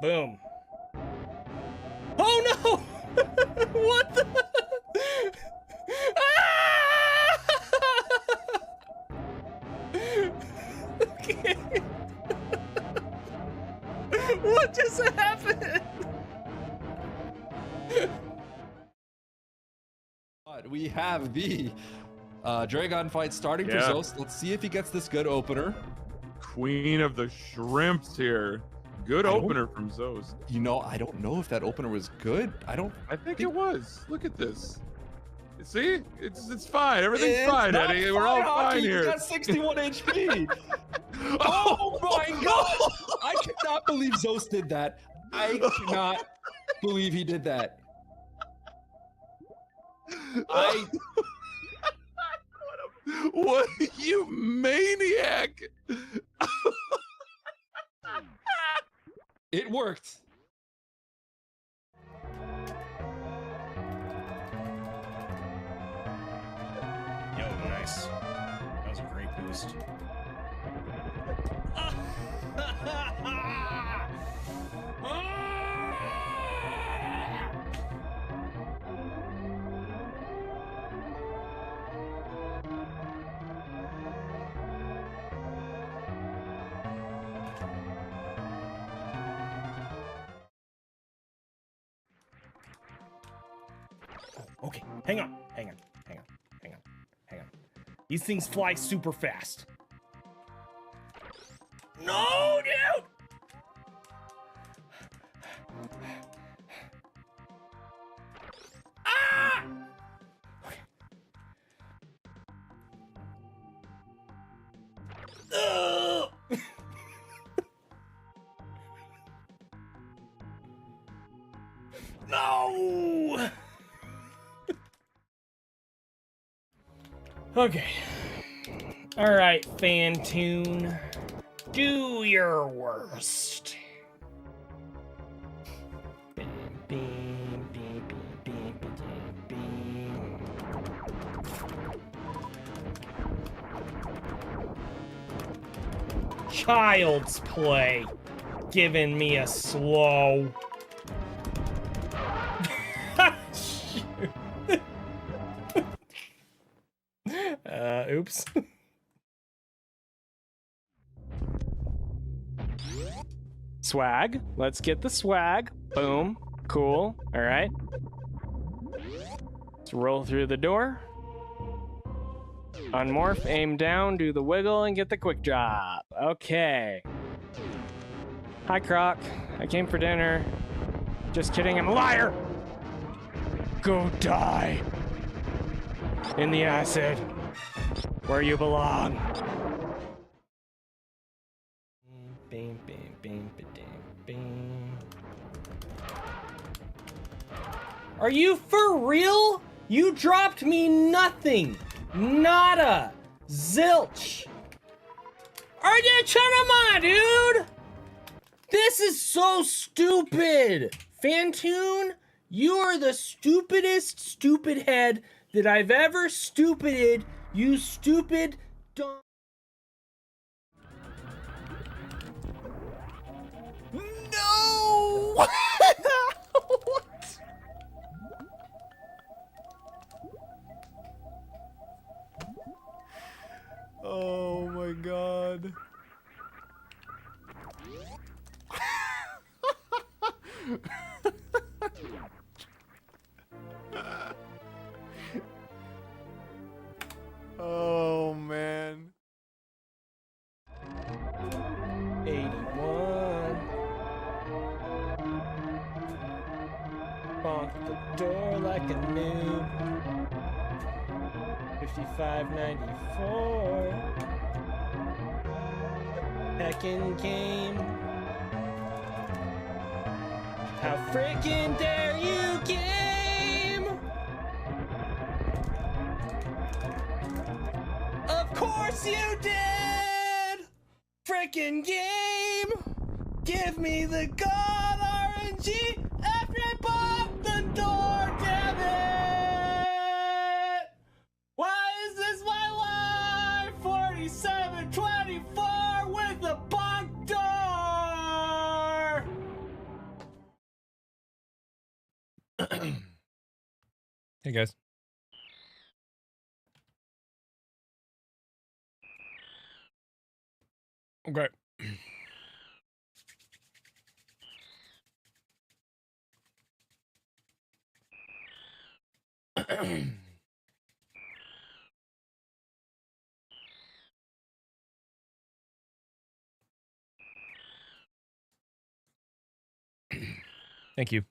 Boom. Oh no! What the? Okay. What just happened? We have the Dragon fight starting for Zos. Let's see if he gets this good opener. Queen of the Shrimps here. Good opener from Zos. You know, I don't know if that opener was good. I think it was. Look at this. See? It's fine. Everything's fine, Eddie. We're all fine here. He got 61 HP. Oh my gosh! I cannot believe Zos did that. I cannot believe he did that. What you maniac! It worked. Yo, nice. That was a great boost. Okay, hang on. These things fly super fast. No, dude! Ah! Okay. No! Okay. All right, Fantoon. Do your worst. Child's play. Giving me a slow. Oops. Swag. Let's get the swag. Boom. Cool. All right. Let's roll through the door. Unmorph, aim down, do the wiggle, and get the quick drop. Okay. Hi, Croc. I came for dinner. Just kidding, I'm a liar! Go die. In the acid. Where you belong. Bing, bing, bing, bing, bing. Are you for real? You dropped me nothing. Nada. Zilch. Are you trying to dude? This is so stupid. Fantoon, you are the stupidest stupid head that I've ever stupided. You stupid dumb. No! What? Oh my god. Oh man. 81. Bonk the door like a noob. 55.94. Heckin' game. How freaking dare you game? Of course you did! Frickin' game! Give me the god RNG after I bought the door, damn it! Why is this my life? 4724 with a bunk door! Hey guys. Okay. Thank you.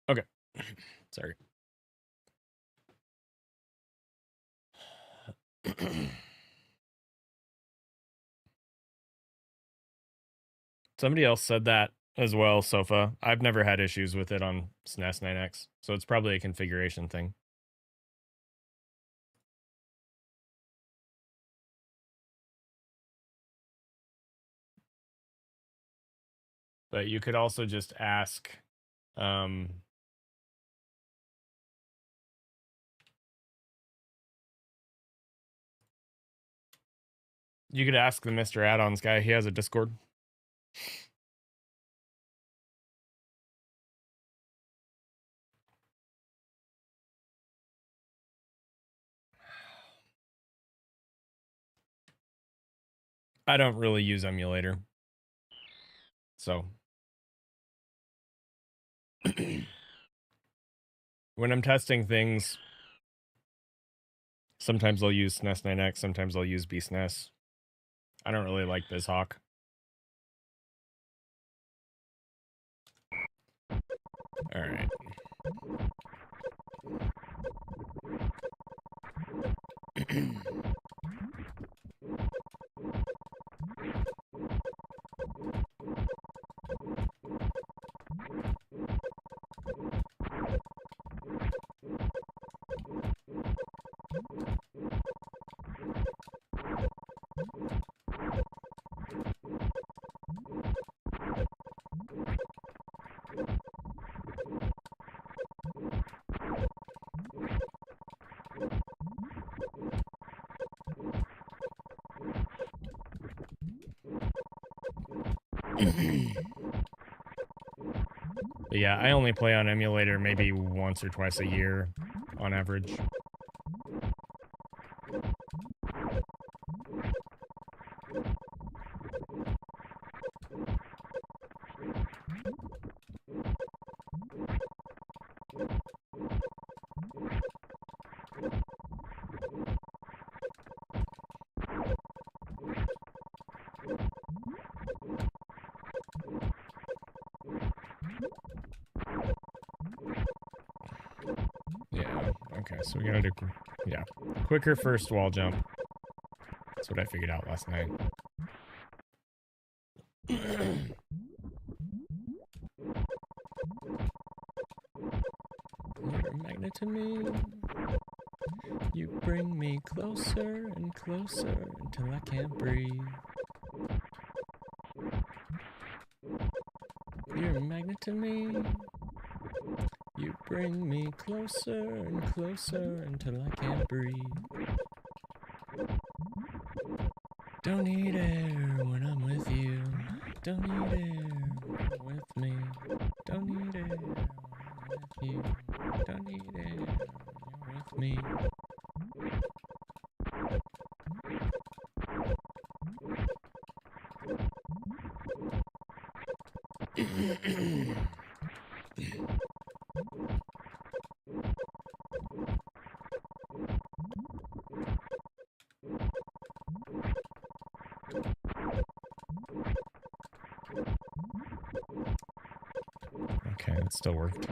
Okay. Sorry. Somebody else said that as well, Sofa. I've never had issues with it on SNES 9X, so it's probably a configuration thing. But you could also just ask, you could ask the Mr. Add-ons guy. He has a Discord. I don't really use emulator. So when I'm testing things, sometimes I'll use SNES 9X, sometimes I'll use BSNES. I don't really like BizHawk. All right. But yeah, I only play on emulator maybe once or twice a year on average. Okay, so we gotta do, yeah, quicker first wall jump. That's what I figured out last night. to me. You bring me closer and closer until I can't breathe. You're a magnet to me. You bring me closer and closer until I can't breathe. Don't need air when I'm with you. Don't need air with me. Don't need air when I'm with you. Don't need air when you're with me. Okay, it still worked.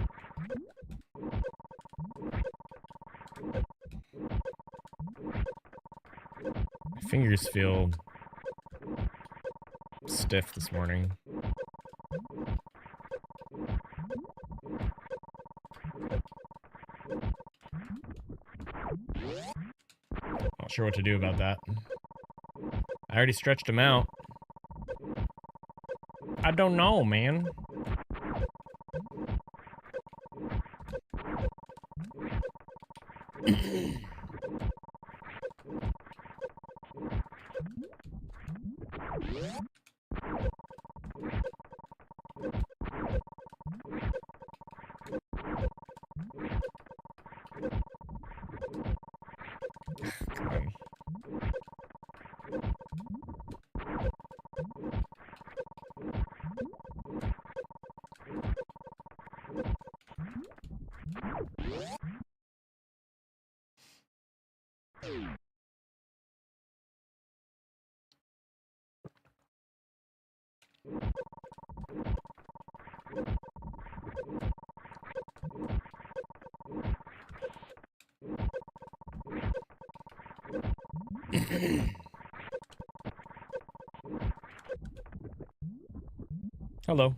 My fingers feel stiff this morning. Not sure what to do about that. I already stretched them out. I don't know, man. Come on. Hello.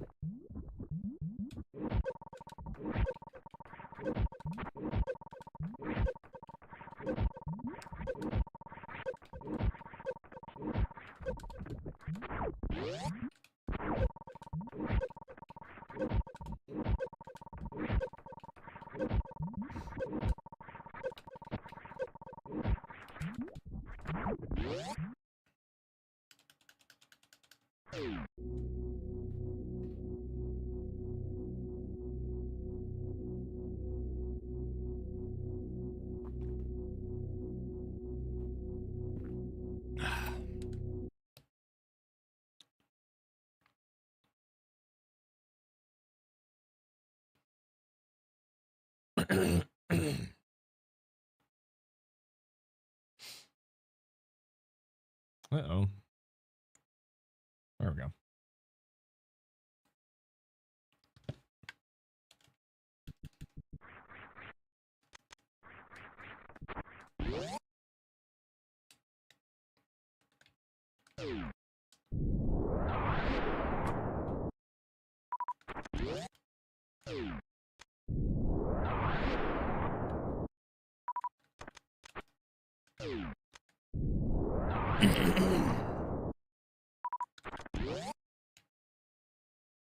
Uh-oh. There we go.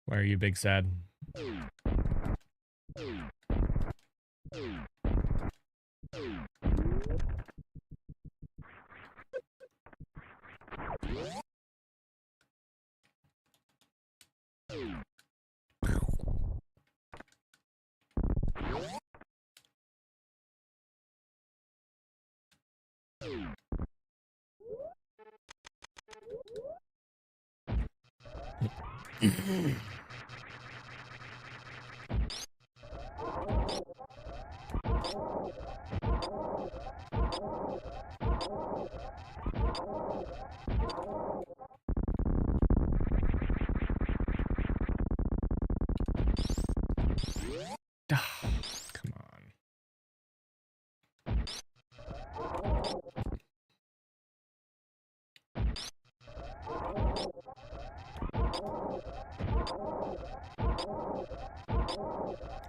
Why are you big sad? Come on.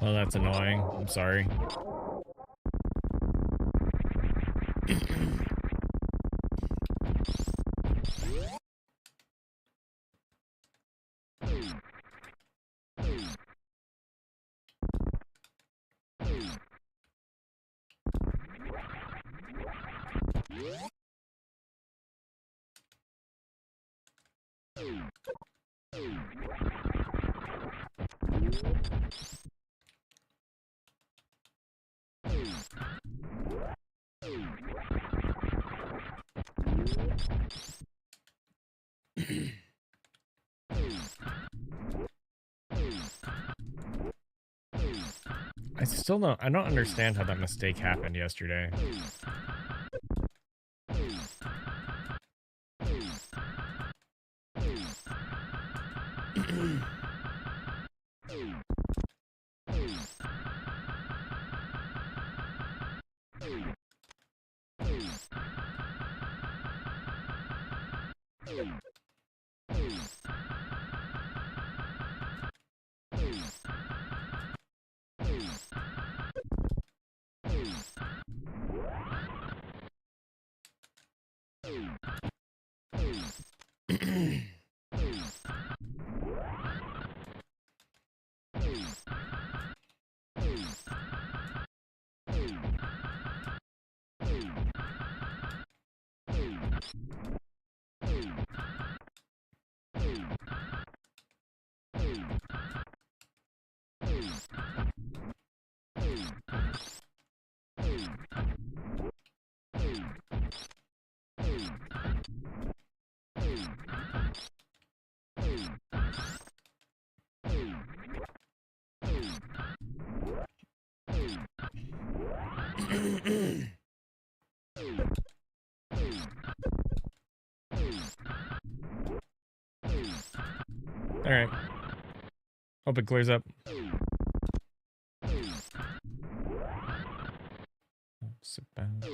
Well, that's annoying. I'm sorry. I don't understand how that mistake happened yesterday. All right. Hope it clears up. It's about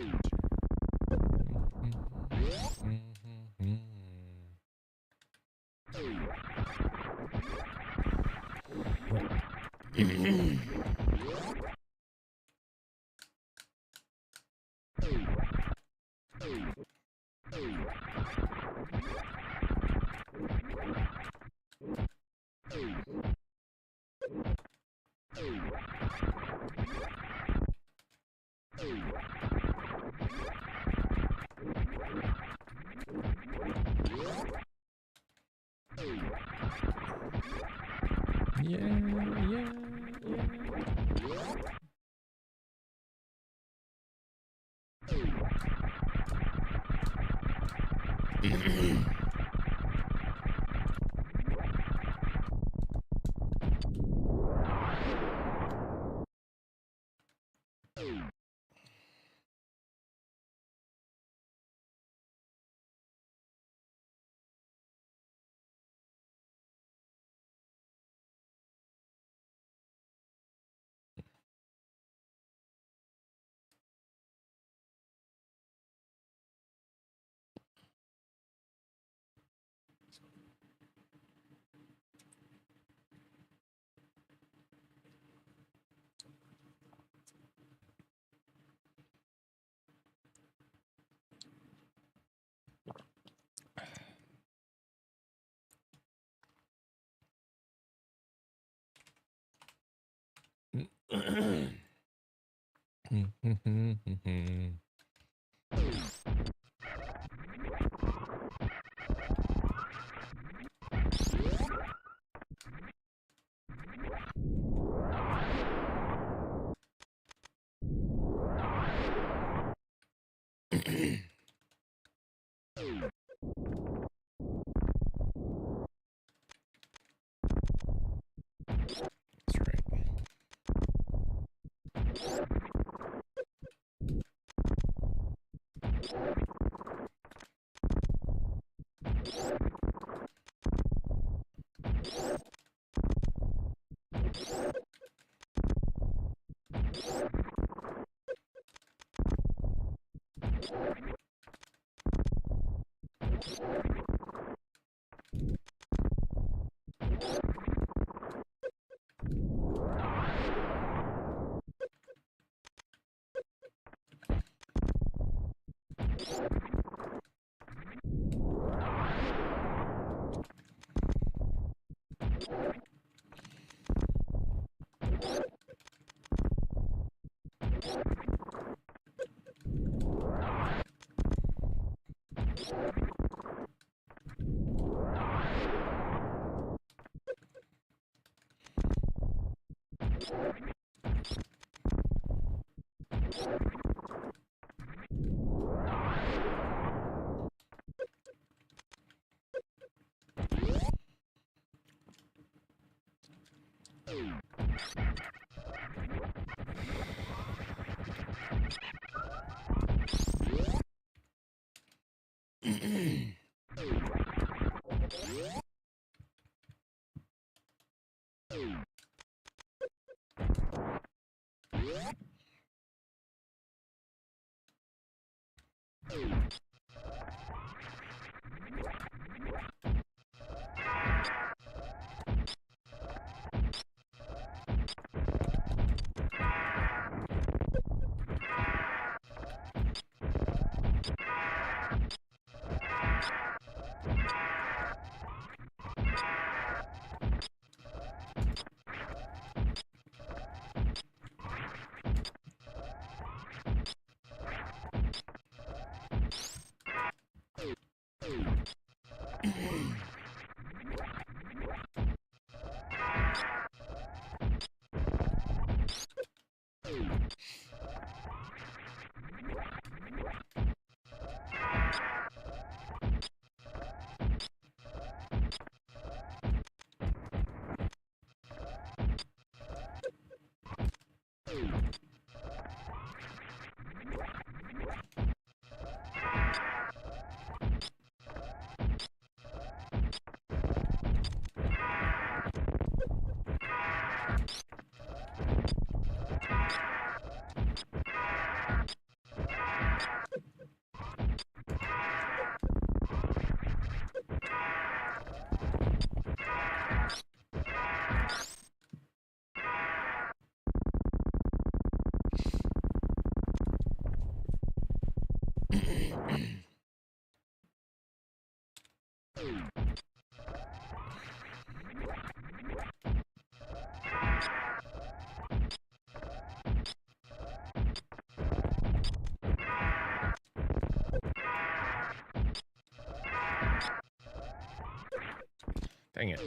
Dang it.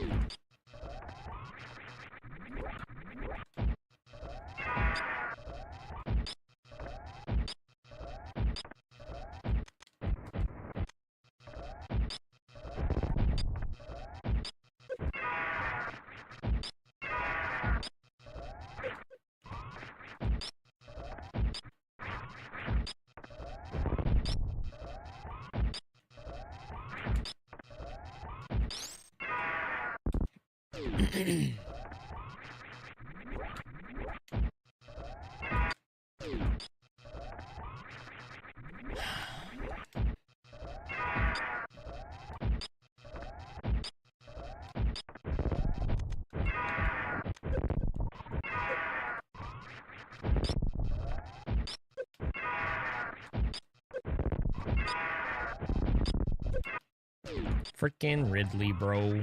Frickin' Ridley, bro.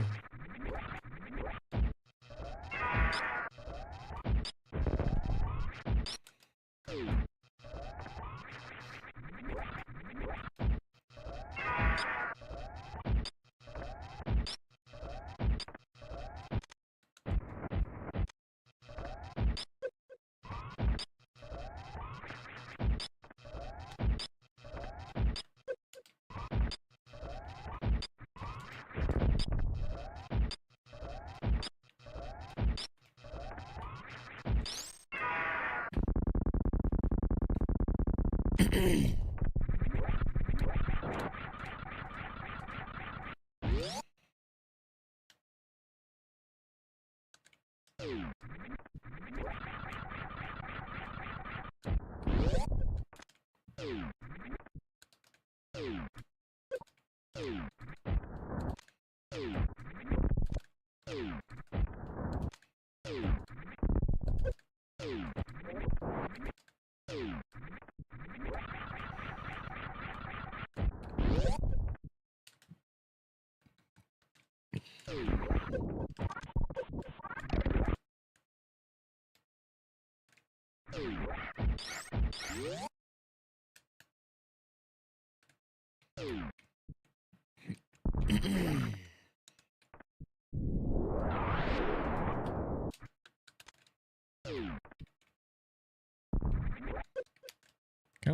Come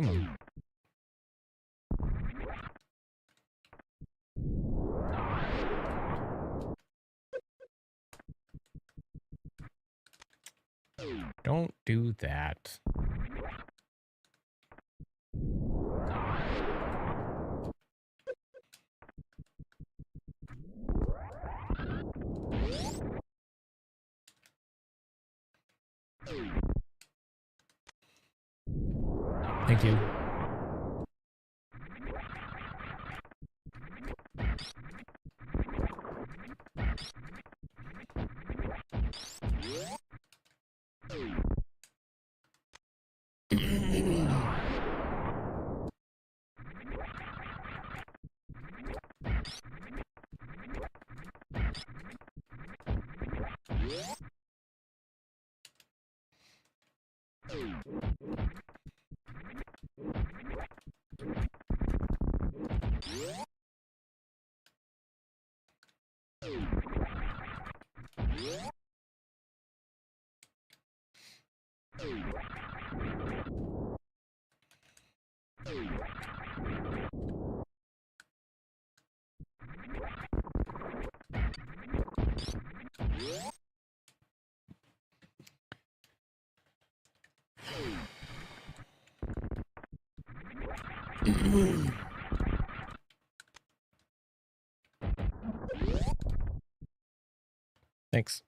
on. Don't do that. Thank you. Thanks.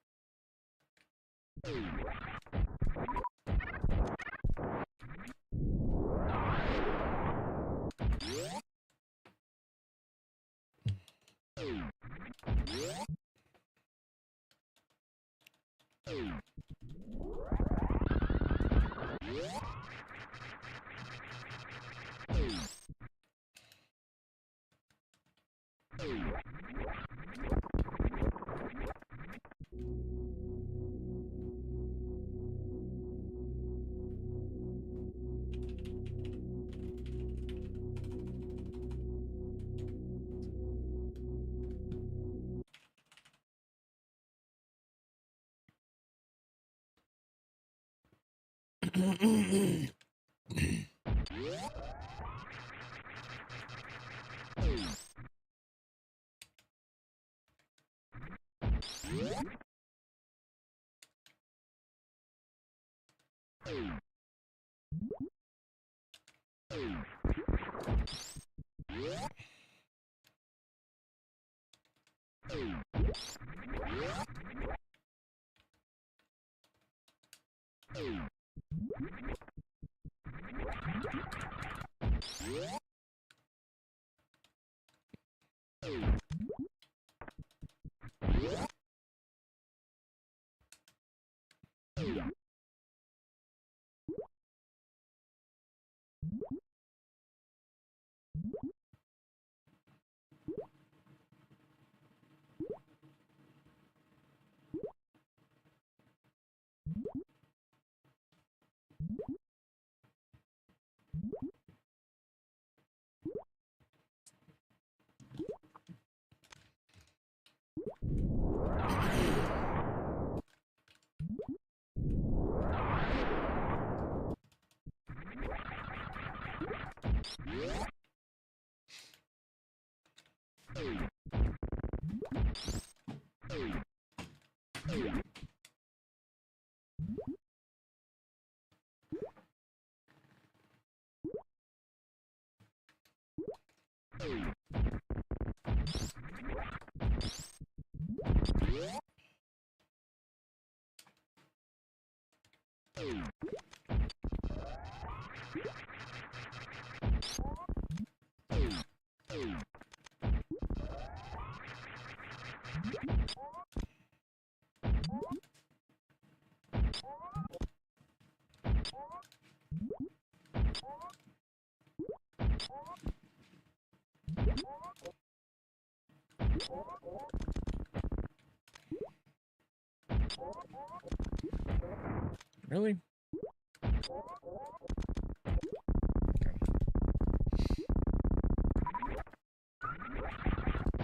Really?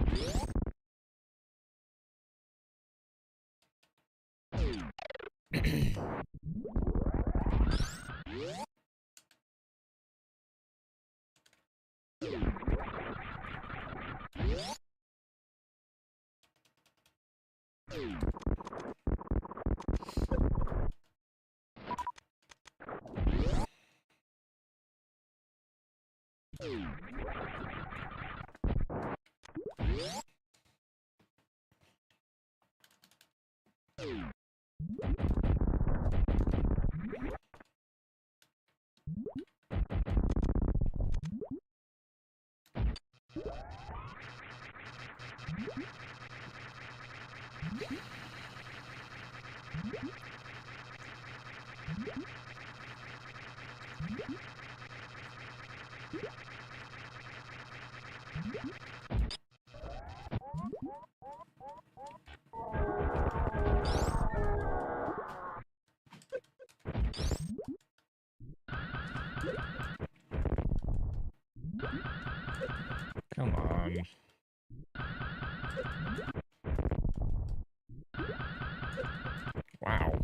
Okay. Come on. Wow.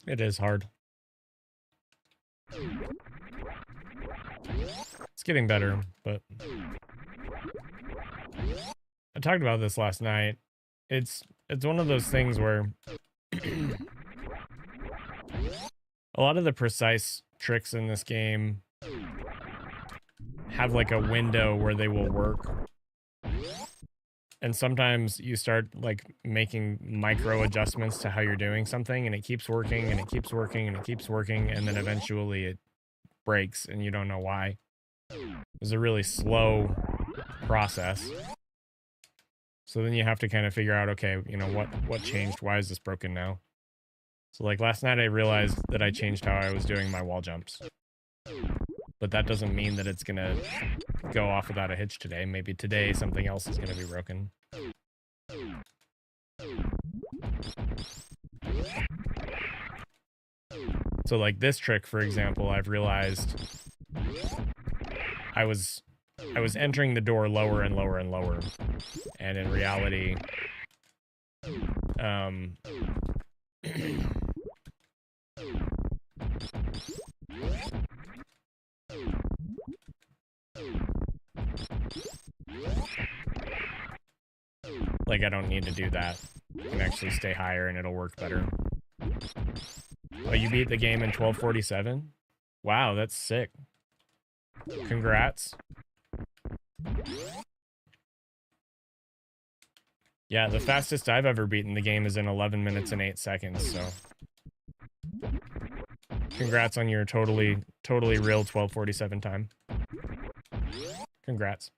It is hard. It's getting better, but I talked about this last night. It's one of those things where a lot of the precise tricks in this game have like a window where they will work. And sometimes you start like making micro adjustments to how you're doing something, and it keeps working and it keeps working and it keeps working, and then eventually it breaks and you don't know why. It's a really slow process. So then you have to kind of figure out, okay, you know, what changed? Why is this broken now? So like last night I realized that I changed how I was doing my wall jumps. But that doesn't mean that it's gonna go off without a hitch today. Maybe today something else is gonna be broken. So like this trick, for example, I've realized I was entering the door lower and lower and lower. And in reality, like I don't need to do that. I can actually stay higher and it'll work better. Oh, you beat the game in 12:47? Wow, that's sick. Congrats. Yeah, the fastest I've ever beaten the game is in 11 minutes and 8 seconds, so congrats on your totally real 12:47 time. Congrats.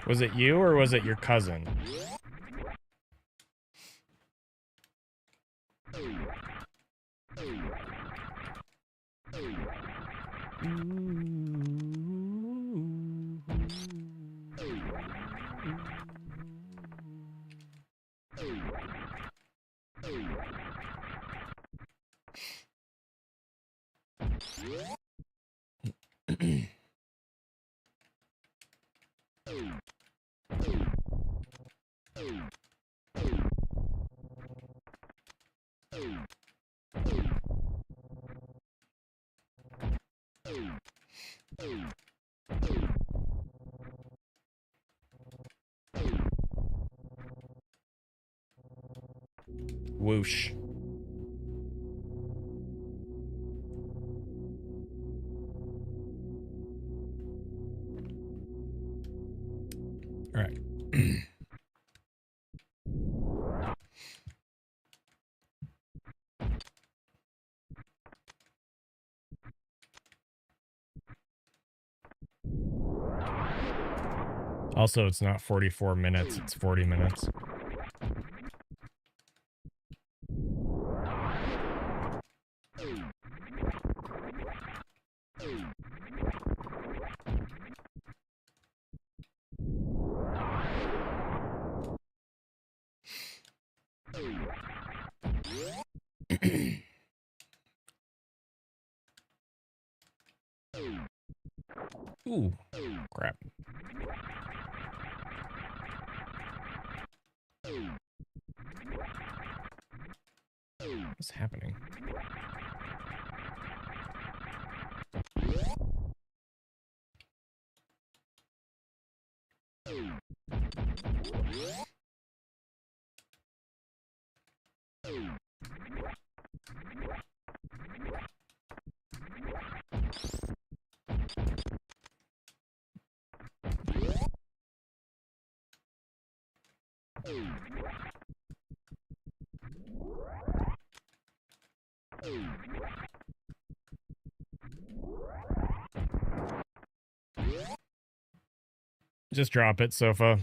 Was it you or was it your cousin? Whoosh. All right. Also, it's not 44 minutes, it's 40 minutes. Ooh, crap. What's happening? Just drop it, Sofa.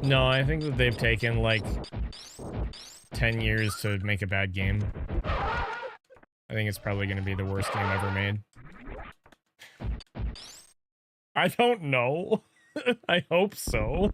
No, I think that they've taken like 10 years to make a bad game. I think it's probably going to be the worst game ever made. I don't know. I hope so.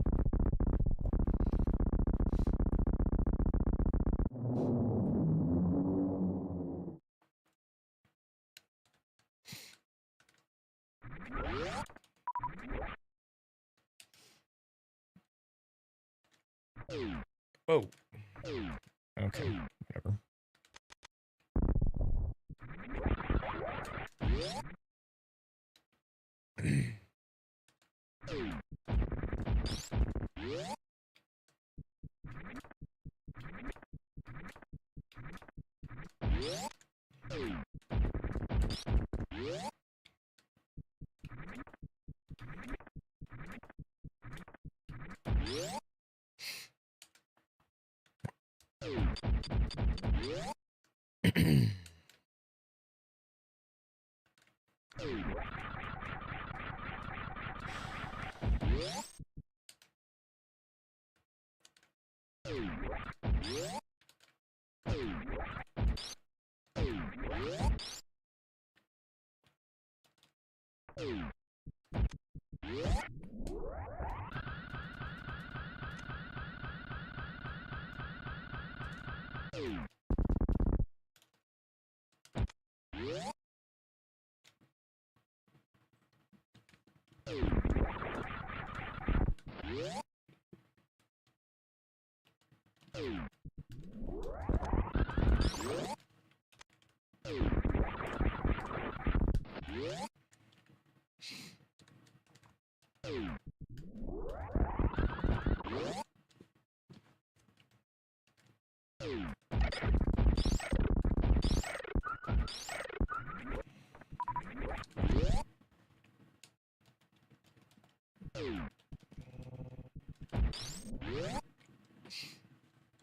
Oh. Okay, whatever.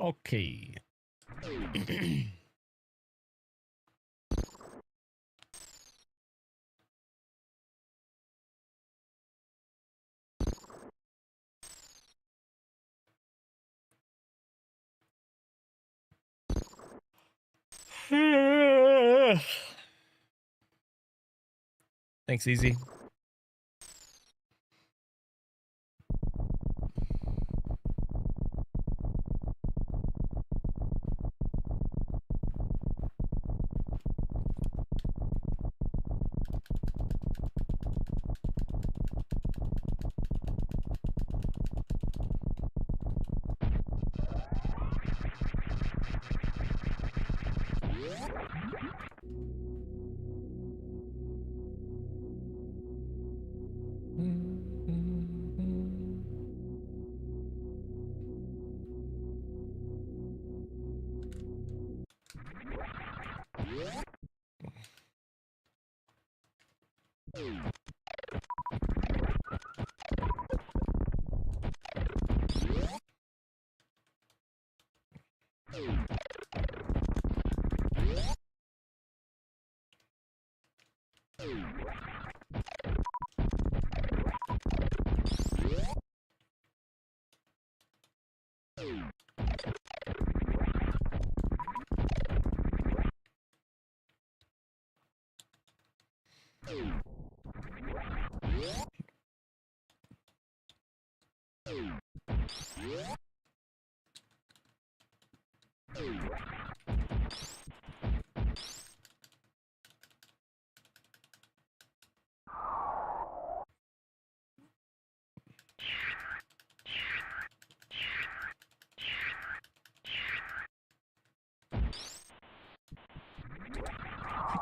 Okay. Thanks, Easy.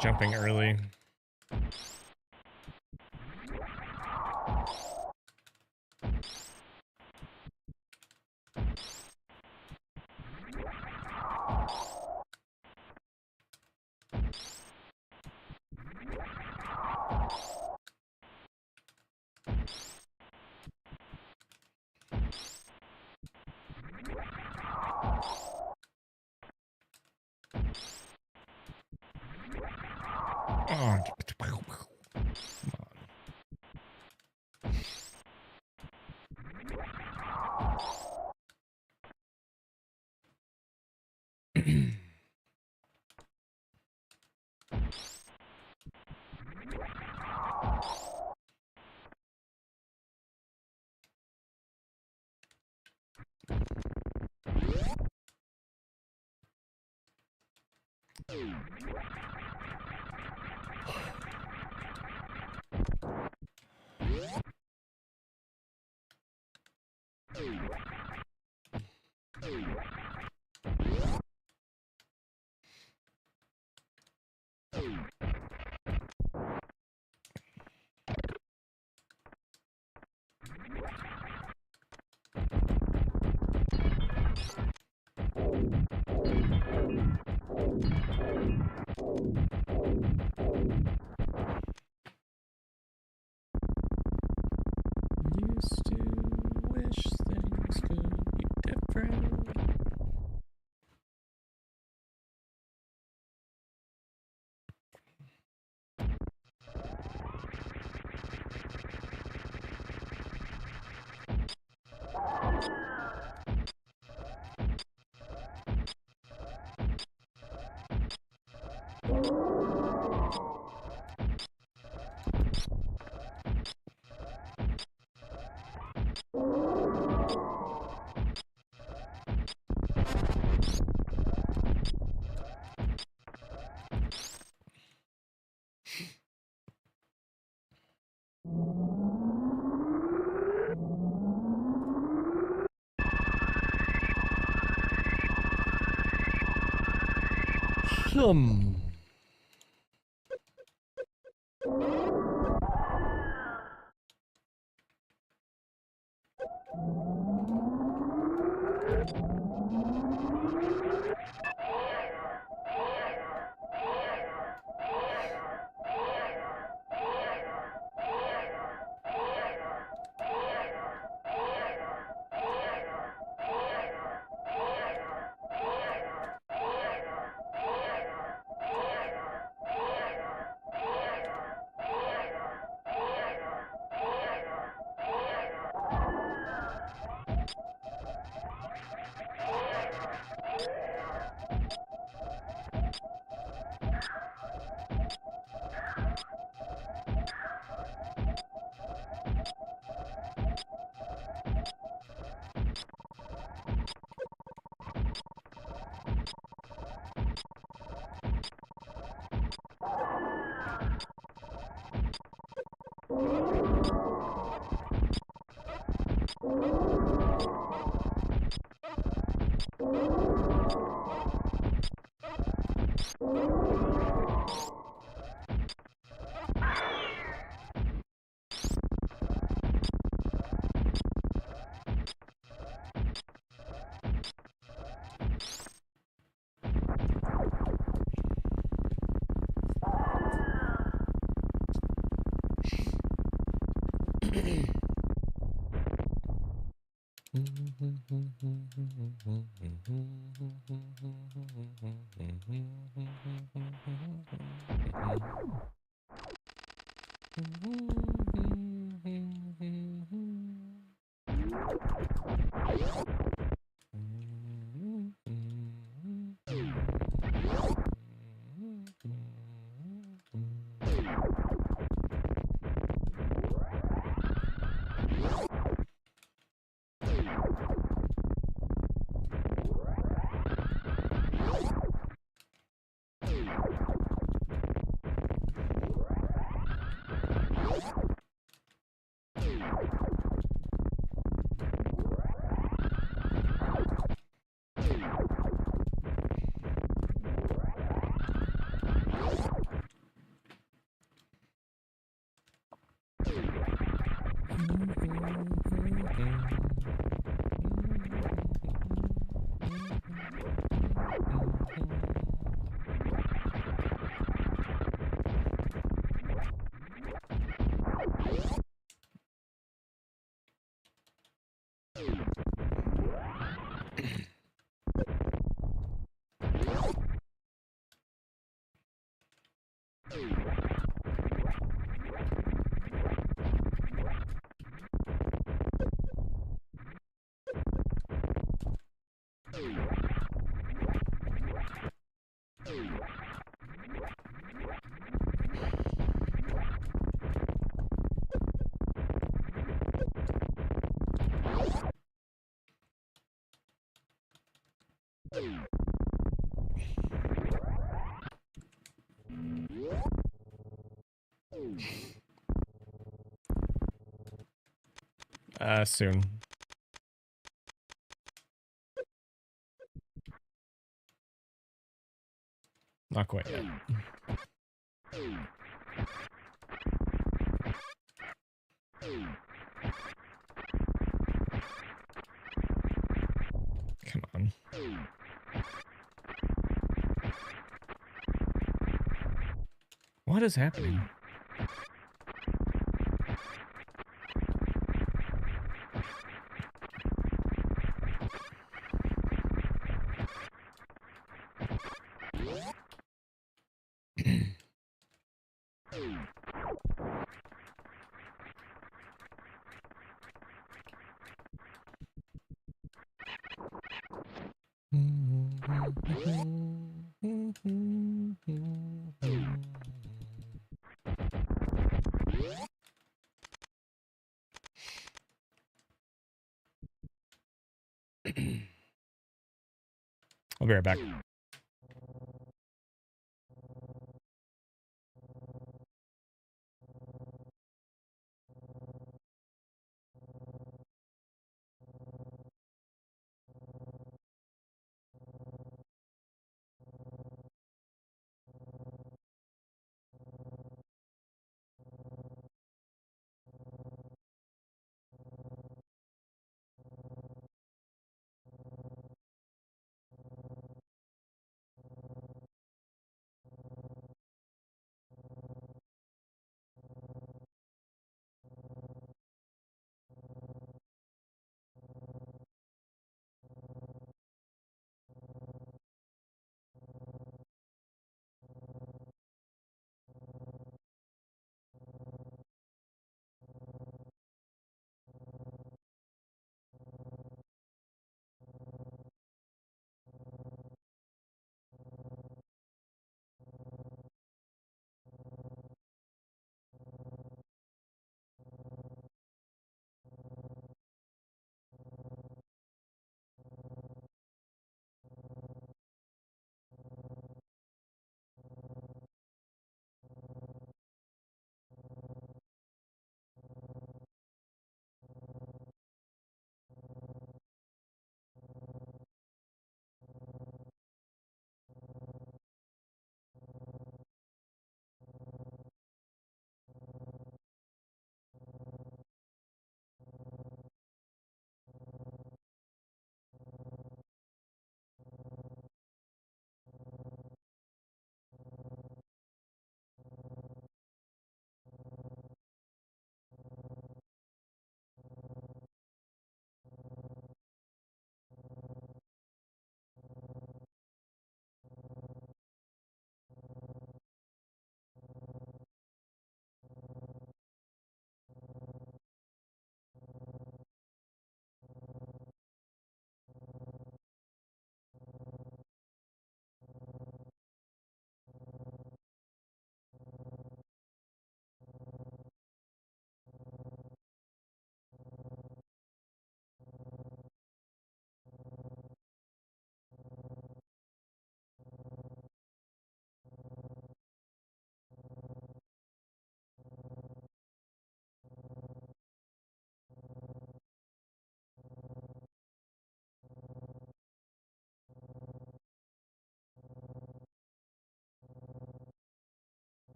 Jumping early. Oh, come on. Used to wish things could be different. Hmm. Soon. Not quite yet. Come on. What is happening? I'll be right back.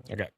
Okay.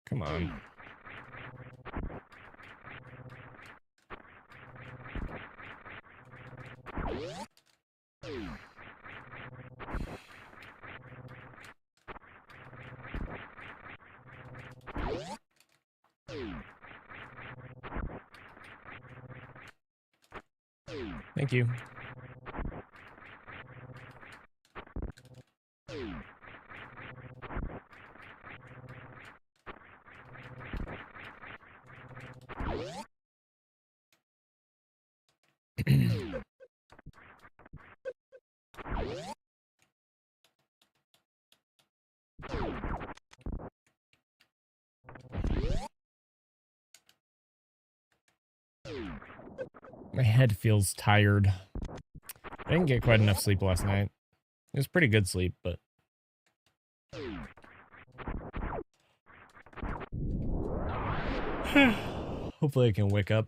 Come on. Thank you. My head feels tired. I didn't get quite enough sleep last night. It was pretty good sleep, but... Hopefully I can wake up.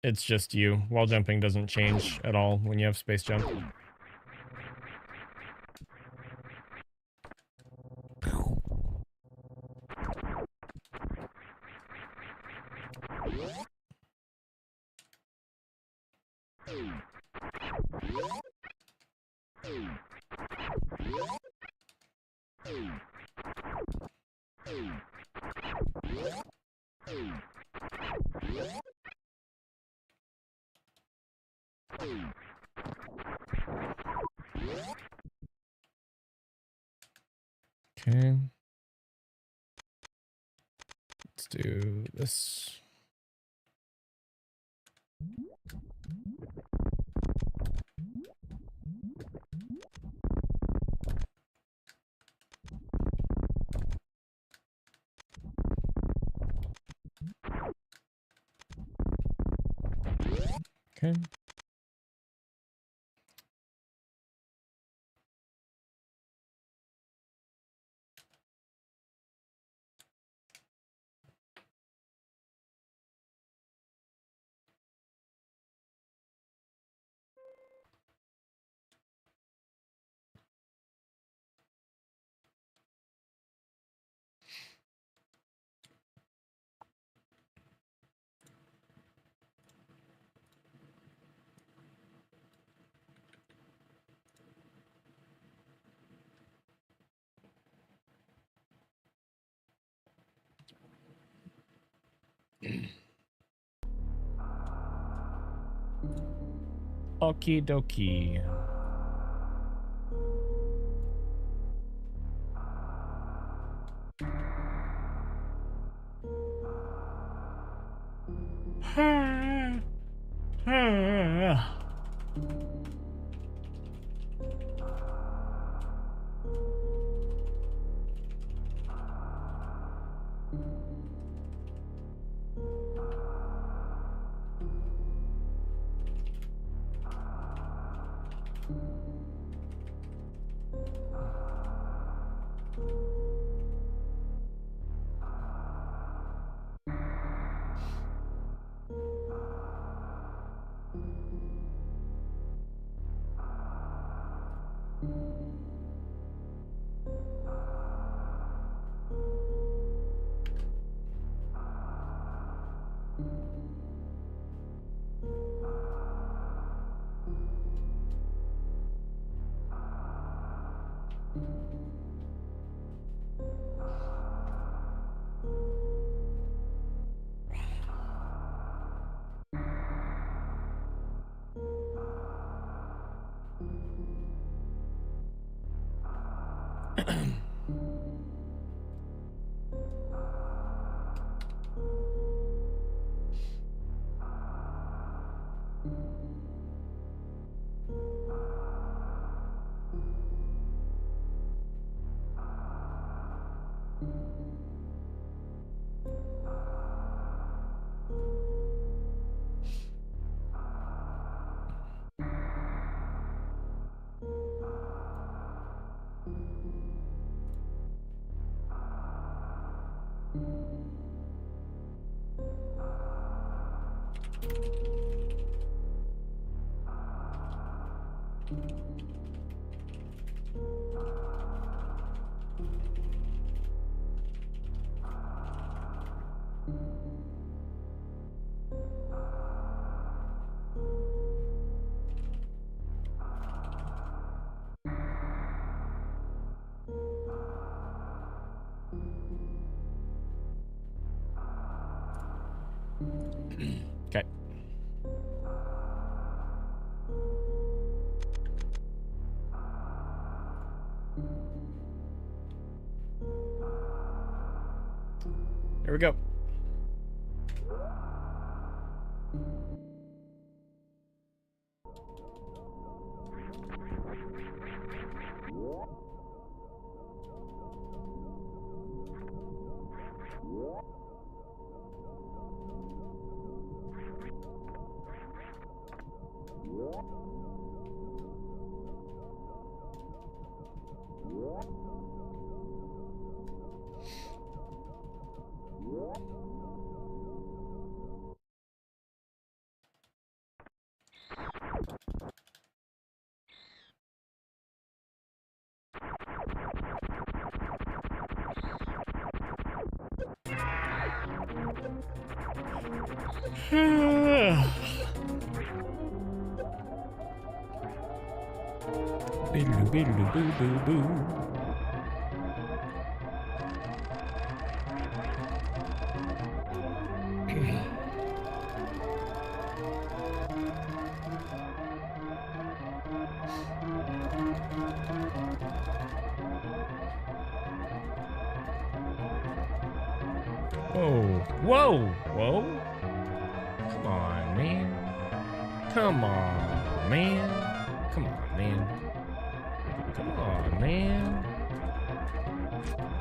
It's just you. Wall jumping doesn't change at all when you have space jump. Okay. Let's do this. Okay. Okie dokie. Okay. There we go. Whoa, whoa, whoa. Come on, man. Come on, man. Come on, man. Come on, man.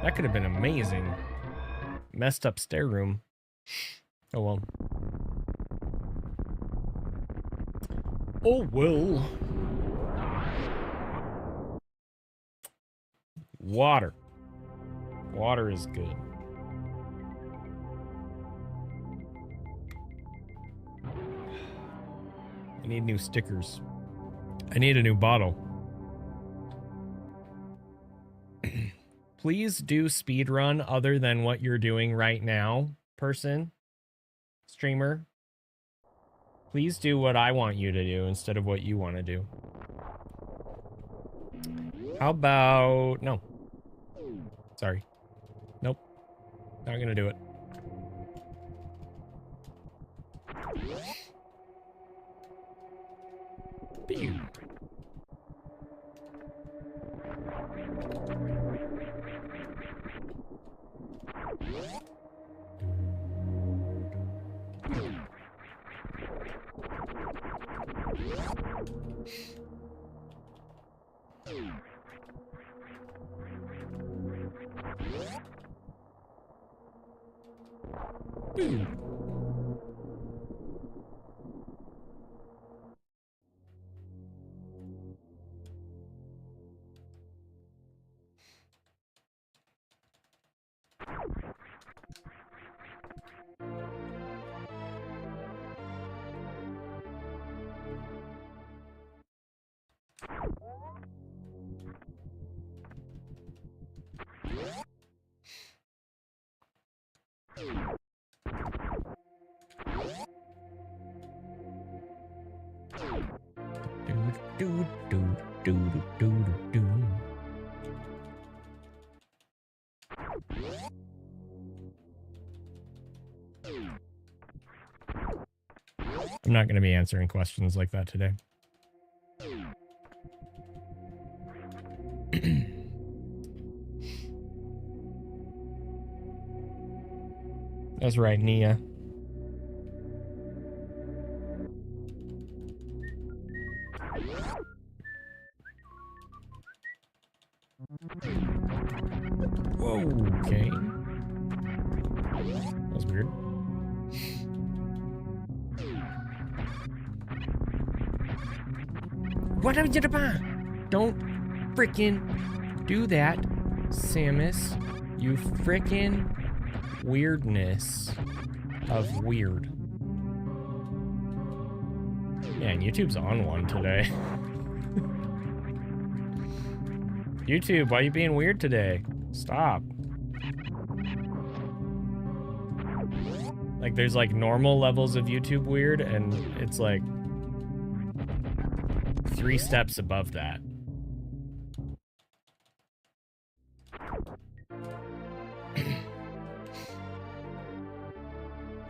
That could have been amazing. Messed up stair room. Oh well. Oh well. Water. Water is good. I need new stickers. I need a new bottle. Please do speed run other than what you're doing right now, person, streamer. Please do what I want you to do instead of what you want to do. How about... No. Sorry. Nope. Not gonna do it. Pew. Pew. Do do do do do do do. I'm not going to be answering questions like that today. That's right, Nia. Whoa, okay. weird. What are you doing? Don't frickin' do that, Samus. You frickin' weirdness of weird. Man, YouTube's on one today. YouTube, why are you being weird today? Stop. Like, there's like normal levels of YouTube weird, and it's like 3 steps above that.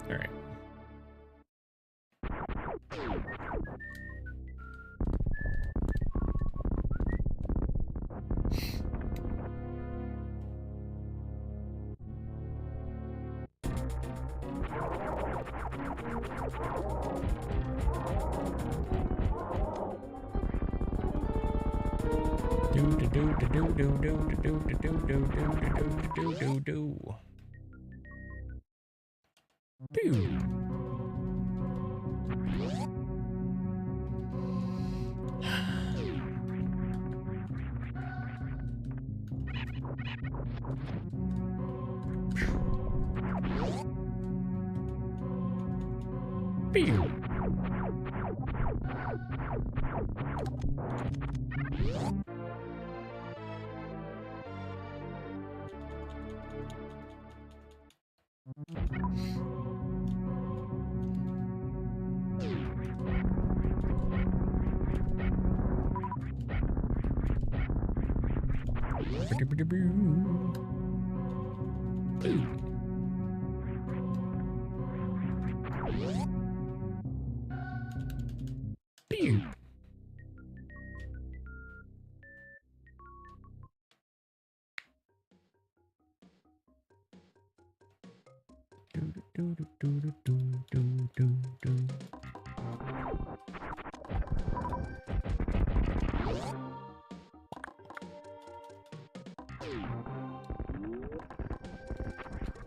All right.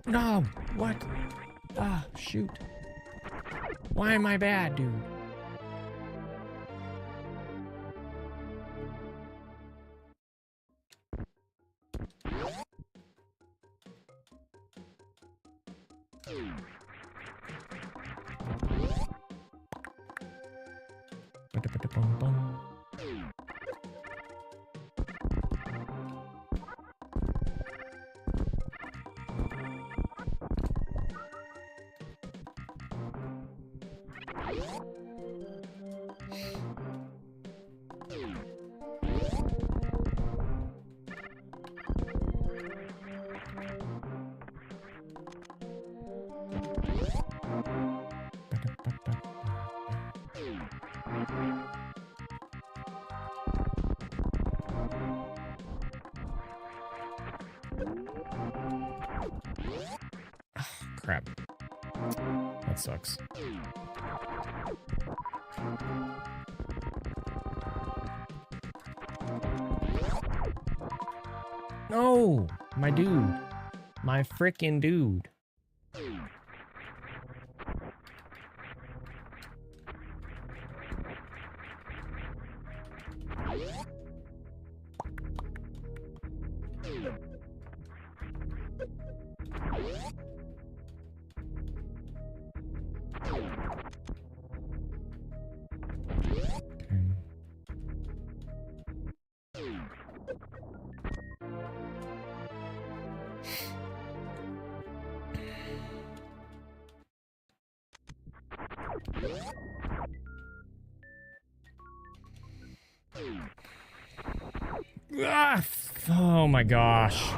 No! What? Ah, shoot. Why am I bad, dude? Crap. That sucks. No! My dude. My frickin' dude. Ah, oh my gosh.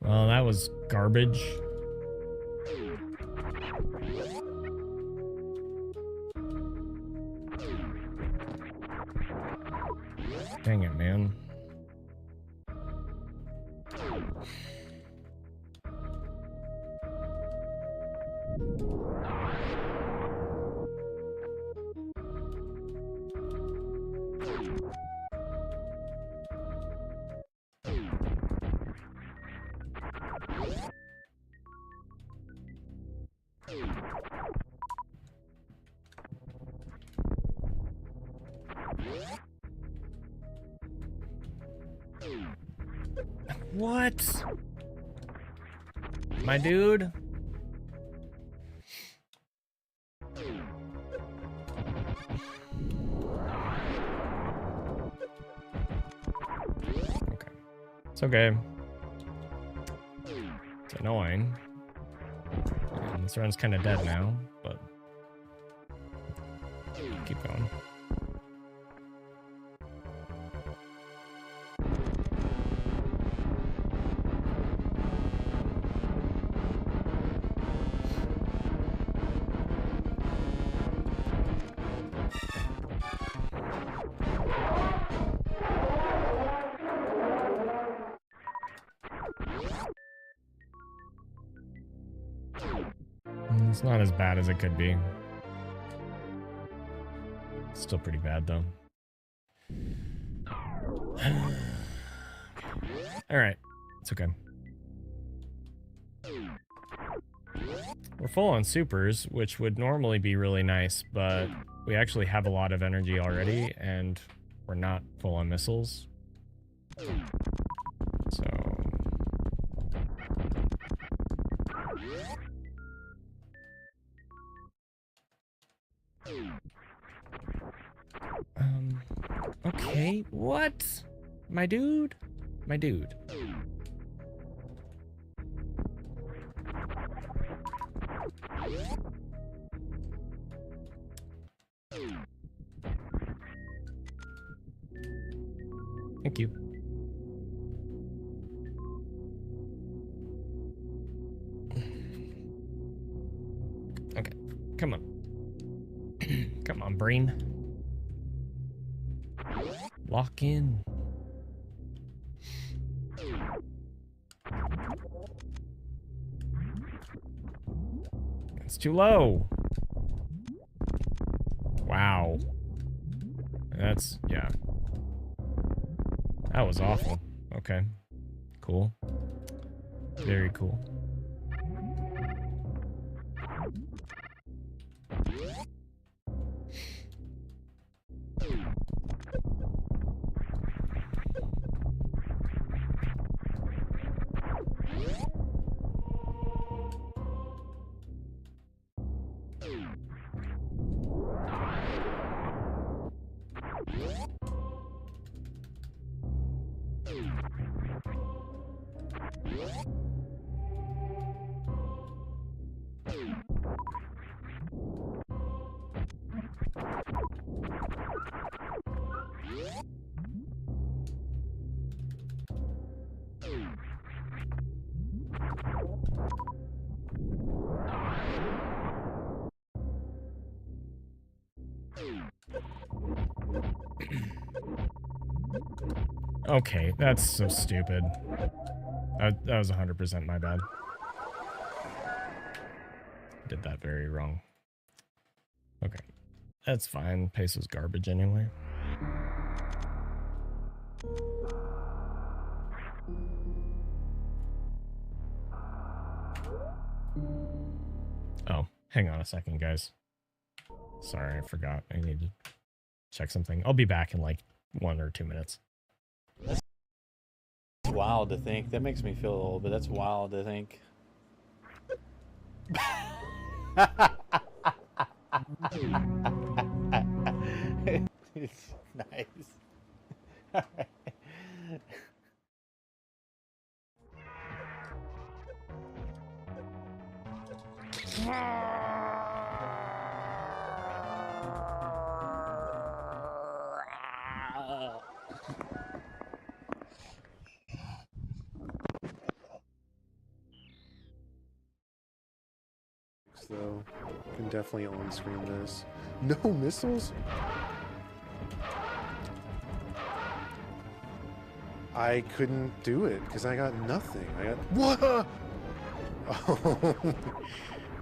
Well, that was garbage. Dang it, man. What? My dude? Okay. It's okay. It's annoying. And this run's kind of dead now, but keep going. It's not as bad as it could be. Still pretty bad, though. Alright. It's okay. We're full on supers, which would normally be really nice, but we actually have a lot of energy already, and we're not full on missiles. So... okay, what? My dude? My dude. Thank you. Okay, come on. Come on, brain. Lock in. It's too low. Wow. That's, yeah. That was awful. Okay. Cool. Very cool. Okay, that's so stupid. That was 100% my bad. Did that very wrong. Okay, that's fine. Pace was garbage anyway. Oh, hang on a second, guys. Sorry, I forgot. I need to check something. I'll be back in like 1 or 2 minutes. That's wild to think. That makes me feel old, but that's wild to think. It's nice. All right. Though can definitely on screen this. No missiles? I couldn't do it because I got nothing. I got what? Oh,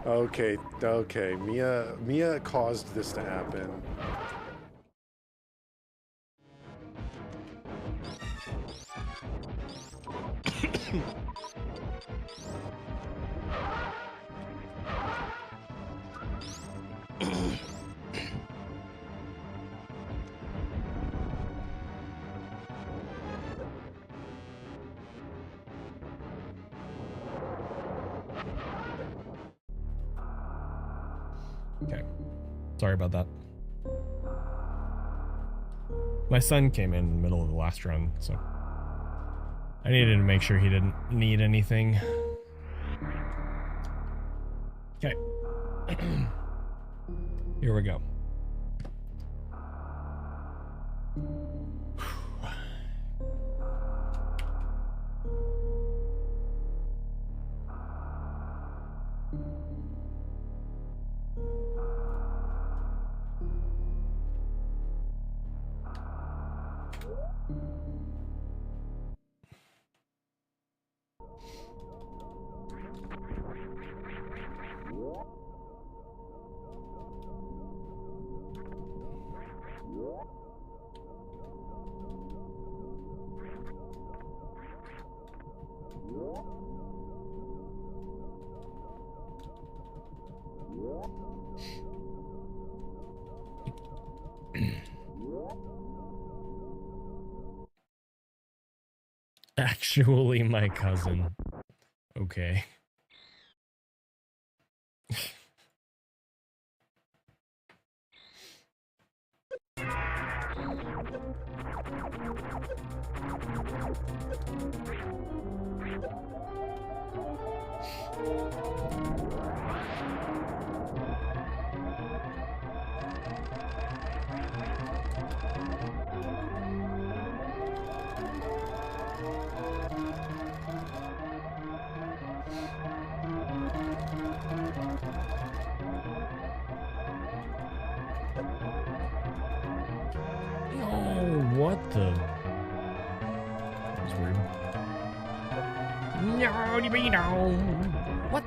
okay, okay. Mia caused this to happen. Okay. Sorry about that. My son came in the middle of the last run, so I needed to make sure he didn't need anything. Okay. Here we go. Actually, my cousin. Okay. Oh, what the? That was weird. No, what?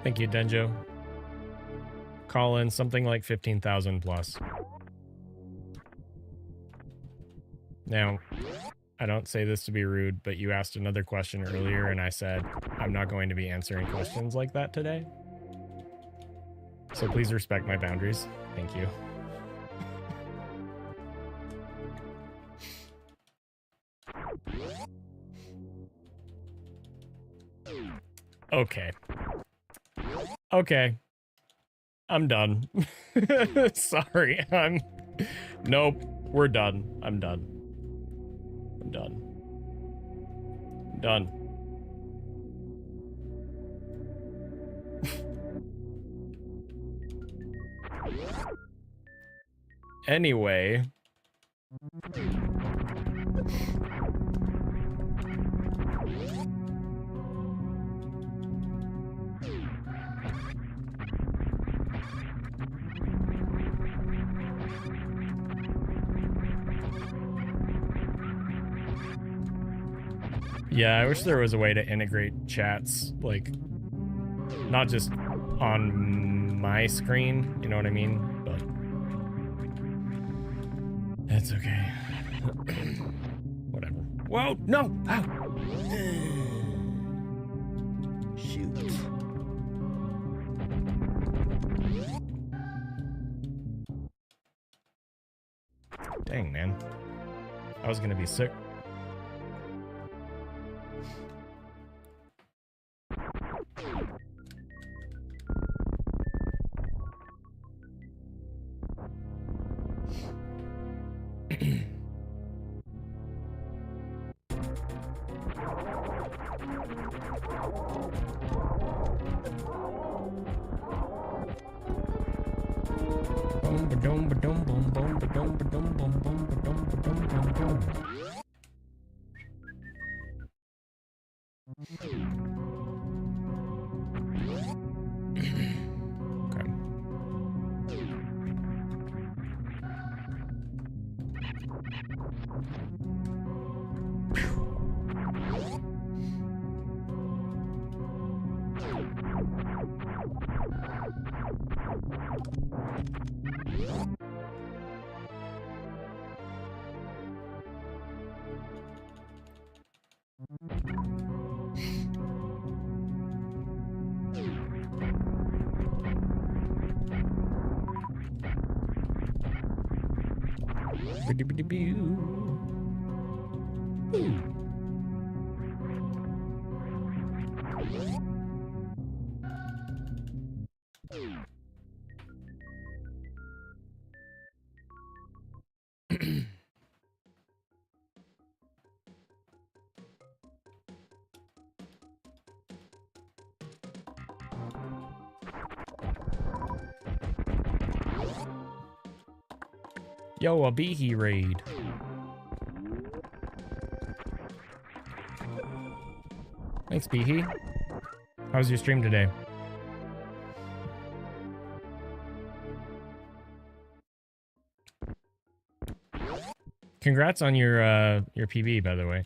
Thank you, Denjo. Call in something like 15,000 plus. Now, I don't say this to be rude, but you asked another question earlier and I said, I'm not going to be answering questions like that today. So please respect my boundaries. Thank you. Okay. Okay. I'm done. Sorry. Nope. We're done. I'm done. I'm done. I'm done. Anyway. Yeah, I wish there was a way to integrate chats, like, not just on my screen, you know what I mean? But that's okay. Whatever. Whoa, no! Ow! Shoot. Dang, man. I was gonna be sick. Yo, a Behe raid. Thanks, Behe. How's your stream today? Congrats on your PB, by the way.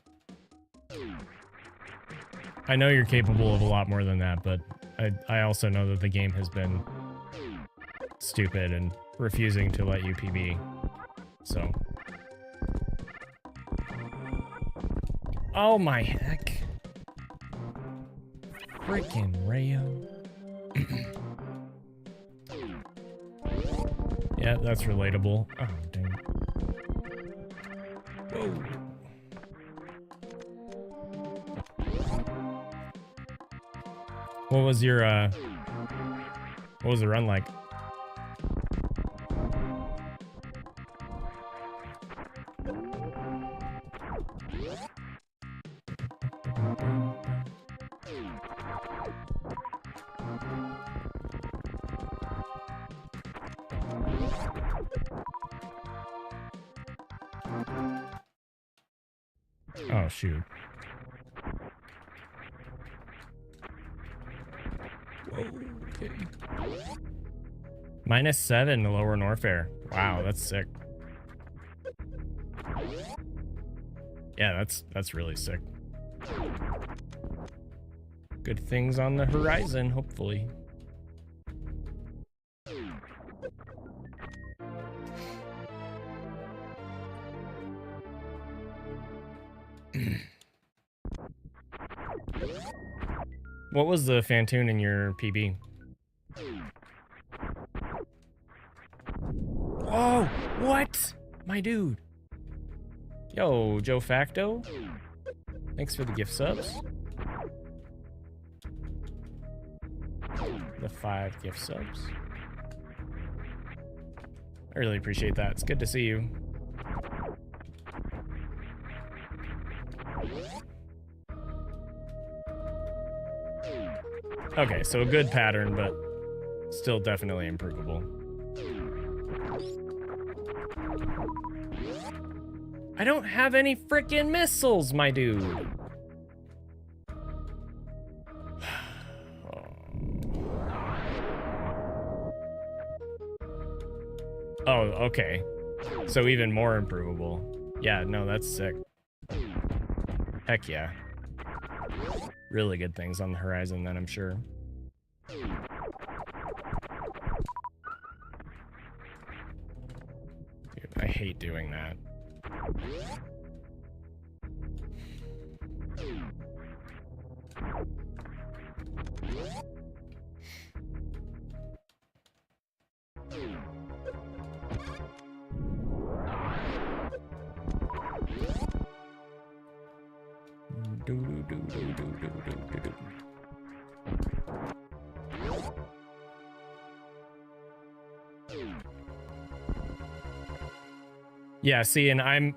I know you're capable of a lot more than that, but I also know that the game has been stupid and refusing to let you PB. So. Oh my heck. Freaking Rayo. Yeah, that's relatable. Oh, dang. Whoa. What was your, what was the run like? Oh, shoot. Okay. -7 to lower Norfair. Wow, that's sick. Yeah, that's really sick. Good things on the horizon, hopefully. What was the Fantoon in your PB? Whoa! What? My dude. Yo, Joe Facto. Thanks for the gift subs. The 5 gift subs. I really appreciate that. It's good to see you. Okay, so a good pattern, but still definitely improvable. I don't have any frickin' missiles, my dude. Oh, okay. So even more improvable. Yeah, no, that's sick. Heck yeah. Really good things on the horizon then, I'm sure. Dude, I hate doing that. Yeah, see, and I'm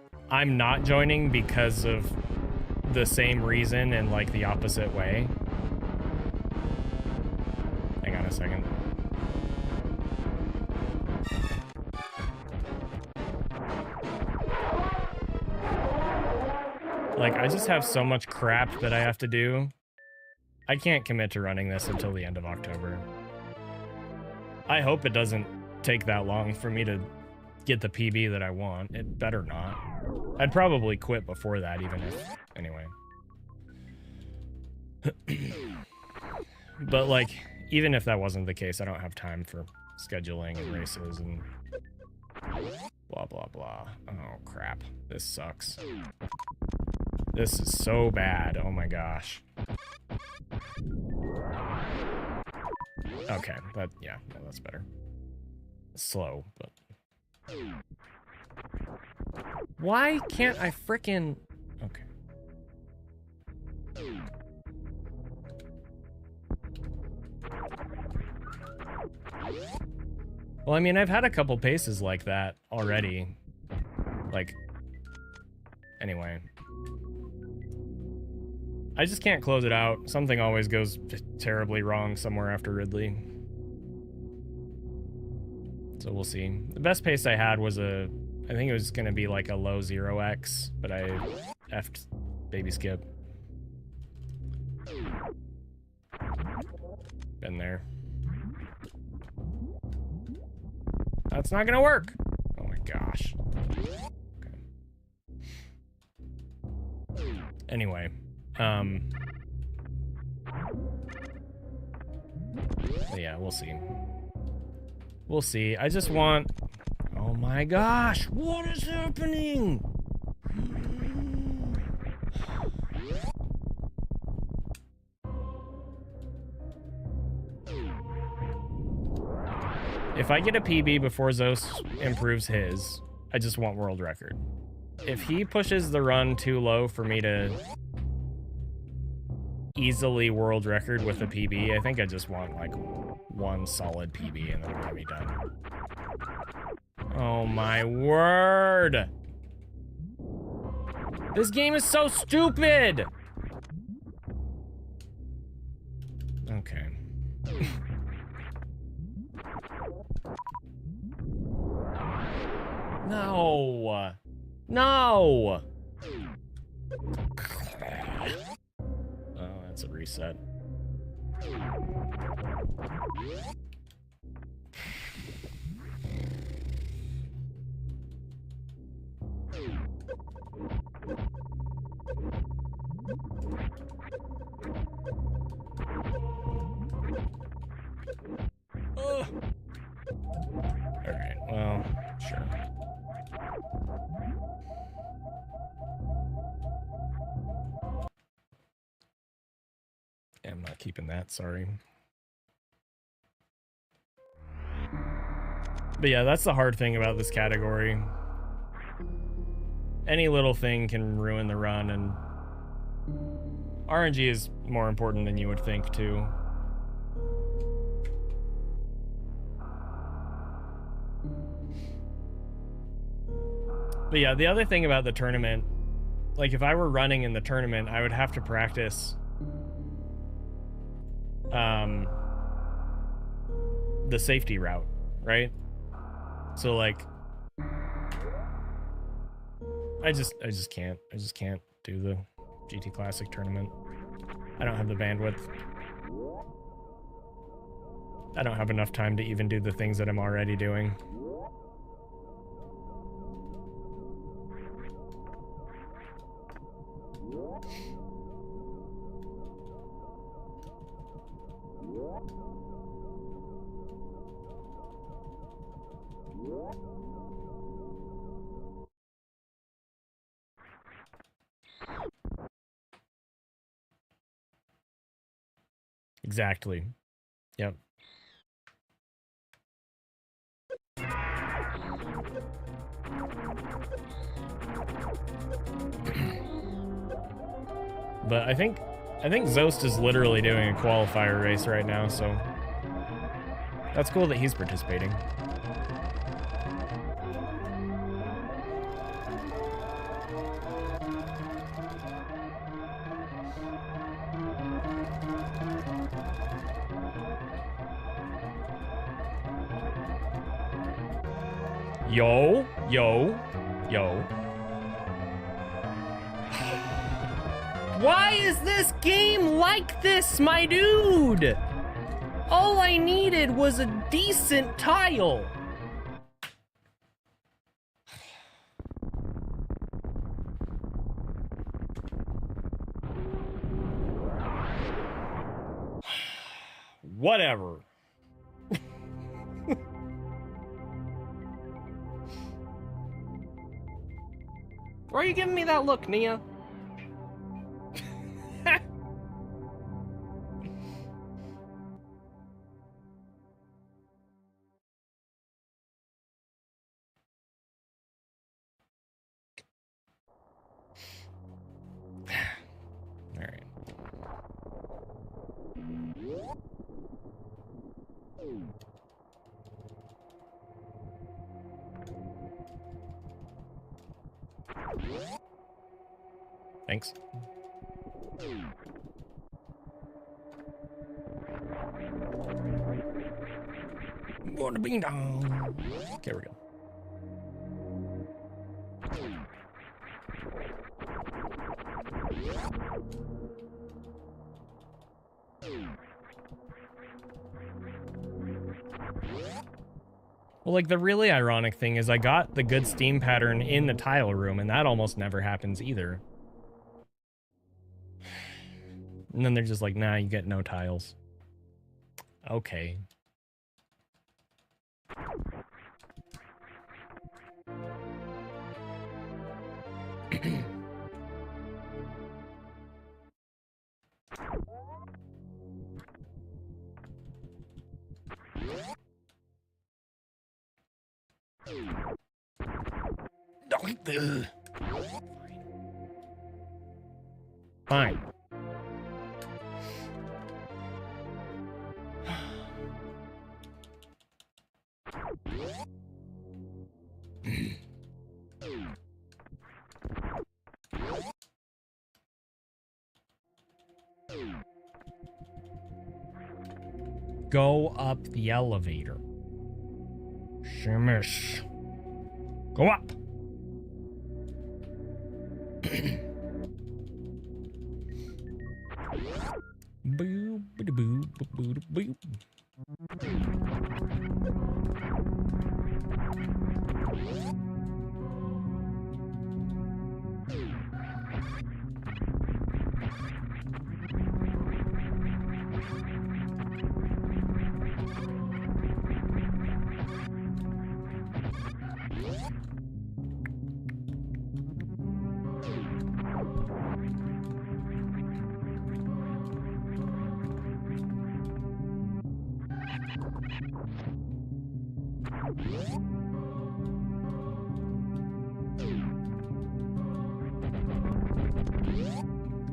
not joining because of the same reason in like the opposite way. Hang on a second. Like, I just have so much crap that I have to do. I can't commit to running this until the end of October. I hope it doesn't take that long for me to get the PB that I want. It better not. I'd probably quit before that, even if... Anyway. But, like, even if that wasn't the case, I don't have time for scheduling and races and... blah, blah, blah. Oh, crap. This sucks. This is so bad. Oh my gosh. Okay, that, yeah, no, that's better. Slow, but... Why can't I frickin'... Okay. Well, I mean, I've had a couple paces like that already. Like... Anyway. I just can't close it out. Something always goes terribly wrong somewhere after Ridley. So we'll see. The best pace I had was I think it was gonna be like a low 0x, but I effed baby skip. Been there. That's not gonna work. Oh my gosh. Okay. Anyway. Yeah, we'll see. We'll see. I just want... Oh my gosh! What is happening? If I get a PB before Zos improves his, I just want world record. If he pushes the run too low for me to easily world record with a PB, I think I just want like one solid PB and then I'm gonna be done. Oh my word! This game is so stupid! Okay. No! No! Oh, that's a reset. Alright, well, sure. I'm not keeping that, sorry. But yeah, that's the hard thing about this category. Any little thing can ruin the run, and RNG is more important than you would think, too. But yeah, the other thing about the tournament, like if I were running in the tournament, I would have to practice the safety route, right? So like I just can't. I just can't do the GT Classic tournament. I don't have the bandwidth. I don't have enough time to even do the things that I'm already doing. Exactly. Yep. But I think Zost is literally doing a qualifier race right now, so that's cool that he's participating. Yo, yo, yo. Why is this game like this, my dude? All I needed was a decent tile. Whatever. Why are you giving me that look, Nia? All right. Thanks. Gonna be down. Okay, we're good. Well, like, the really ironic thing is I got the good steam pattern in the tile room, and that almost never happens either. And then they're just like, nah, you get no tiles. Okay. Fine. Go up the elevator. Shimish. Go up. Boo, boo, boo, boo, boo, boo.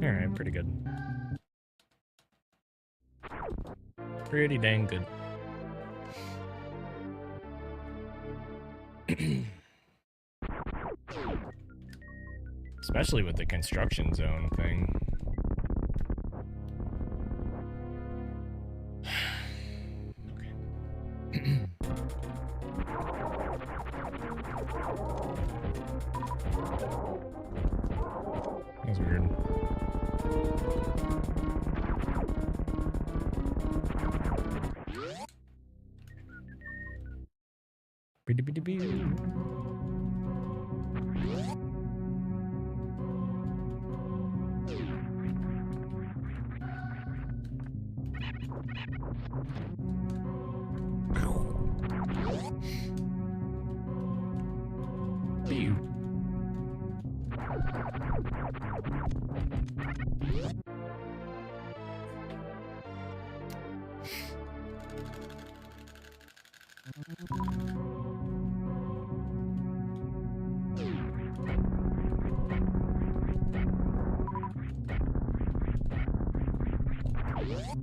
Alright, pretty good. Pretty dang good. Especially with the construction zone thing. Okay.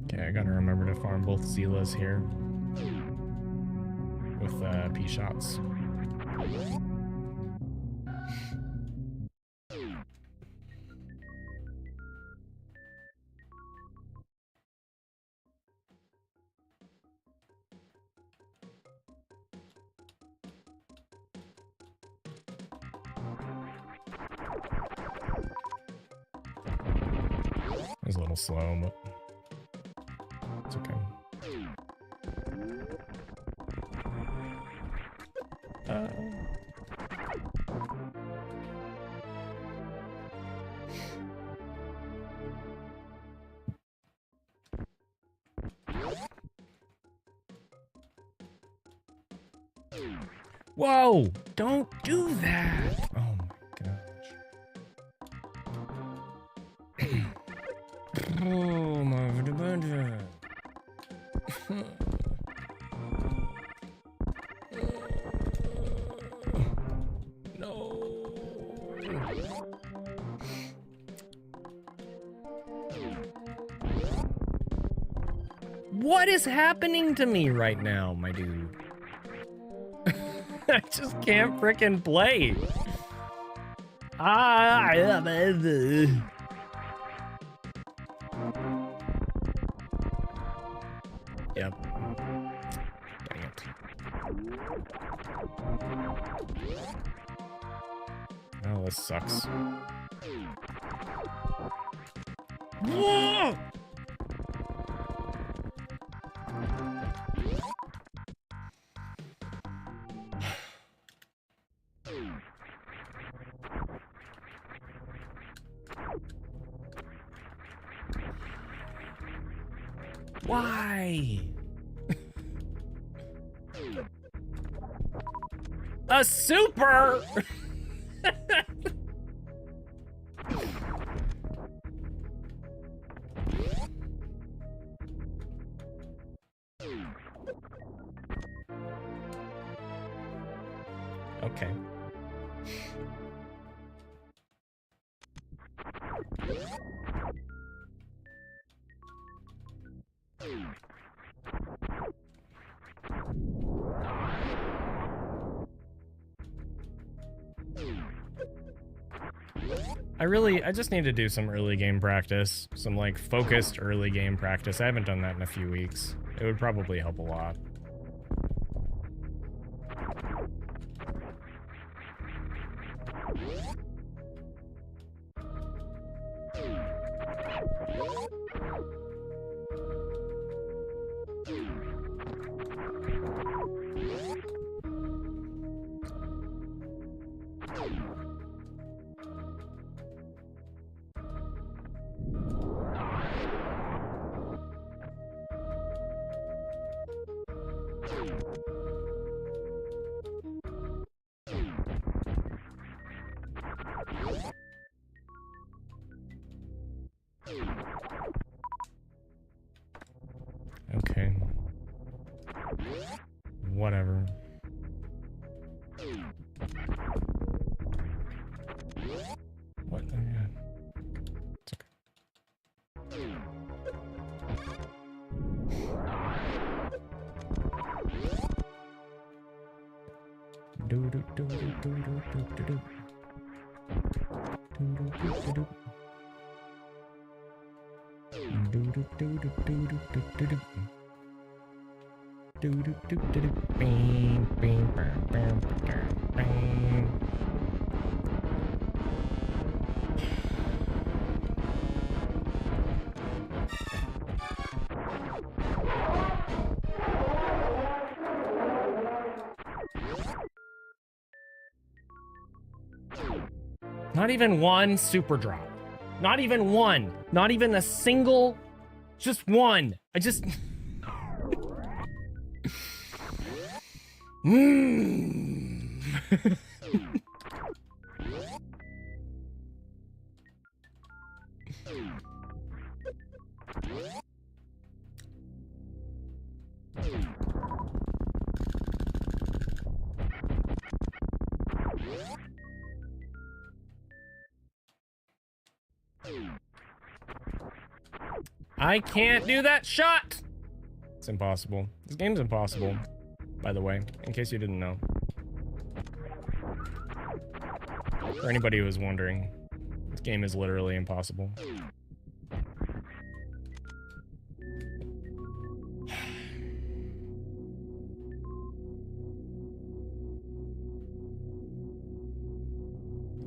Okay, I gotta remember to farm both Zelas here with P shots. It was a little slow, but it's okay. Whoa! Don't do that! Oh my gosh. Oh my god. No. What is happening to me right now, my dude? I just can't frickin' play. Yep. Dang it. Oh, this sucks. Whoa! Why? A super? Okay. I just need to do some early game practice. Some like focused early game practice. I haven't done that in a few weeks. It would probably help a lot. Okay. Whatever. What? Oh, yeah. It's okay. Do do do do do do do do do. Do do do do do. Do do do do do do do do do. Do do do do do. Bing bing bang bang bang. Not even one super drop. Not even one. Not even a single. Just one. I just. I can't do that shot! It's impossible. This game's impossible, by the way, in case you didn't know. For anybody who was wondering, this game is literally impossible.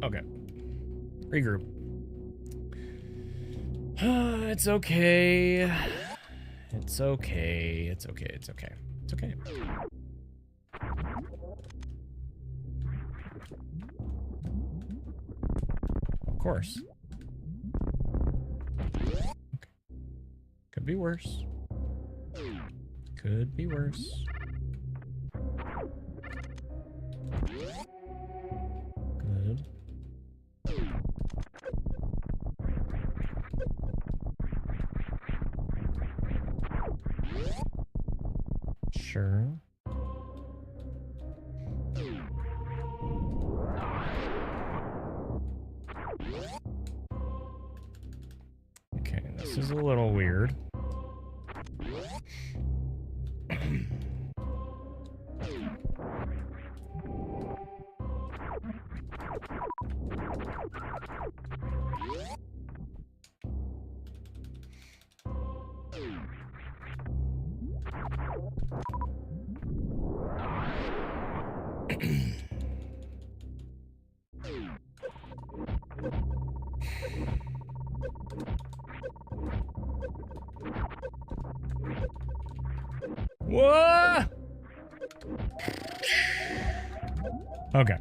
Okay. Regroup. It's okay. It's okay. It's okay. It's okay. It's okay. Of course. Okay. Could be worse. Could be worse. Good. Sure. Okay, this is a little weird. Whoa! Okay.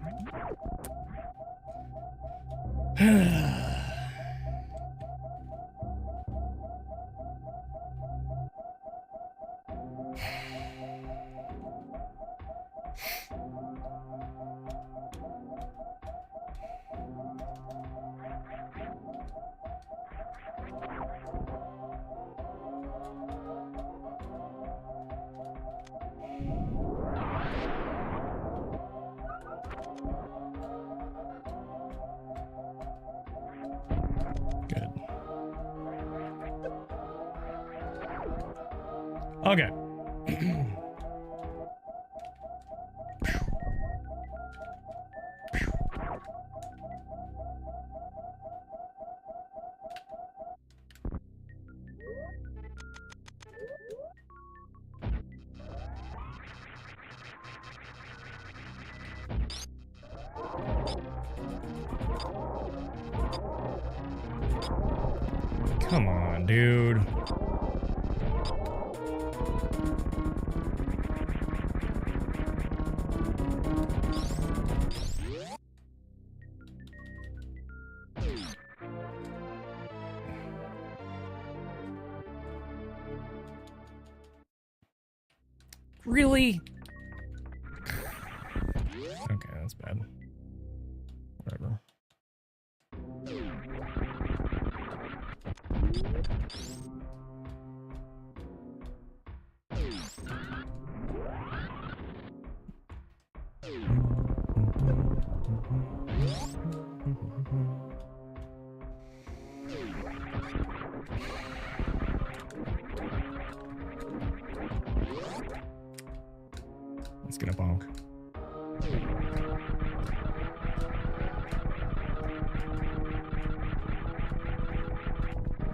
Good. Okay. Come on, dude. Really? Okay, that's bad. Whatever. Let's get a bonk.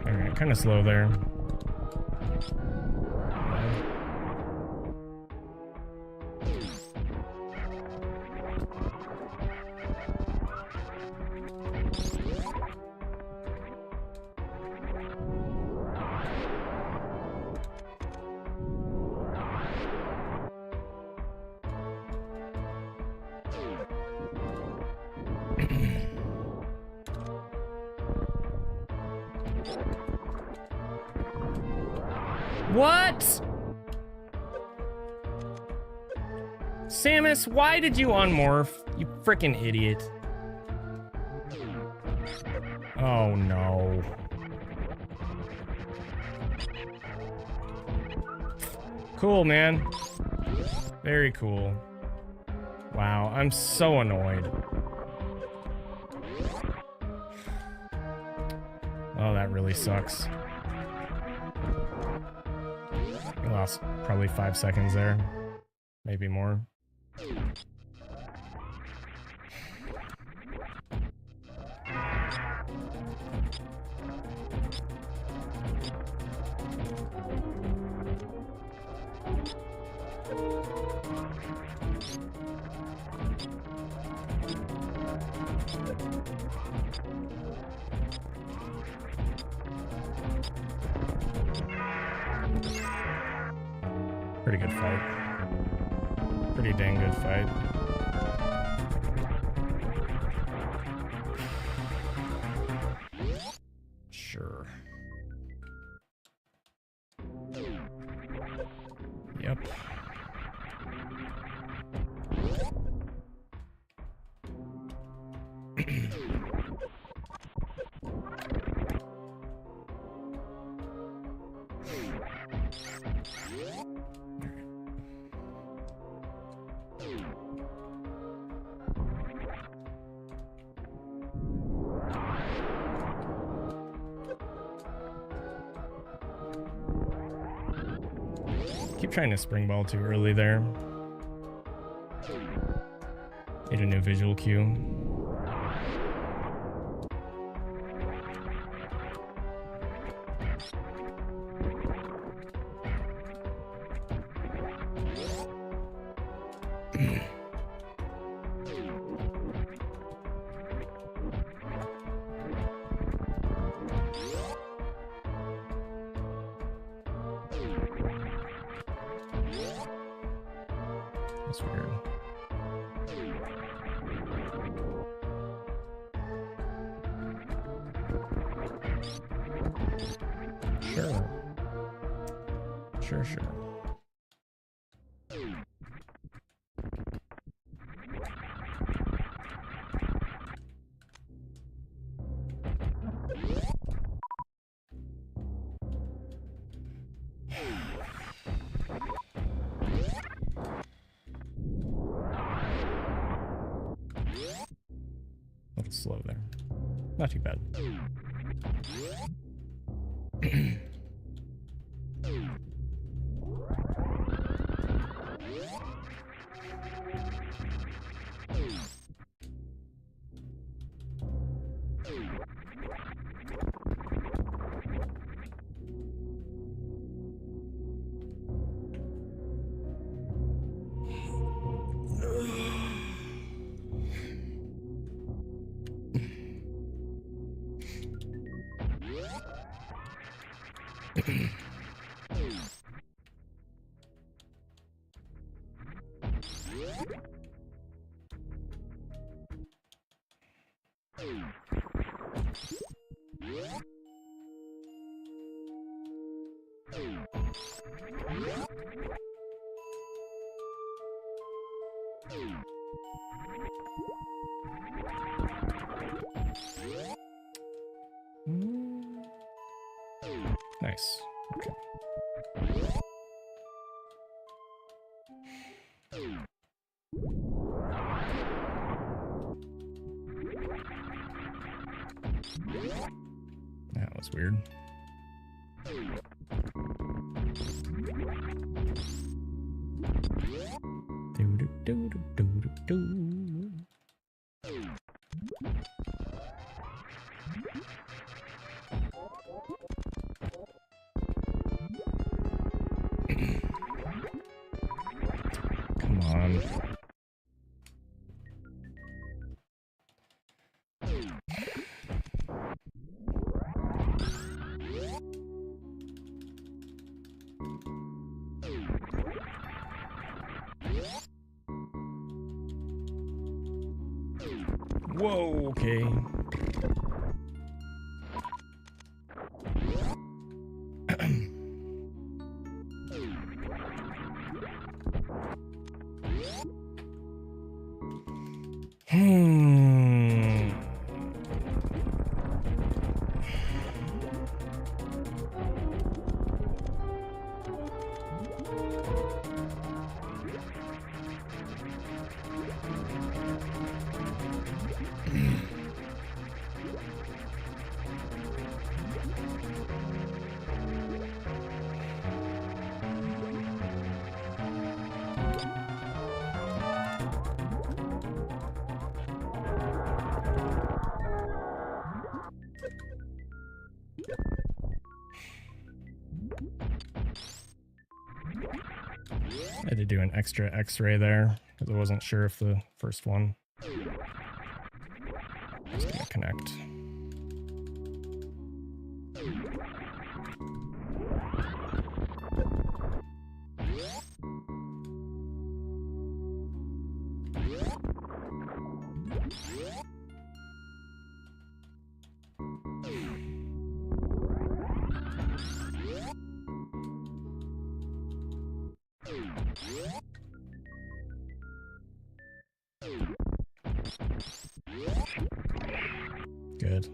Alright, kind of slow there. What? Samus, why did you unmorph? You frickin' idiot. Oh no. Cool, man. Very cool. Wow, I'm so annoyed. Oh, that really sucks. I lost probably 5 seconds there. Maybe more. Pretty good fight. Pretty dang good fight. Sure. Yep. Keep trying to spring ball too early there. Need a new visual cue. That's weird. Sure. Sure. A little slow there. Not too bad. Nice. Okay. That was weird. Come on. Whoa, okay. Hmm. I had to do an extra X-ray there because I wasn't sure if the first one was gonna connect. Good.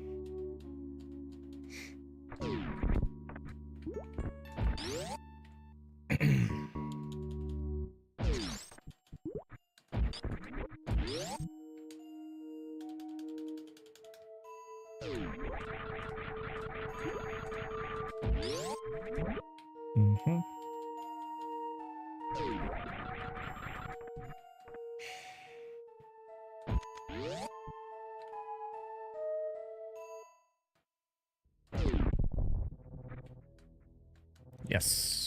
Mm-hmm. Yes.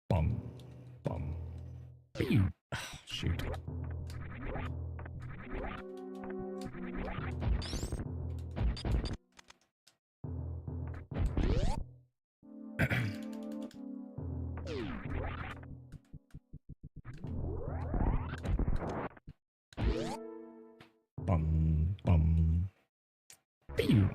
Bum, bum. Pew. Oh, shoot. Bum, bum. Pew.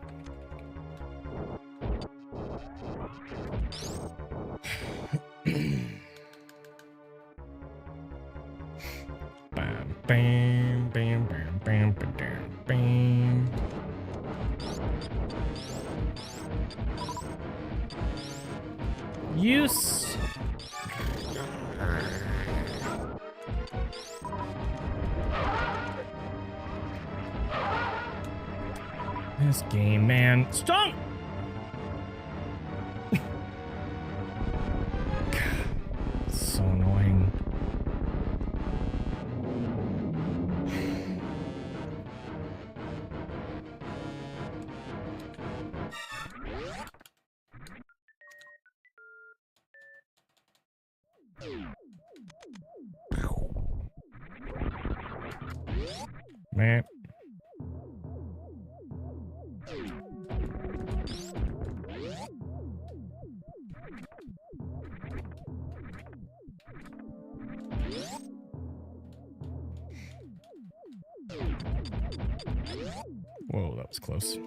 Bam, bam, bam, bam, bam, bam, bam. Use. This game, man. Stop! So annoying. Man. Whoa, that was close.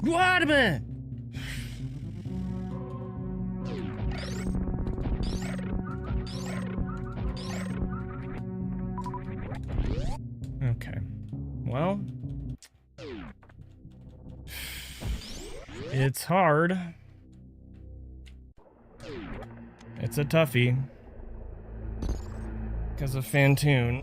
Guarda-me! Well, it's hard. It's a toughie. Because of Fantoon.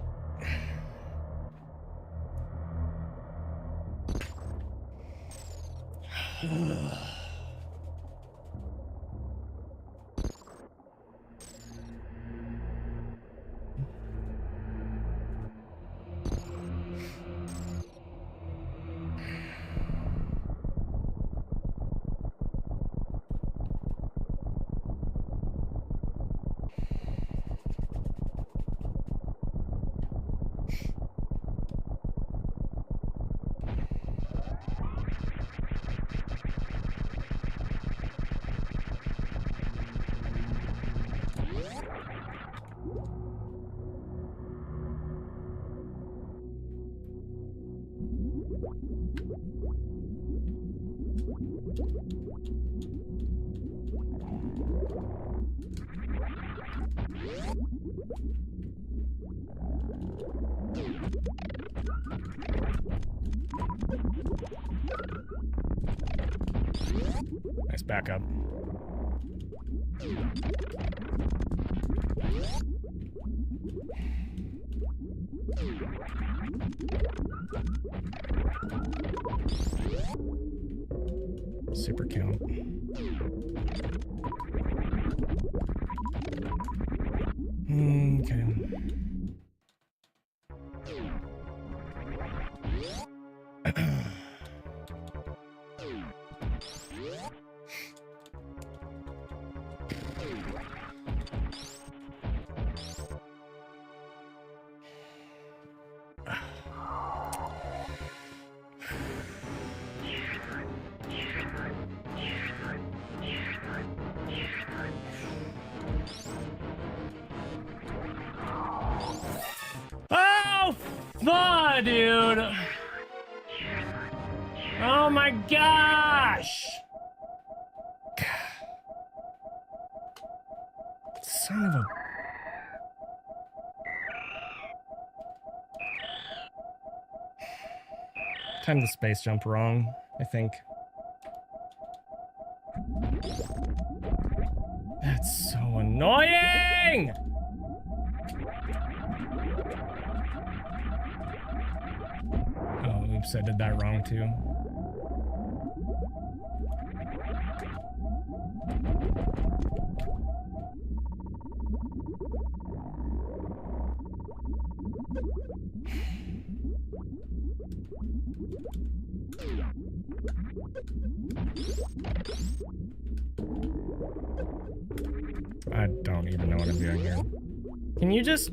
Nice backup. Super count. Okay. Oh, fuck, dude. Oh my gosh. Son of a... Timed the space jump wrong, I think. That's so annoying! Oh, oops, I did that wrong too. I don't even know what I'm doing here. Can you just...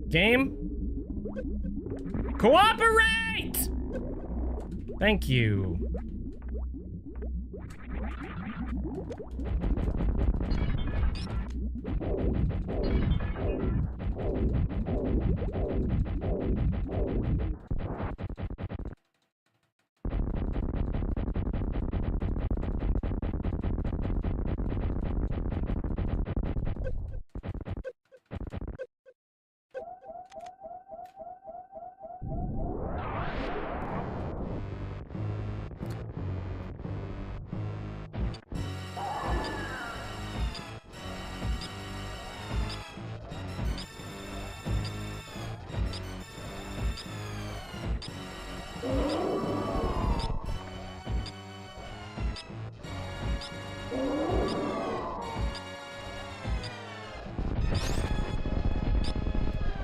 Game? Cooperate! Thank you.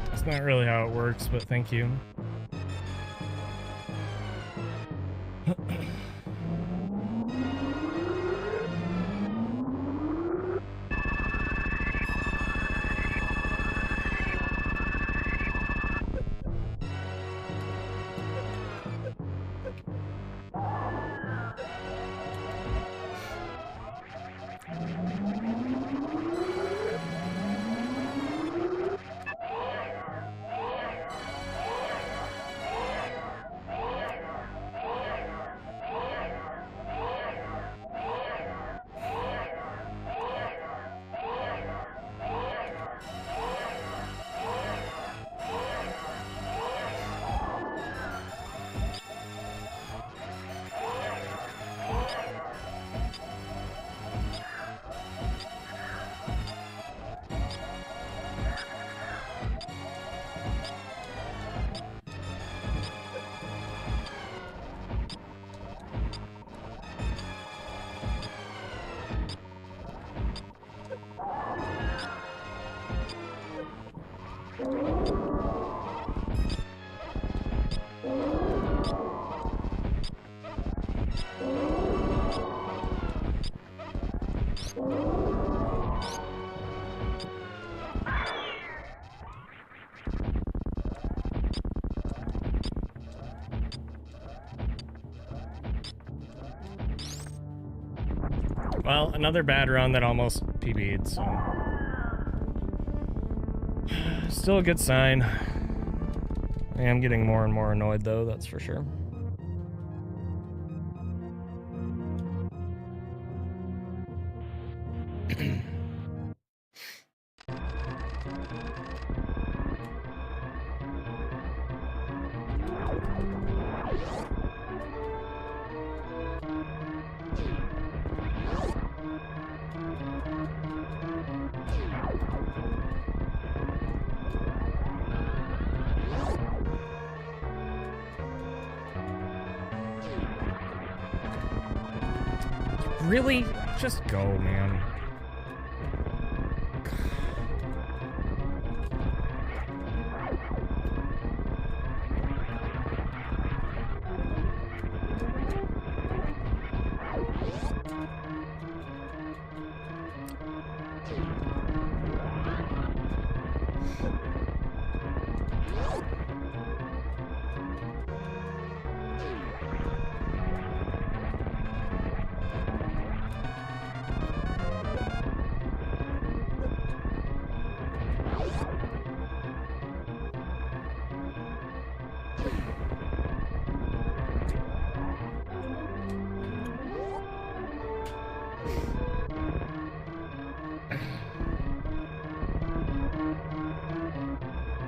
That's not really how it works, but thank you. Well, another bad run that almost PB'd, so... Still a good sign. I am getting more and more annoyed, though, that's for sure. Really? Just go, man.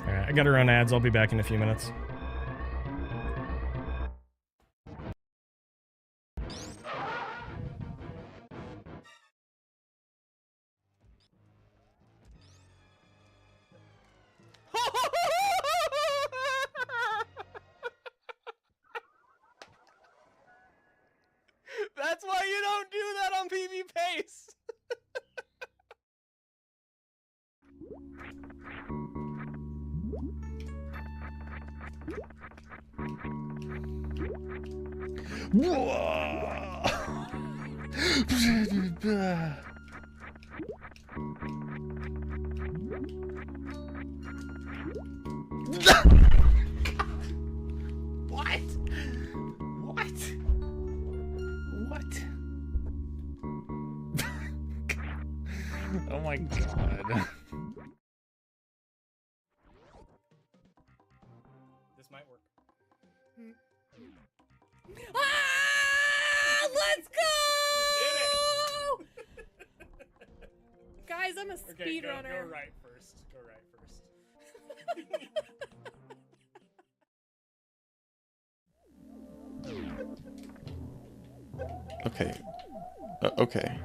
Alright, I gotta run ads. I'll be back in a few minutes. That's why you don't do that on PB Pace. What? What? What? Oh my god. This might work. Ah! Let's go! Guys, I'm a speedrunner. Go right first. Go right first. Okay. Okay.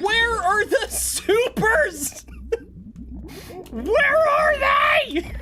Where are the supers? Where are they?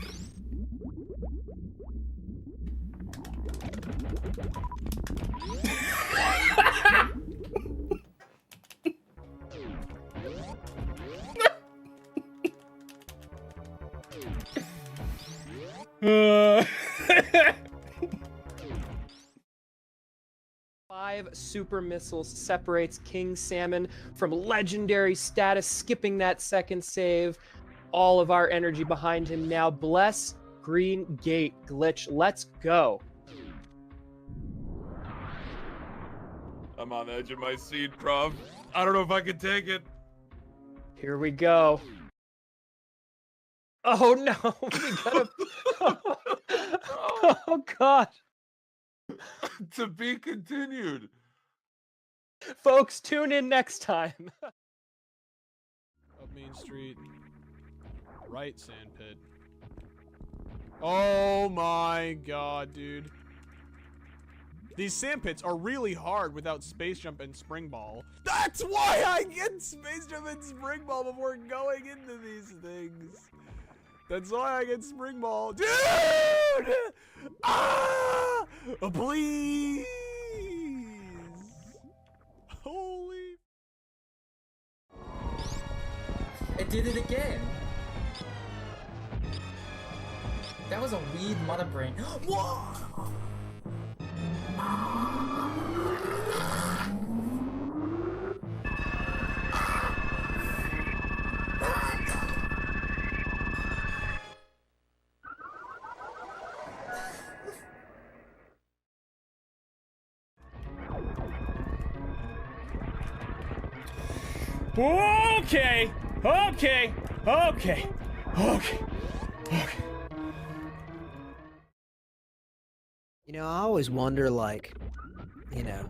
Five super missiles separates King Salmon from legendary status, skipping that second save. All of our energy behind him now. Bless Green Gate glitch. Let's go. I'm on the edge of my seat, Prof. I don't know if I can take it. Here we go. Oh no, we gotta... Oh god. To be continued. Folks, tune in next time. Up Main Street. Right sand pit. Oh my god, dude. These sand pits are really hard without space jump and spring ball. That's why I get space jump and spring ball before going into these things. That's why I get spring ball. Dude! Ah! Please! Holy... It did it again. That was a weed mother brain. Whoa! Okay, okay, okay, okay, okay. You know, I always wonder, like, you know,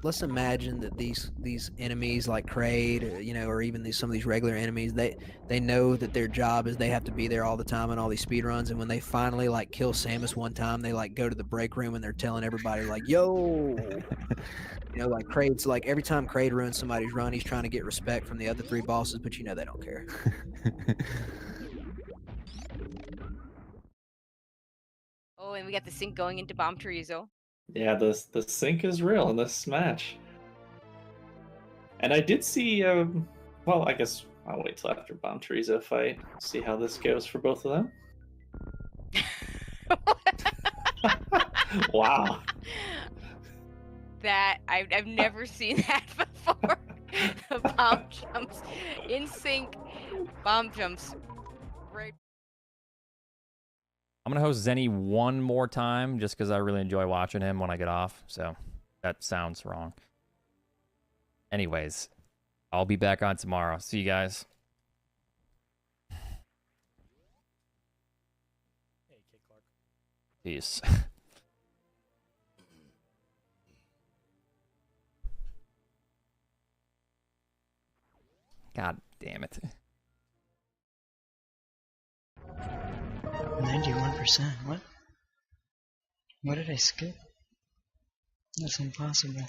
let's imagine that these enemies like Kraid, you know, or even some of these regular enemies, they know that their job is they have to be there all the time in all these speed runs, and when they finally like kill Samus one time, they like go to the break room and they're telling everybody like, "Yo." You know, like Kraid's like every time Kraid ruins somebody's run, he's trying to get respect from the other 3 bosses, but you know they don't care. Oh, and we got the sync going into Bomb Chorizo. Yeah, the sync is real in this match. And I did see, well, I guess I'll wait till after Bomb Chorizo fight, see how this goes for both of them. Wow. That I've never seen that before. The bomb jumps in sync. Bomb jumps right. I'm gonna host Zenny one more time just because I really enjoy watching him when I get off. So that sounds wrong. Anyways, I'll be back on tomorrow. See you guys. Peace. God damn it. 91%. What? What did I skip? That's impossible.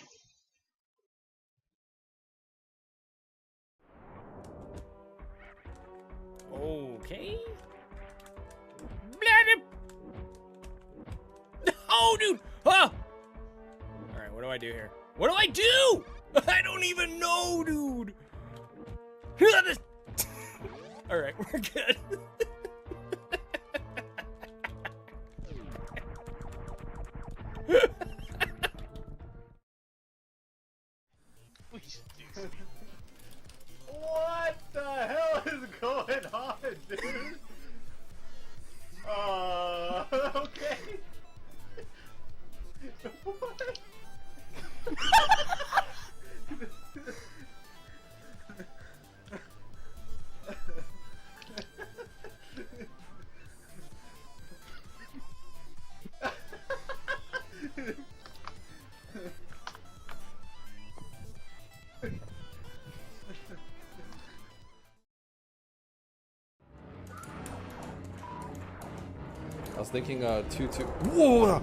Okay. Oh, dude! Ah! Alright, what do I do here? What do I do? I don't even know, dude! Alright, we're good. What the hell is going on, dude? Okay. What? I was thinking 2-2. Whoa!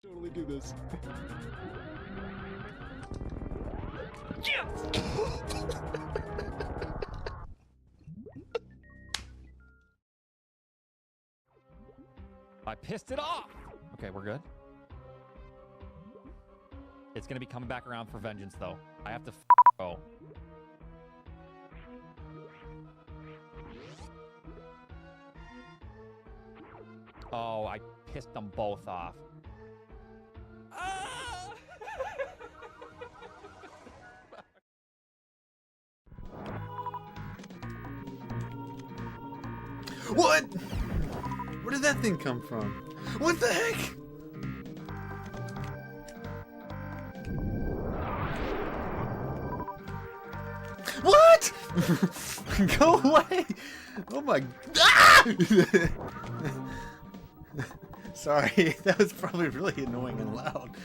Totally do this. I pissed it off. Okay, we're good. It's gonna be coming back around for vengeance, though. I have to go. Oh, I pissed them both off. What? Where did that thing come from? What the heck? What? Go away! Oh my... Ah! Sorry, that was probably really annoying and loud.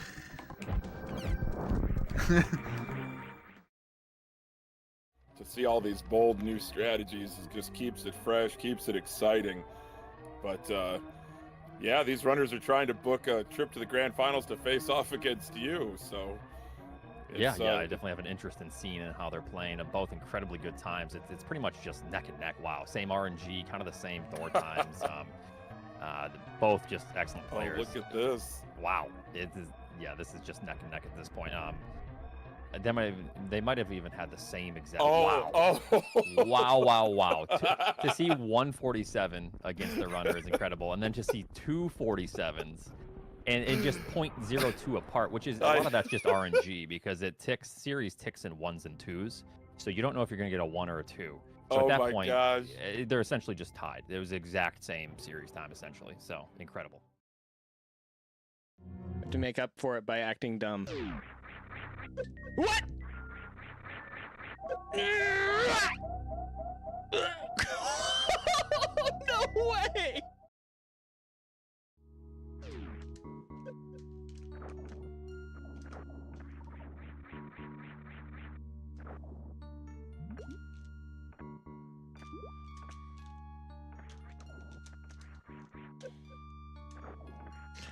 To see all these bold new strategies just keeps it fresh, keeps it exciting. But yeah, these runners are trying to book a trip to the grand finals to face off against you, so Yeah, I definitely have an interest in seeing how they're playing. Both incredibly good times. It's pretty much just neck and neck. Wow, same RNG, kind of the same Thor times. Both just excellent players. Oh, look at this! Wow, it is. Yeah, this is just neck and neck at this point. they might have even had the same exact. Oh, wow. oh. Wow. To see 147 against the runner is incredible, and then to see 247s and just 0.02 apart, which is a lot of that's just RNG because series ticks in 1s and 2s, so you don't know if you're gonna get a 1 or a 2. So at that point, they're essentially just tied. It was the exact same series time essentially, so incredible. Have to make up for it by acting dumb. What? No way!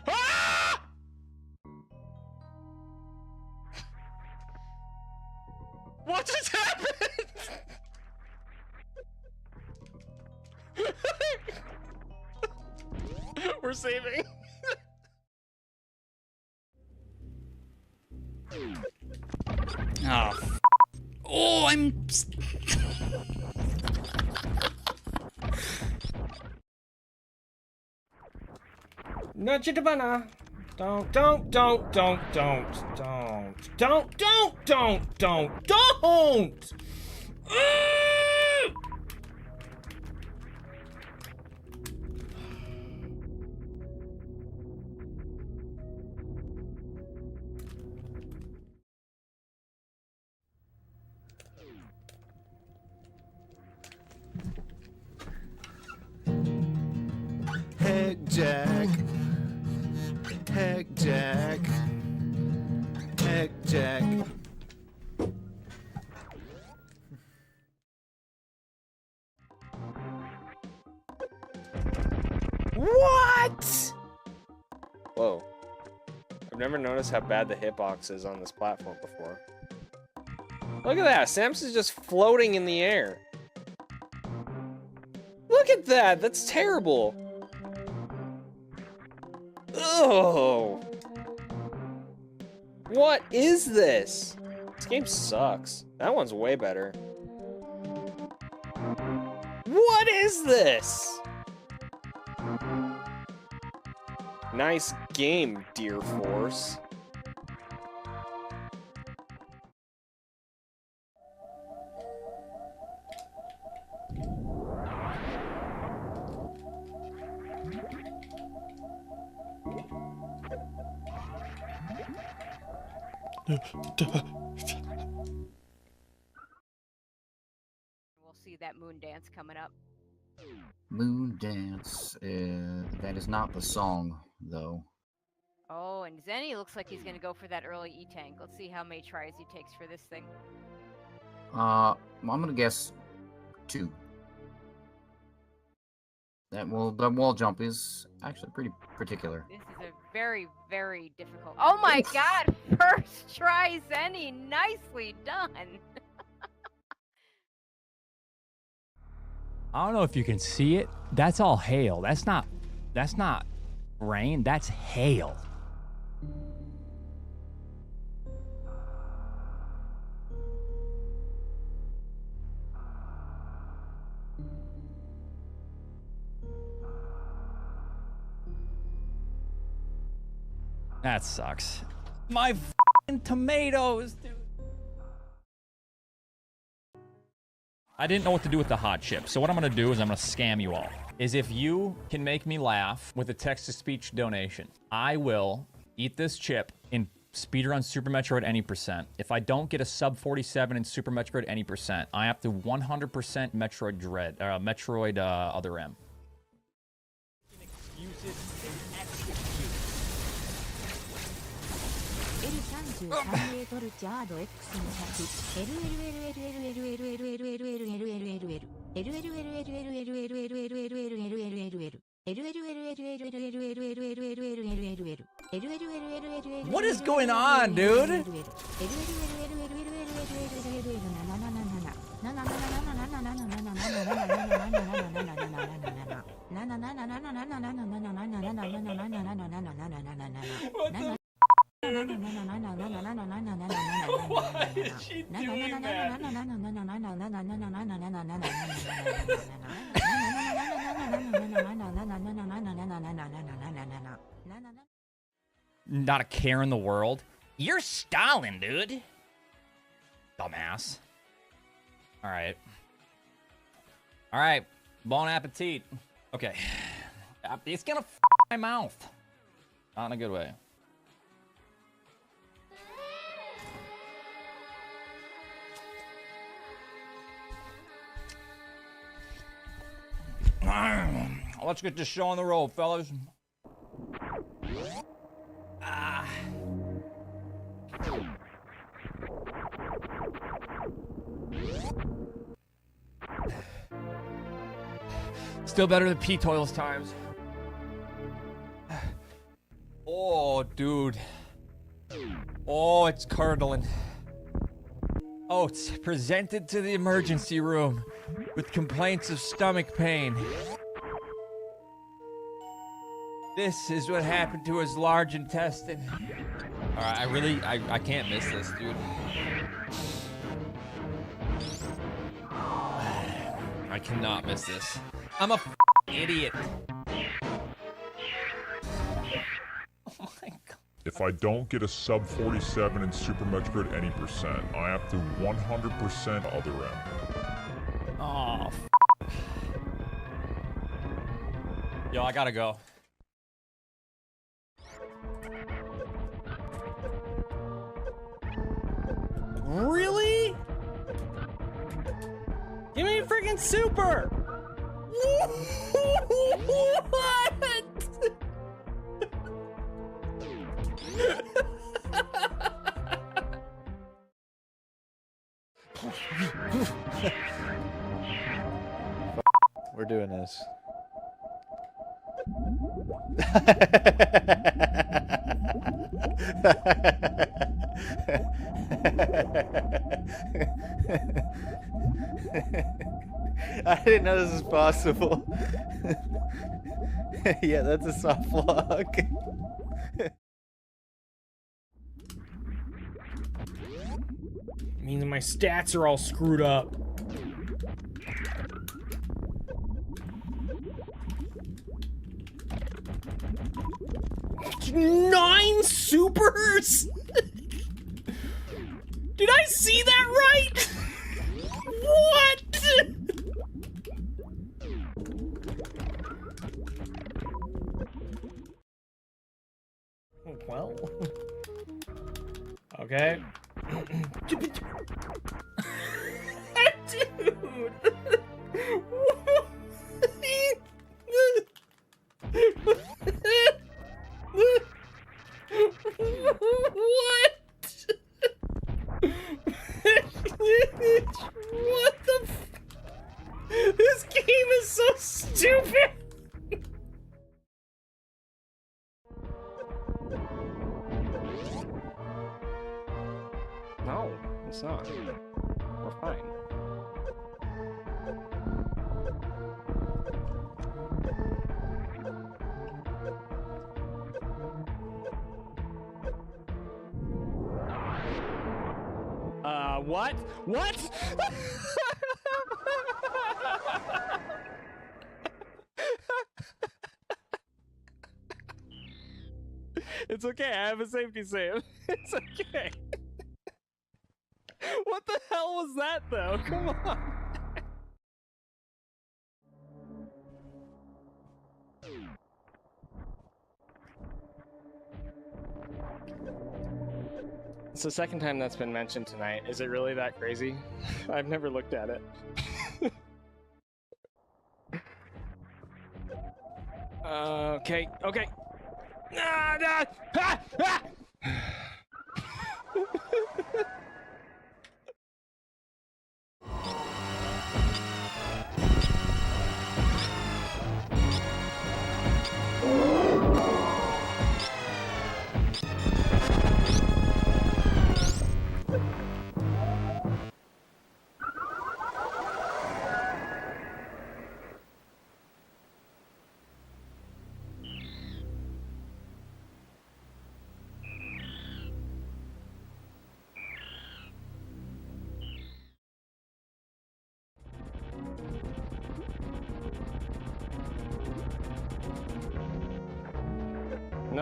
Ah! What just happened? We're saving. Oh, oh, I'm. Nudge it, banana. Don't. Heck Jack. Heck Jack. Heck Jack. What? Whoa. I've never noticed how bad the hitbox is on this platform before. Look at that. Samus is just floating in the air. Look at that. That's terrible. Oh. What is this? This game sucks. That one's way better. What is this? Nice game, dear Force. We'll see that moon dance coming up. Moon Dance. That is not the song, though. Oh, and Zenny looks like he's gonna go for that early E-tank. Let's see how many tries he takes for this thing. I'm gonna guess 2. The wall jump is actually pretty particular. This is a very, very difficult. Oh my God! First try, Zenny. Nicely done. I don't know if you can see it. That's all hail. That's not rain. That's hail. That sucks. My f***ing tomatoes, dude. I didn't know what to do with the hot chip, so what I'm gonna do is I'm gonna scam you all. Is if you can make me laugh with a text-to-speech donation, I will eat this chip in speedrun Super Metroid any %. If I don't get a sub 47 in Super Metroid any %, I have to 100% Metroid Dread, Metroid Other M. What is going on, dude? Why is she doing that? Not a care in the world. You're stalling, dude. Dumbass. All right. All right. Bon appetit. Okay. It's gonna f my mouth. Not in a good way. Let's get this show on the road, fellas. Still better than P-Toil's times. Oh, dude. Oh, it's curdling. Oh, it's presented to the emergency room with complaints of stomach pain. This is what happened to his large intestine. All right, I can't miss this, dude. I cannot miss this. I'm a idiot. Oh my god. If I don't get a sub 47 in Super Metroid any percent, I have to 100% other end. Oh, yo, I gotta go. Really? Give me a freaking super! What? We're doing this. I didn't know this was possible. Yeah, that's a soft lock. Means my stats are all screwed up. Nine supers? Did I see that right? What? Well, okay. Dude. What? What the f— this game is so stupid! No, it's not. We're fine. What? What? It's okay, I have a safety save. It's okay. What the hell was that, though? Come on. It's the second time that's been mentioned tonight. Is it really that crazy? I've never looked at it. Okay, okay. Ah, ah, ah, ah!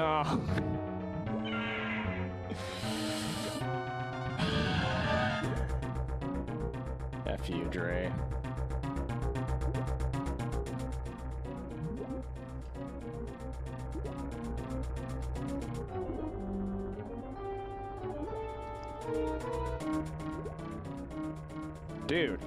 Oh. F you, Dre. Dude.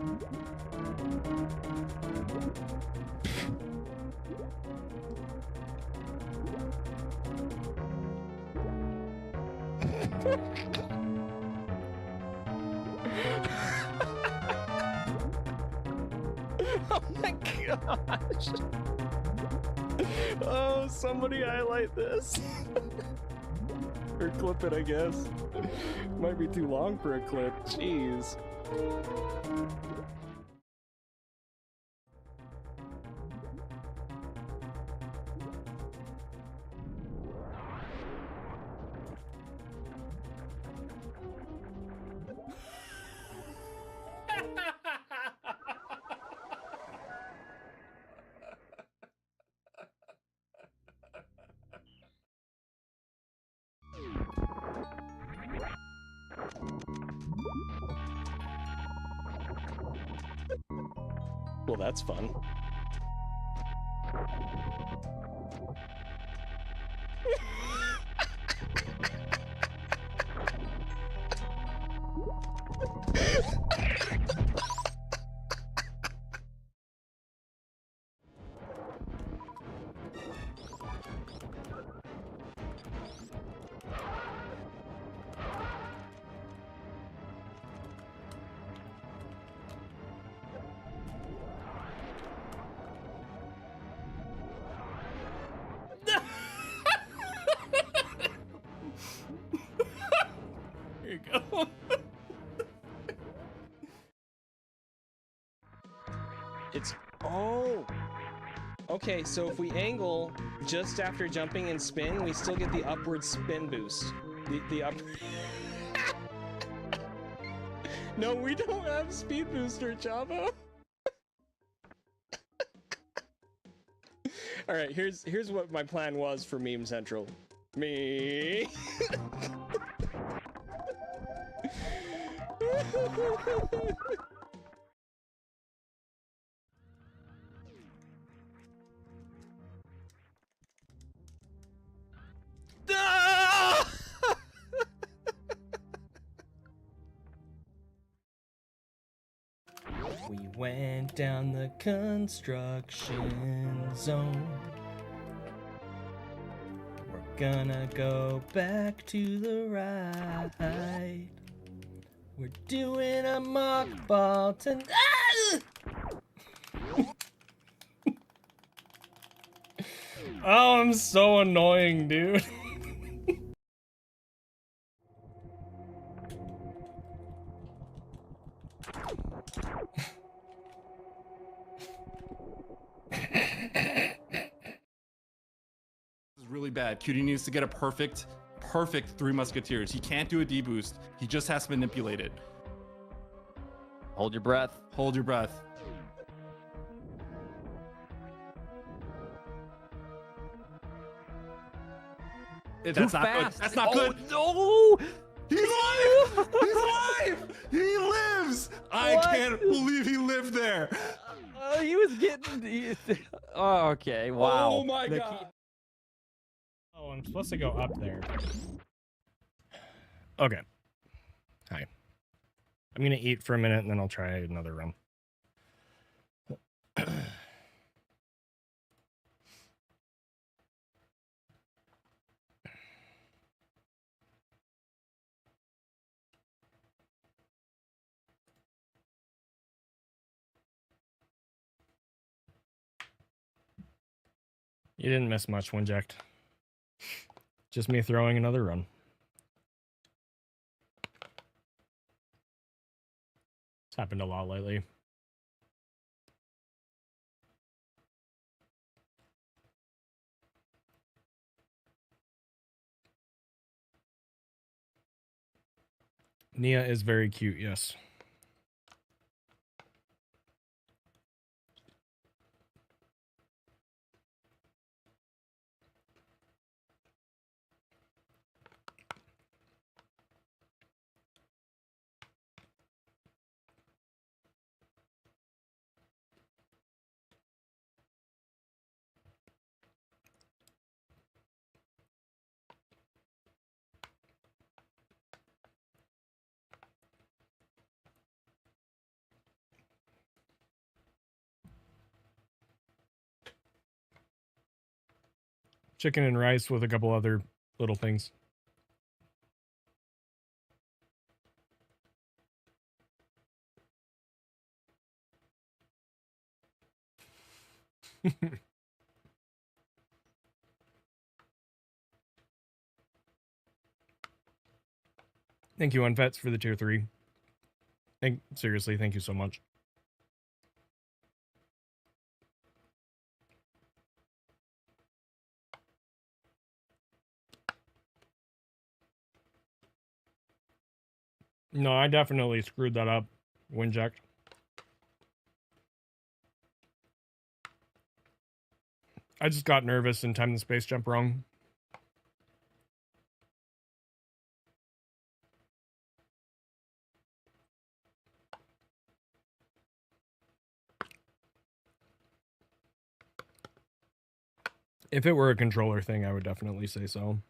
Oh my gosh. Oh, somebody highlight this. Or clip it, I guess. Might be too long for a clip. Jeez. Well, that's fun. Here you go. It's... Oh! Okay, so if we angle just after jumping and spin, we still get the upward spin boost. The up... No, we don't have speed booster, Chavo! Alright, here's what my plan was for Meme Central. Me... We went down the construction zone. We're gonna go back to the right. We're doing a mock ball tonight. Oh, I'm so annoying, dude. This is really bad. Cutie needs to get a perfect Three Musketeers. He can't do a D-boost. He just has to manipulate it. Hold your breath. Hold your breath. That's not good. That's not good. No! He's alive! He's alive! He lives! I can't believe he lived there. He was getting... Oh, okay, wow. Oh my god. Oh, I'm supposed to go up there. Okay. Hi. I'm gonna eat for a minute and then I'll try another run. You didn't miss much, Winject. Just me throwing another run. It's happened a lot lately. Nia is very cute, yes. chicken and rice with a couple other little things. Thank you, Unfets, for the tier 3. Seriously, thank you so much. No, I definitely screwed that up. Winject. I just got nervous and timed the space jump wrong. If it were a controller thing, I would definitely say so.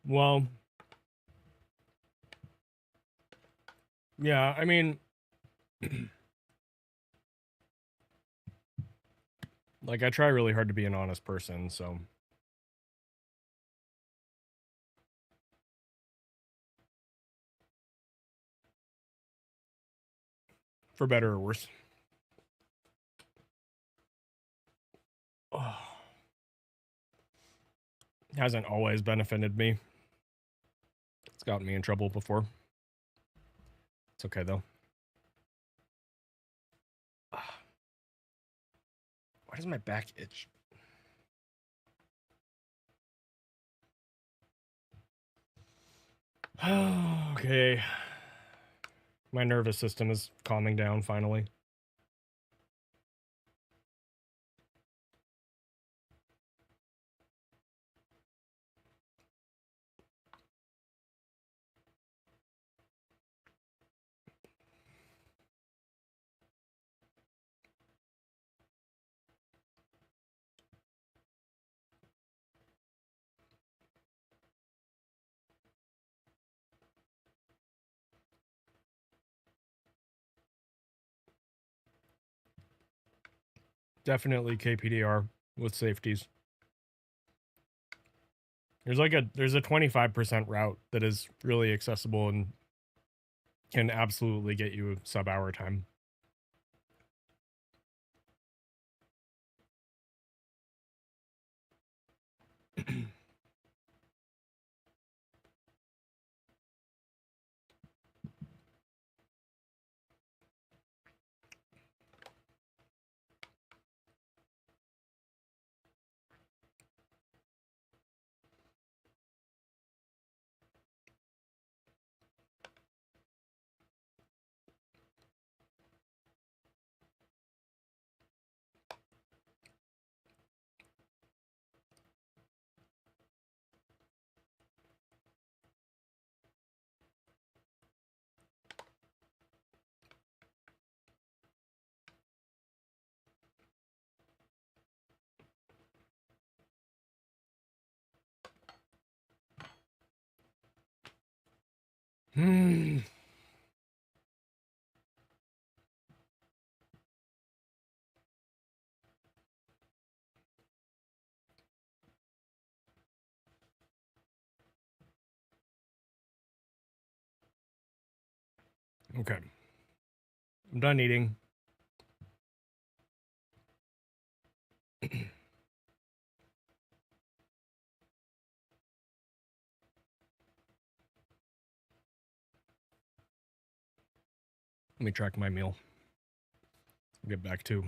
Well, yeah, I mean, like, I try really hard to be an honest person, so. For better or worse. Oh. Hasn't always benefited me. It's gotten me in trouble before. It's okay, though. Why does my back itch? Okay. My nervous system is calming down finally. Definitely KPDR with safeties. There's a 25% route that is really accessible and can absolutely get you sub-hour time. Okay. I'm done eating. Let me track my meal. Get back to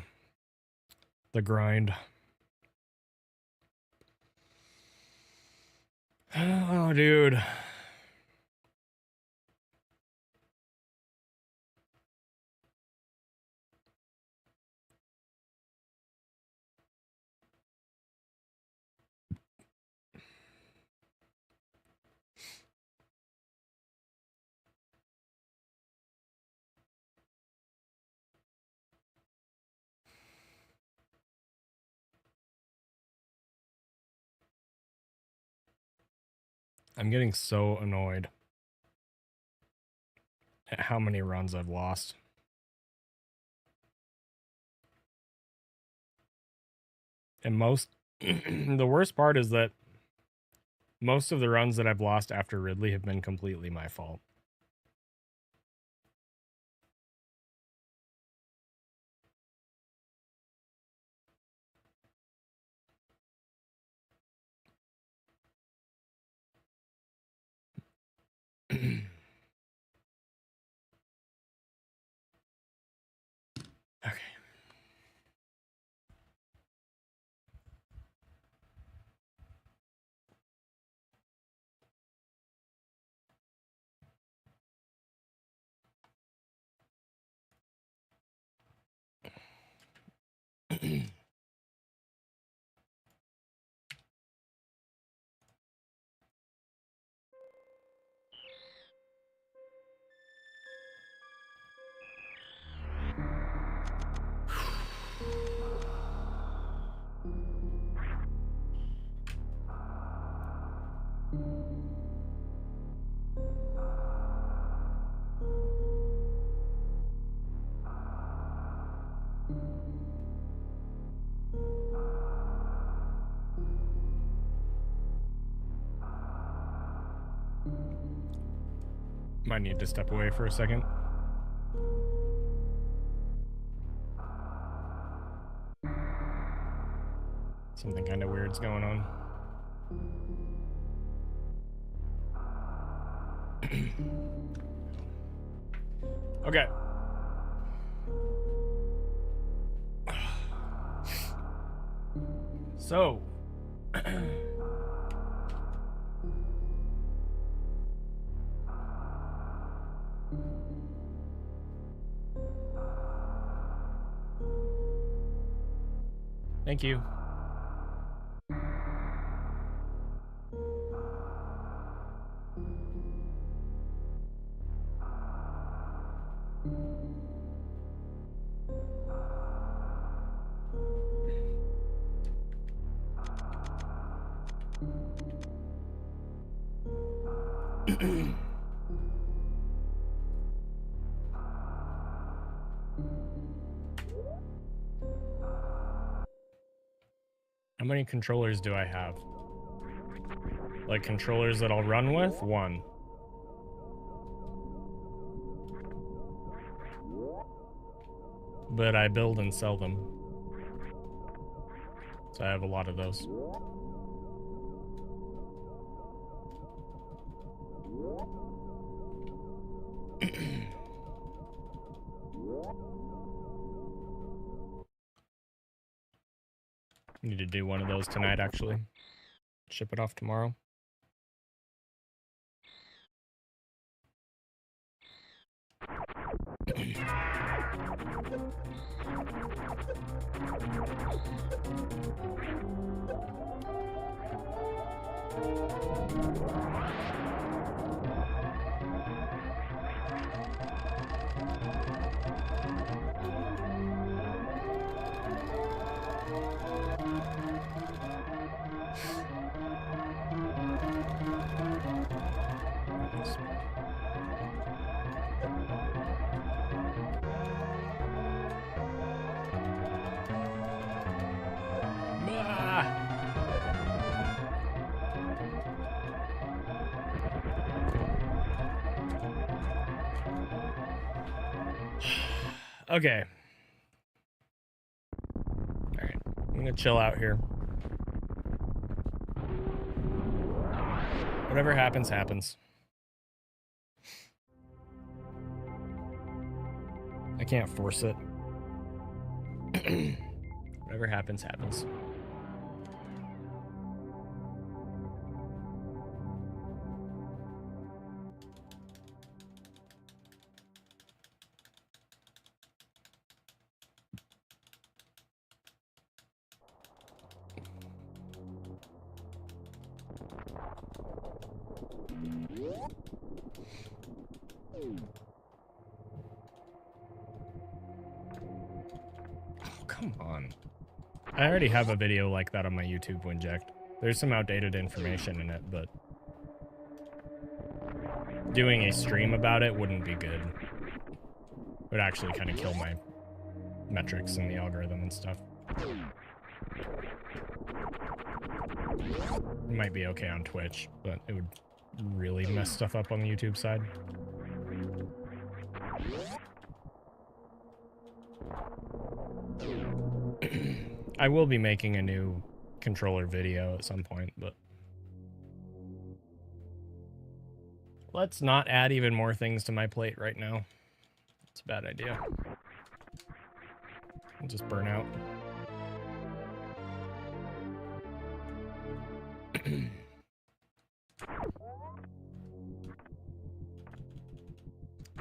the grind. Oh, dude. I'm getting so annoyed at how many runs I've lost. And the worst part is that most of the runs that I've lost after Ridley have been completely my fault. Okay. Might need to step away for a second. Something kind of weird's going on. Okay. So. Thank you. How many controllers do I have? Like controllers that I'll run with? 1. But I build and sell them. So I have a lot of those. Need to do one of those tonight, actually. Ship it off tomorrow. Okay. Alright. I'm gonna chill out here. Whatever happens, happens. I can't force it. Whatever happens, happens. Oh, come on. I already have a video like that on my YouTube Winject. There's some outdated information in it, but doing a stream about it wouldn't be good. It would actually kind of kill my metrics and the algorithm and stuff. It might be okay on Twitch, but it would really mess stuff up on the YouTube side. I will be making a new controller video at some point, but let's not add even more things to my plate right now. It's a bad idea. I'll just burn out.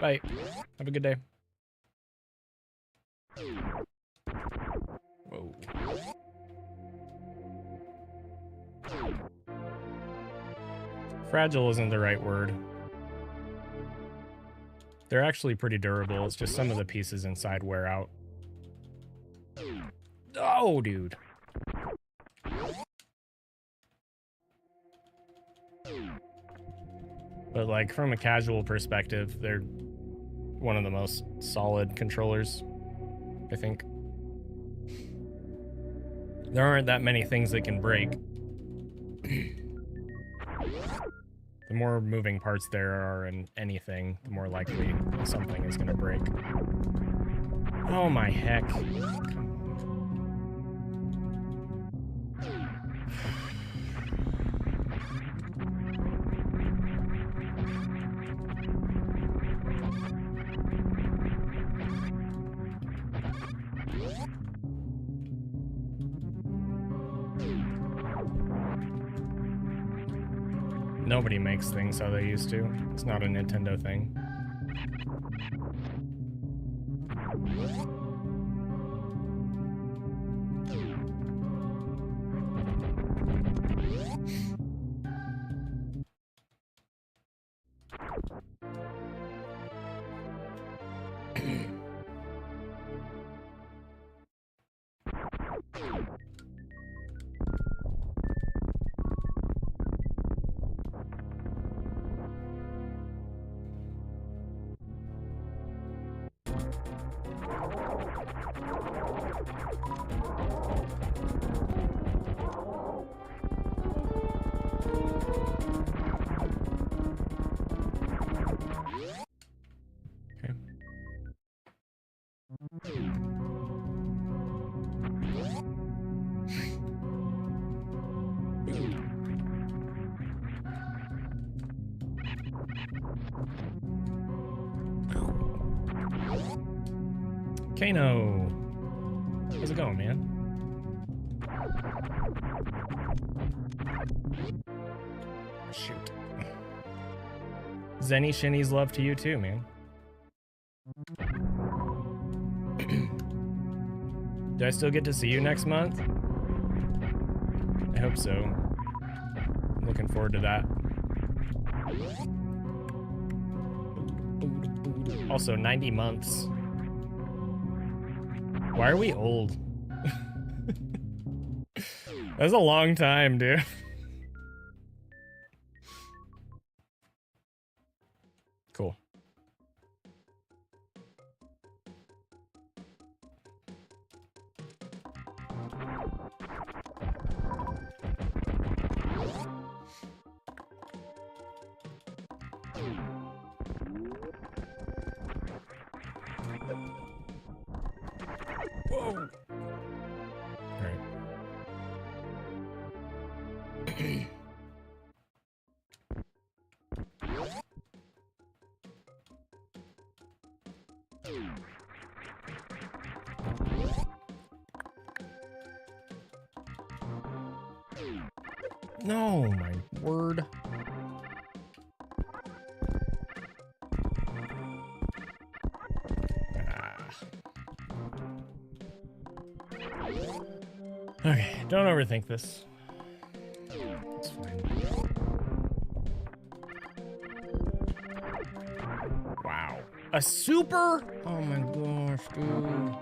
Bye. Have a good day. Whoa. Fragile isn't the right word. They're actually pretty durable. It's just some of the pieces inside wear out. Oh, dude. But like from a casual perspective, they're one of the most solid controllers, I think. There aren't that many things that can break. The more moving parts there are in anything, the more likely something is gonna break. Oh my heck. Nobody makes things how they used to. It's not a Nintendo thing. Kano! How's it going, man? Shoot. Zenny Shinny's love to you too, man. Do I still get to see you next month? I hope so. I'm looking forward to that. Also, 90 months. Why are we old? That's a long time, dude. Cool. No, my word. Okay, don't overthink this. It's fine. Wow. A super? Oh my gosh, dude.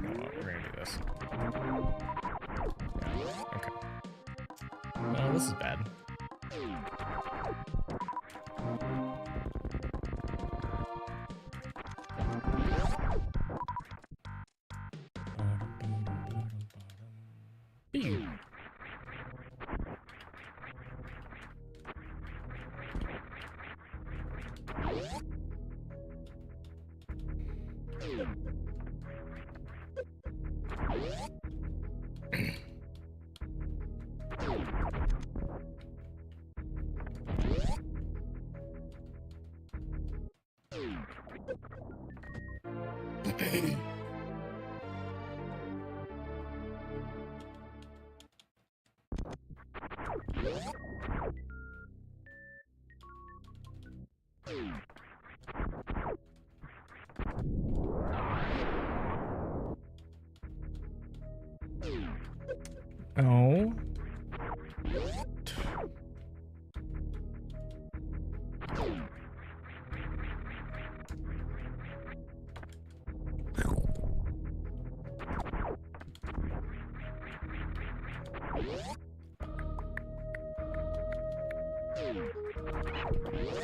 We're gonna do this. Yeah, okay. No, this is bad. Ew. Oh.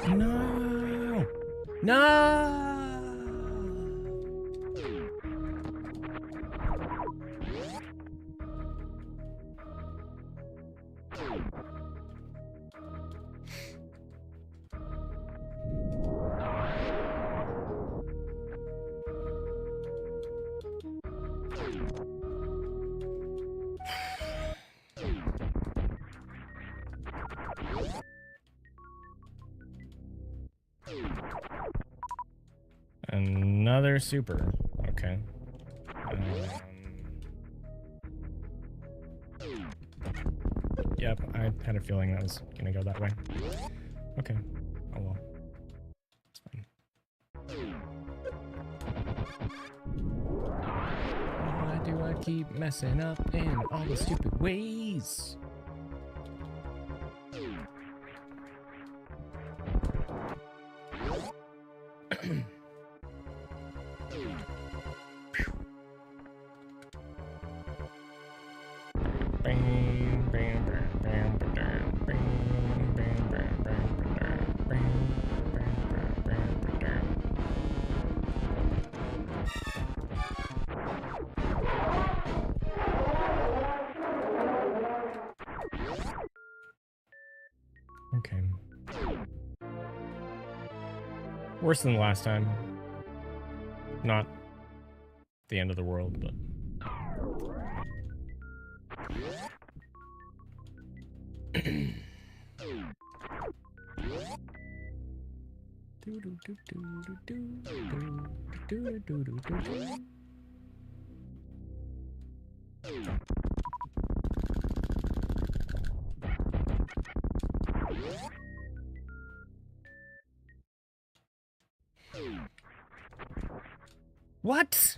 No. No. Another super. Okay. Yep, I had a feeling that was gonna go that way. Okay. Oh well. It's fine. Why do I keep messing up in all the stupid ways? Okay. Worse than last time. Not the end of the world, but... What?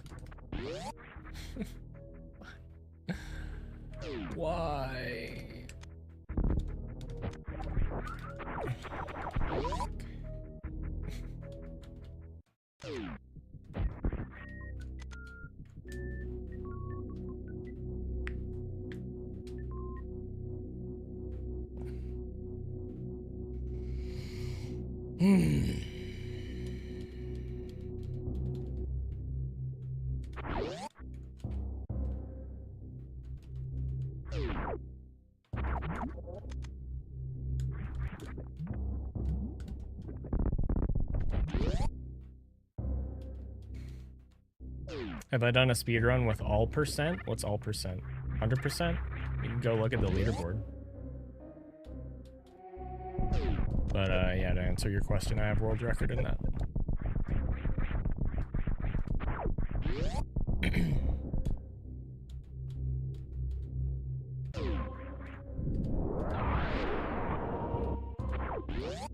Why? Have I done a speed run with all percent? What's all percent? 100%? You can go look at the leaderboard. But yeah, to answer your question, I have world record in that.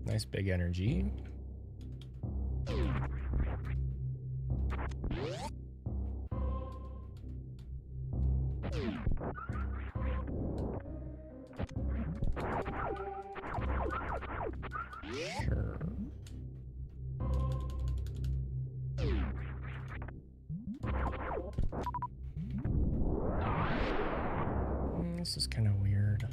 Nice big energy. Sure. This is kind of weird.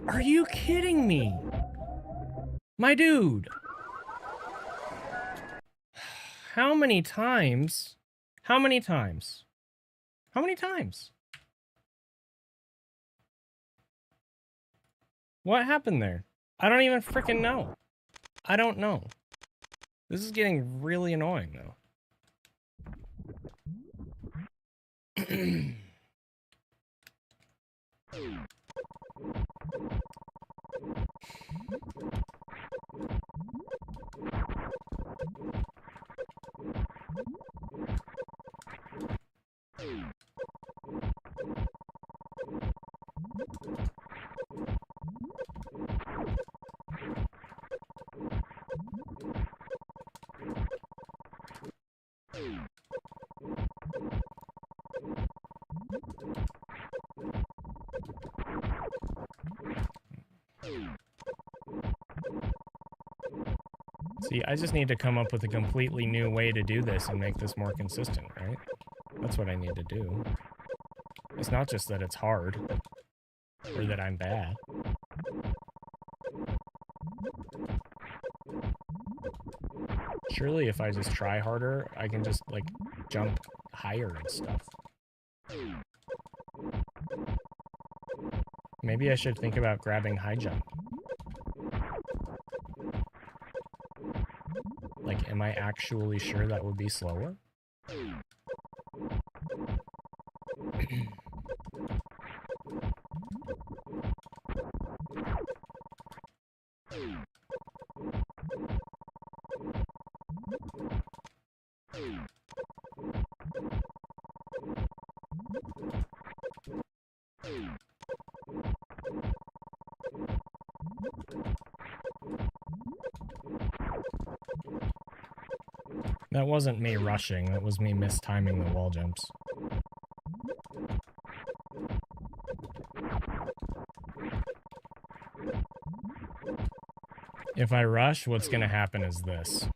Are you kidding me? My dude. How many times? How many times? How many times? What happened there? I don't even freaking know. I don't know. This is getting really annoying, though. See, I just need to come up with a completely new way to do this and make this more consistent, right? That's what I need to do. It's not just that it's hard, or that I'm bad. Surely if I just try harder, I can just, like, jump higher and stuff. Maybe I should think about grabbing high jump. Like, am I actually sure that would be slower? That wasn't me rushing, that was me mistiming the wall jumps. If I rush, what's gonna happen is this.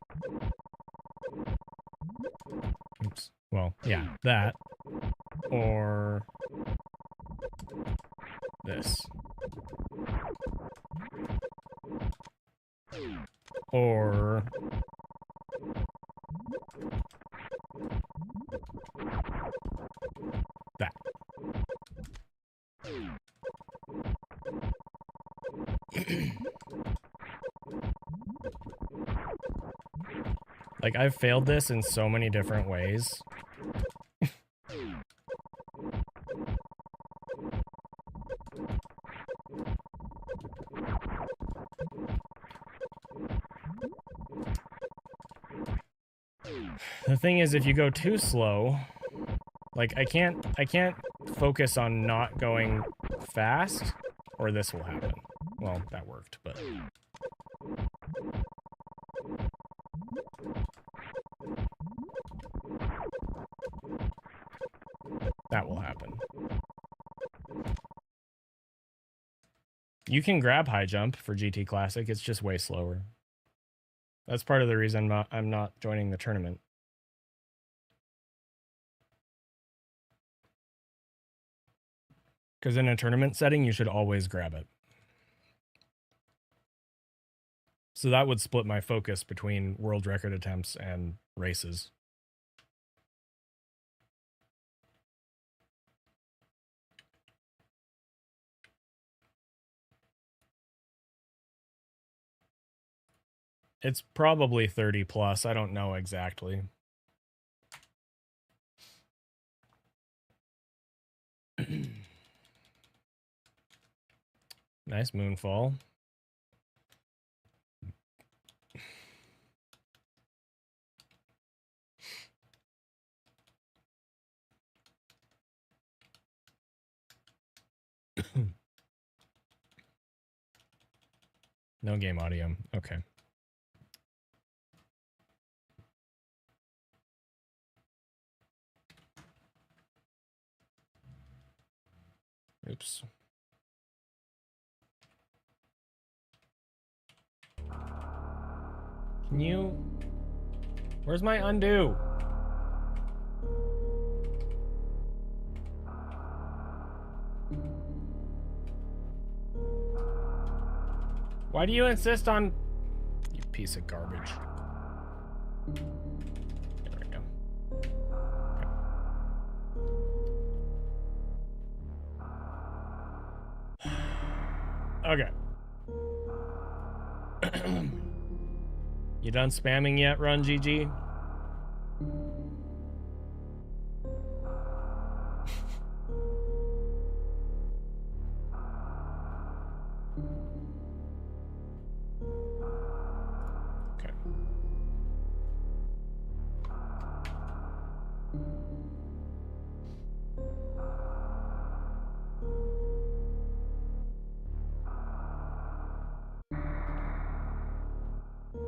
Oops. Well, yeah, that. Or this. Or that. Like, I've failed this in so many different ways. The thing is, if you go too slow, like, I can't focus on not going fast, or this will happen. Well, that worked, but... that will happen. You can grab high jump for GT Classic, it's just way slower. That's part of the reason I'm not joining the tournament. Because in a tournament setting, you should always grab it. So that would split my focus between world record attempts and races. It's probably 30 plus. I don't know exactly. Nice moonfall. No game audio. Okay. Oops. Can you... Where's my undo? Why do you insist on... You piece of garbage. There we go. Okay. You done spamming yet, Run GG? Okay.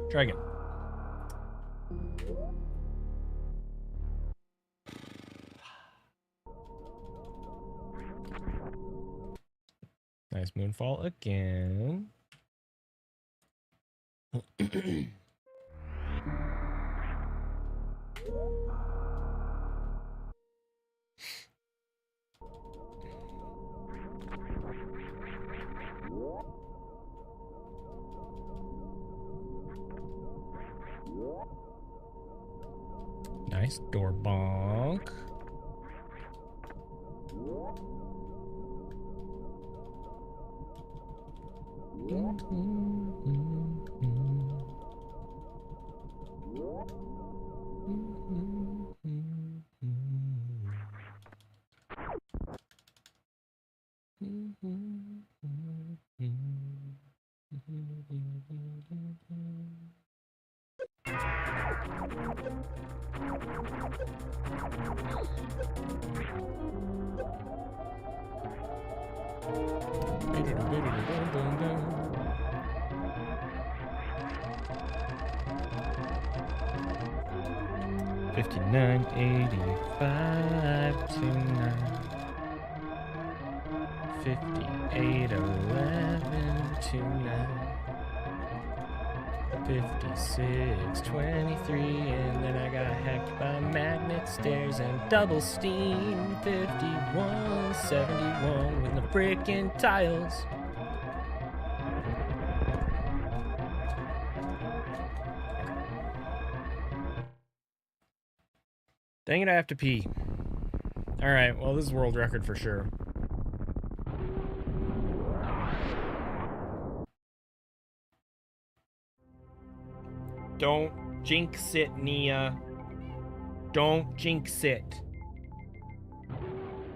Try again. Nice moonfall again. Nice door bonk. $59.85 tonight. $58.11 tonight. 56.23, and then I got hacked by magnet stairs and double steam. 51.71 with the frickin' tiles. Dang it, I have to pee. Alright, well, this is world record for sure. Don't jinx it, Nia. Don't jinx it.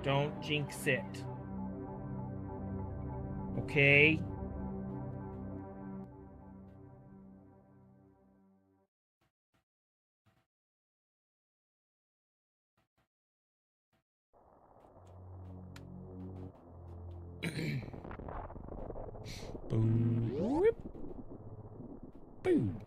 Don't jinx it. Okay? Boom. Whoop. Boom.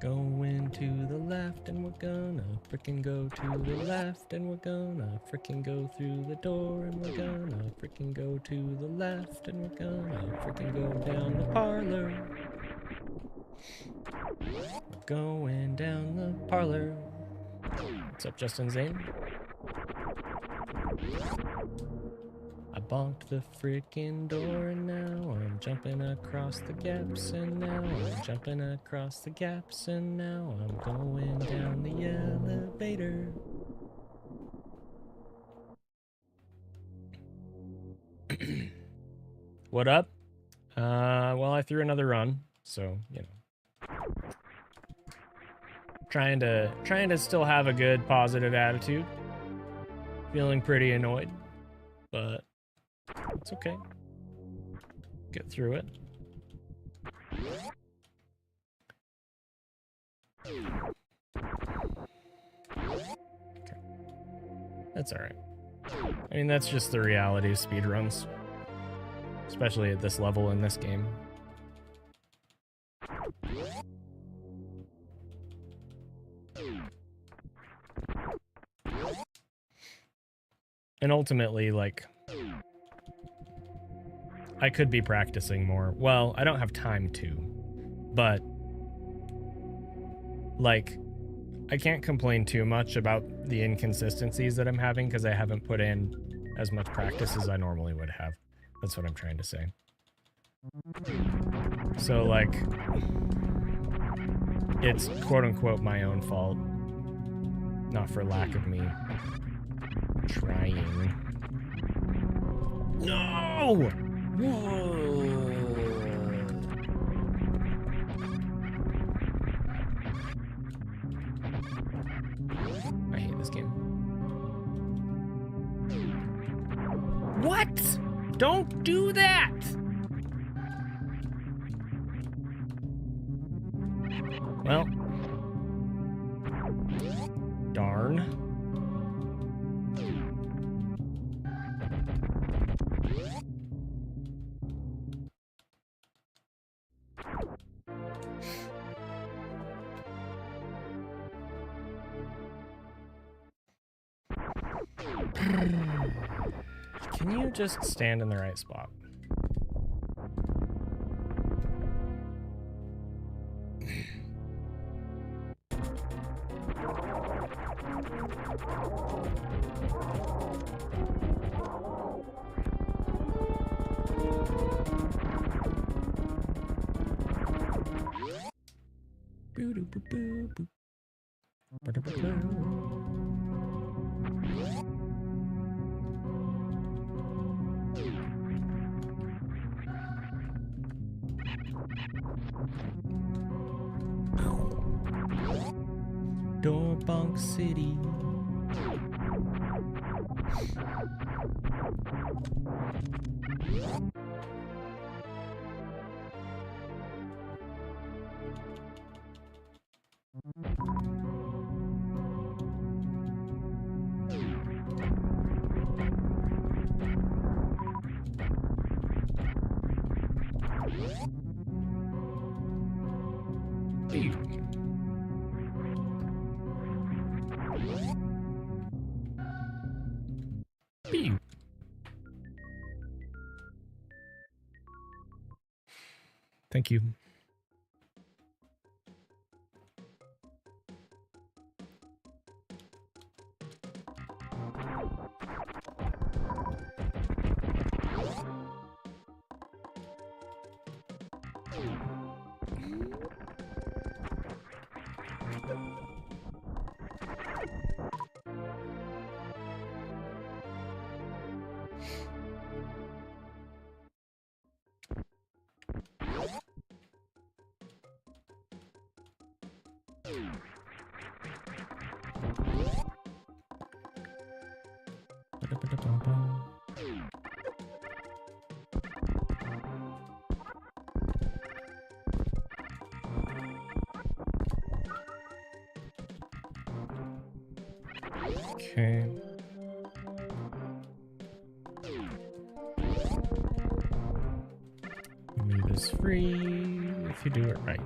Going to the left, and we're gonna frickin' go to the left, and we're gonna frickin' go through the door, and we're gonna frickin' go to the left, and we're gonna frickin' go down the parlor. We're going down the parlor. What's up, Justin Zane? I bonked the frickin' door, and now I'm jumping across the gaps, and now I'm jumping across the gaps, and now I'm going down the elevator. What up? Well, I threw another run, So, you know. Trying to still have a good positive attitude. Feeling pretty annoyed, but it's okay. Get through it. Okay. That's all right. I mean, that's just the reality of speedruns, especially at this level in this game. And ultimately, like, I could be practicing more. Well, I don't have time to, but, like, I can't complain too much about the inconsistencies that I'm having because I haven't put in as much practice as I normally would have. That's what I'm trying to say. So, like, it's quote-unquote my own fault, not for lack of me trying. No! Whoa! I hate this game. What? Don't do that! Well. Darn. Can you just stand in the right spot? Doorbunk City. Pew. Thank you. Okay. Meat is free if you do it right.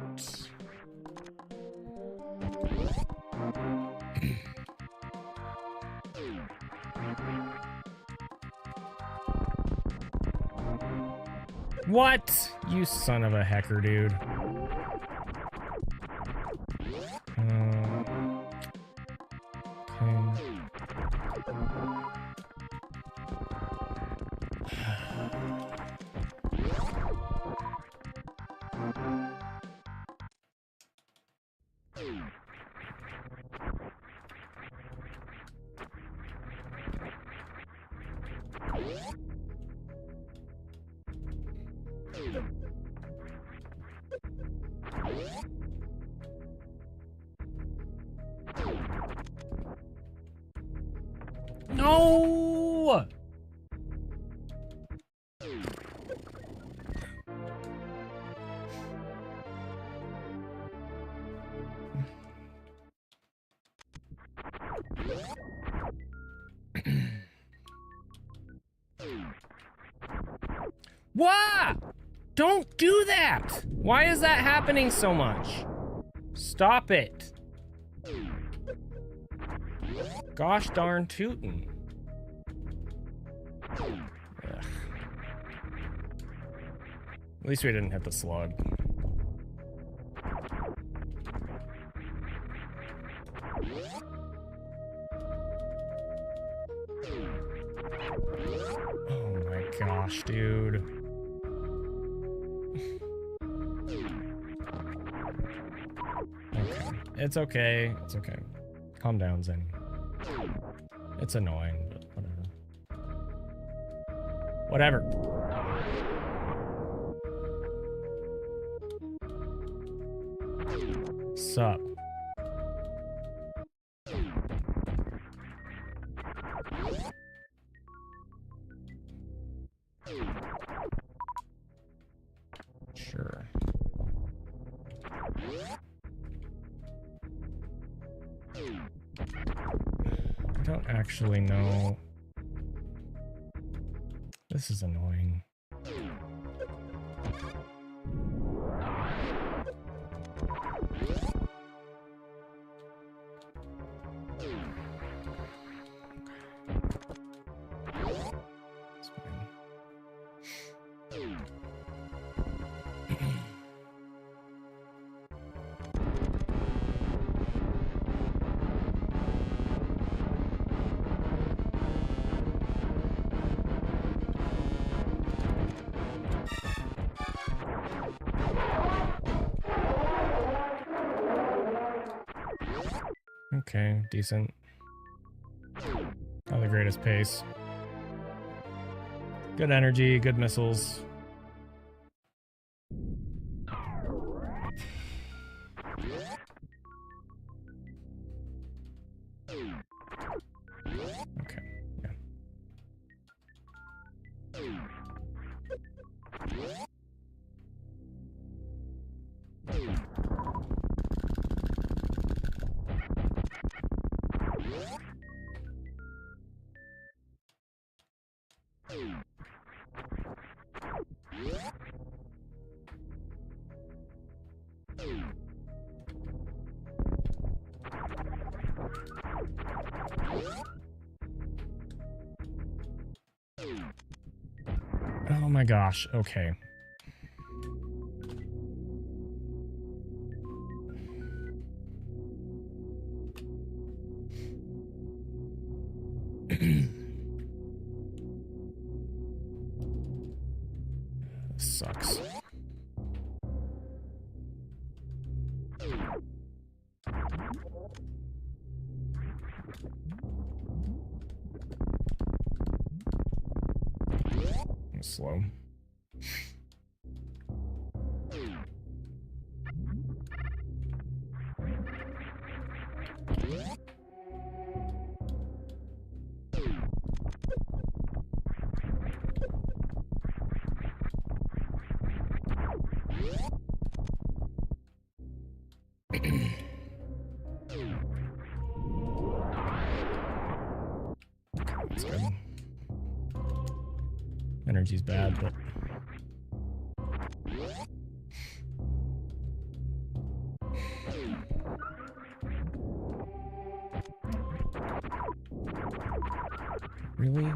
What? You son of a hacker, dude. No! Why? Don't do that! Why is that happening so much? Stop it. Gosh darn tootin'. Ugh. At least we didn't hit the slug. Oh my gosh, dude. Okay. It's okay. It's okay. Calm down, Zen. It's annoying, but whatever. Whatever. Sup? Sure. I don't actually know. This is annoying. Okay, decent. Not the greatest pace. Good energy, good missiles. Okay, yeah. Oh my gosh, okay. Sucks. Slow. That's good. Energy's bad, but really?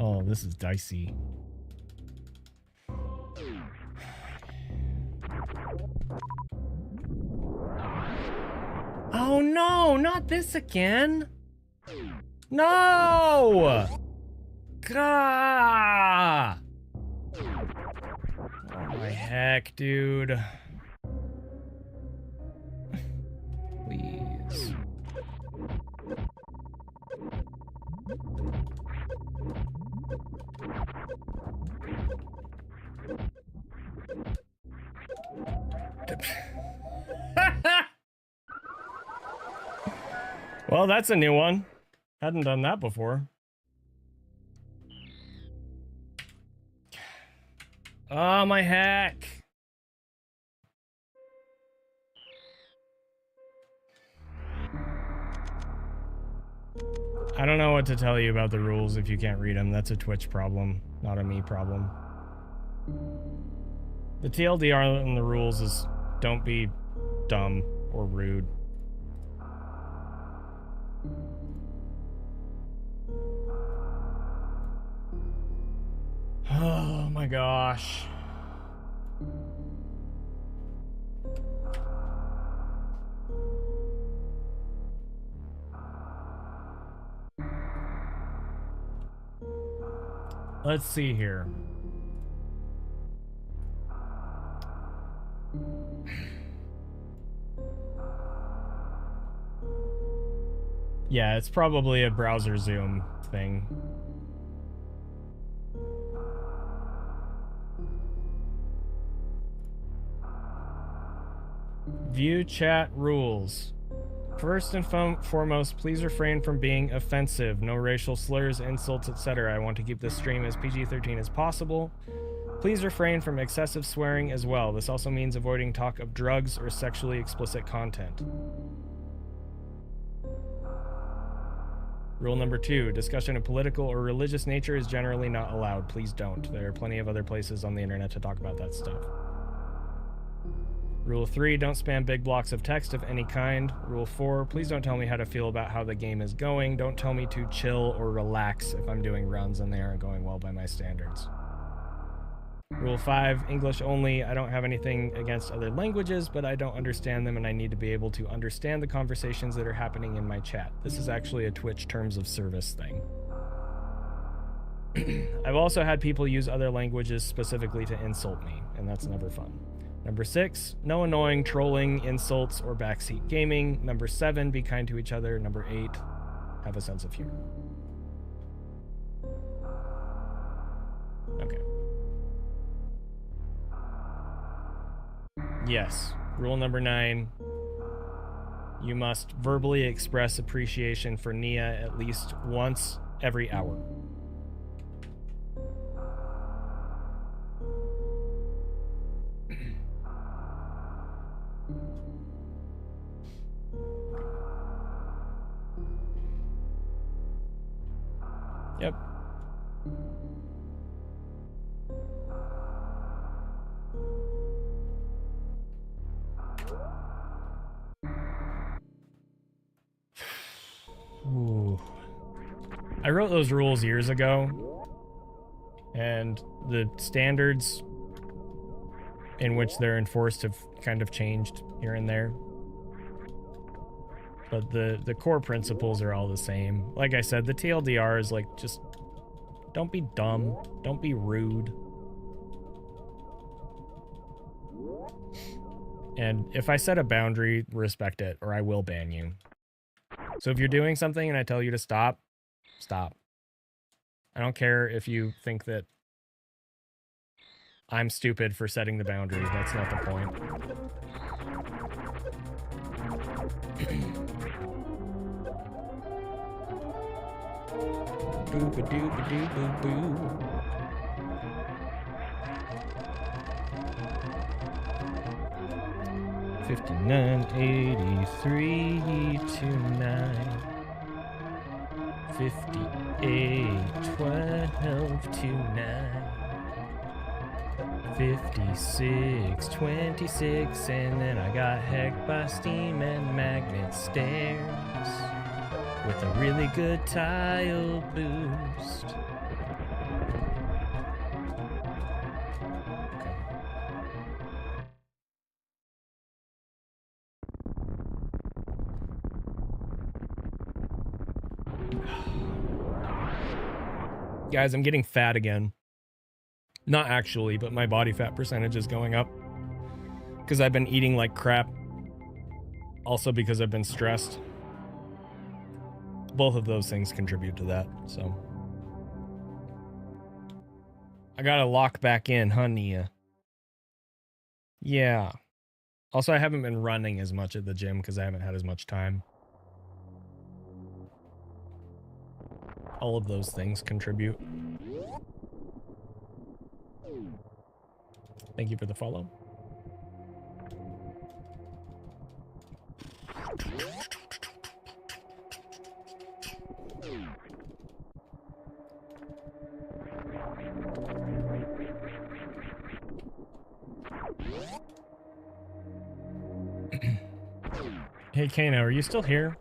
Oh, this is dicey. Oh no, not this again. No! Gah! Oh my heck, dude. Please. Well, that's a new one. Hadn't done that before. Oh, my hack. I don't know what to tell you about the rules if you can't read them. That's a Twitch problem, not a me problem. The TLDR in the rules is don't be dumb or rude. Oh my gosh. Let's see here. Yeah, it's probably a browser zoom thing. View chat rules. First and foremost, please refrain from being offensive. No racial slurs, insults, etc. I want to keep this stream as PG-13 as possible. Please refrain from excessive swearing as well. This also means avoiding talk of drugs or sexually explicit content. Rule number 2, discussion of political or religious nature is generally not allowed. Please don't. There are plenty of other places on the internet to talk about that stuff. Rule 3, don't spam big blocks of text of any kind. Rule 4, please don't tell me how to feel about how the game is going. Don't tell me to chill or relax if I'm doing runs and they aren't going well by my standards. Rule 5, English only. I don't have anything against other languages, but I don't understand them and I need to be able to understand the conversations that are happening in my chat. This is actually a Twitch terms of service thing. I've also had people use other languages specifically to insult me, and that's never fun. Number 6, no annoying trolling, insults, or backseat gaming. Number 7, be kind to each other. Number 8, have a sense of humor. Okay. Yes. Rule number 9, you must verbally express appreciation for Nia at least once every hour. Yep. Ooh. I wrote those rules years ago, and the standards in which they're enforced have kind of changed here and there. But the core principles are all the same. Like I said, the TLDR is like, just don't be dumb, don't be rude. And if I set a boundary, respect it, or I will ban you. So if you're doing something and I tell you to stop, stop. I don't care if you think that I'm stupid for setting the boundaries. That's not the point. Boo-ba-doo-ba-doo-boo-boo. $59, $83, $29, $58, $12, $29, $56, $26, and then I got hacked by Steam and magnet stairs with a really good tile boost. Guys, I'm getting fat again. Not actually, but my body fat percentage is going up. Because I've been eating like crap. Also because I've been stressed. Both of those things contribute to that, so. I gotta lock back in, huh, Nia? Yeah. Also, I haven't been running as much at the gym because I haven't had as much time. All of those things contribute. Thank you for the follow. Hey, Kano, are you still here?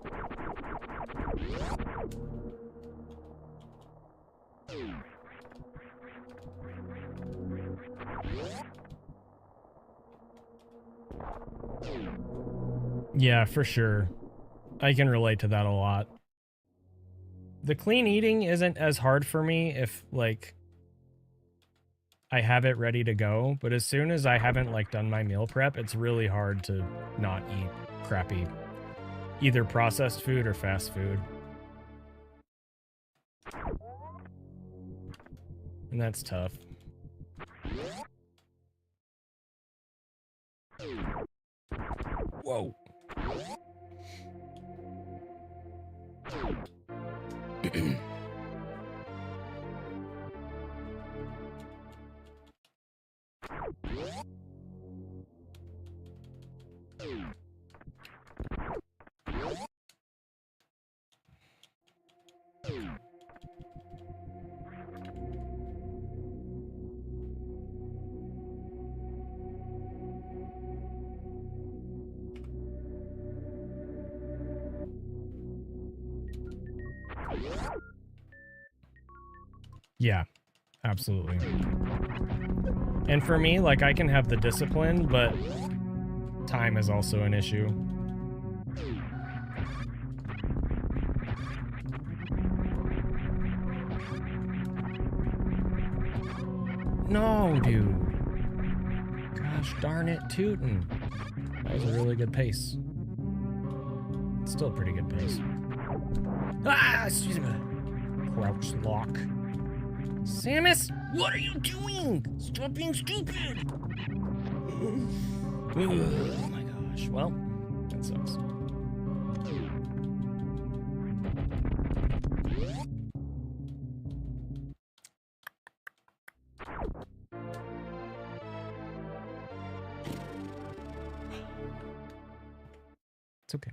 Yeah, for sure. I can relate to that a lot. The clean eating isn't as hard for me if, like, I have it ready to go, but as soon as I haven't, like, done my meal prep, it's really hard to not eat crappy, either processed food or fast food. And that's tough. Whoa. Yeah, absolutely. And for me, like, I can have the discipline, but time is also an issue. No, dude. Gosh darn it, tootin'. That was a really good pace. It's still a pretty good pace. Ah, excuse me. Crouch lock. Samus, what are you doing? Stop being stupid. Oh my gosh. Well, that sucks. It's okay.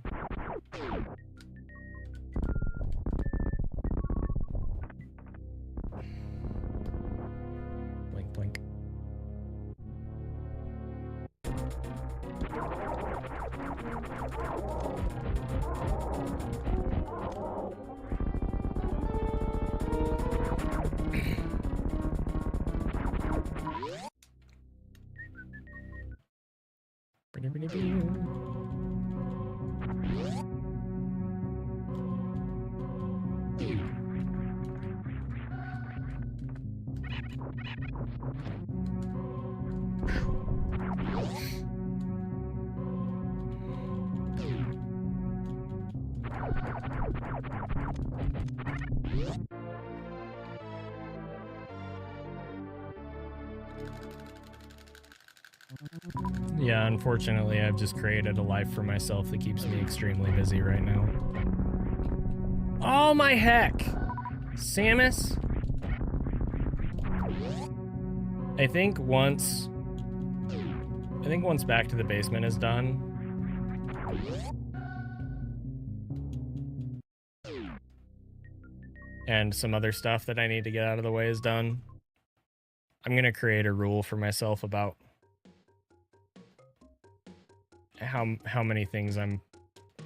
Blink, blink. Yeah, unfortunately, I've just created a life for myself that keeps me extremely busy right now. Oh my heck! Samus? I think once Back to the Basement is done, and some other stuff that I need to get out of the way is done, I'm gonna create a rule for myself about how many things I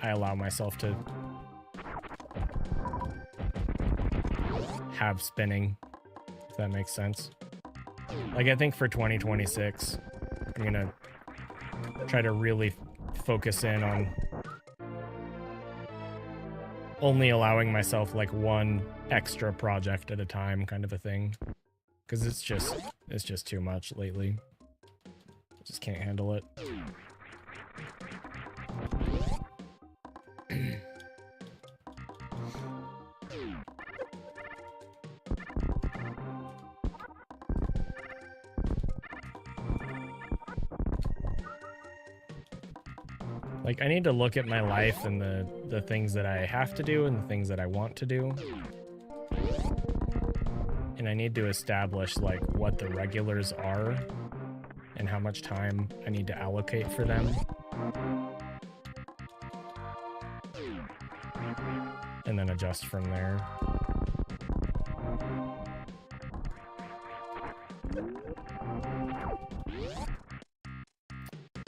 allow myself to have spinning, if that makes sense. Like, I think for 2026, I'm gonna try to really focus in on only allowing myself like one extra project at a time, kind of a thing, because it's just too much lately. I just can't handle it. Like, I need to look at my life and the things that I have to do and the things that I want to do. And I need to establish like what the regulars are and how much time I need to allocate for them. And then adjust from there.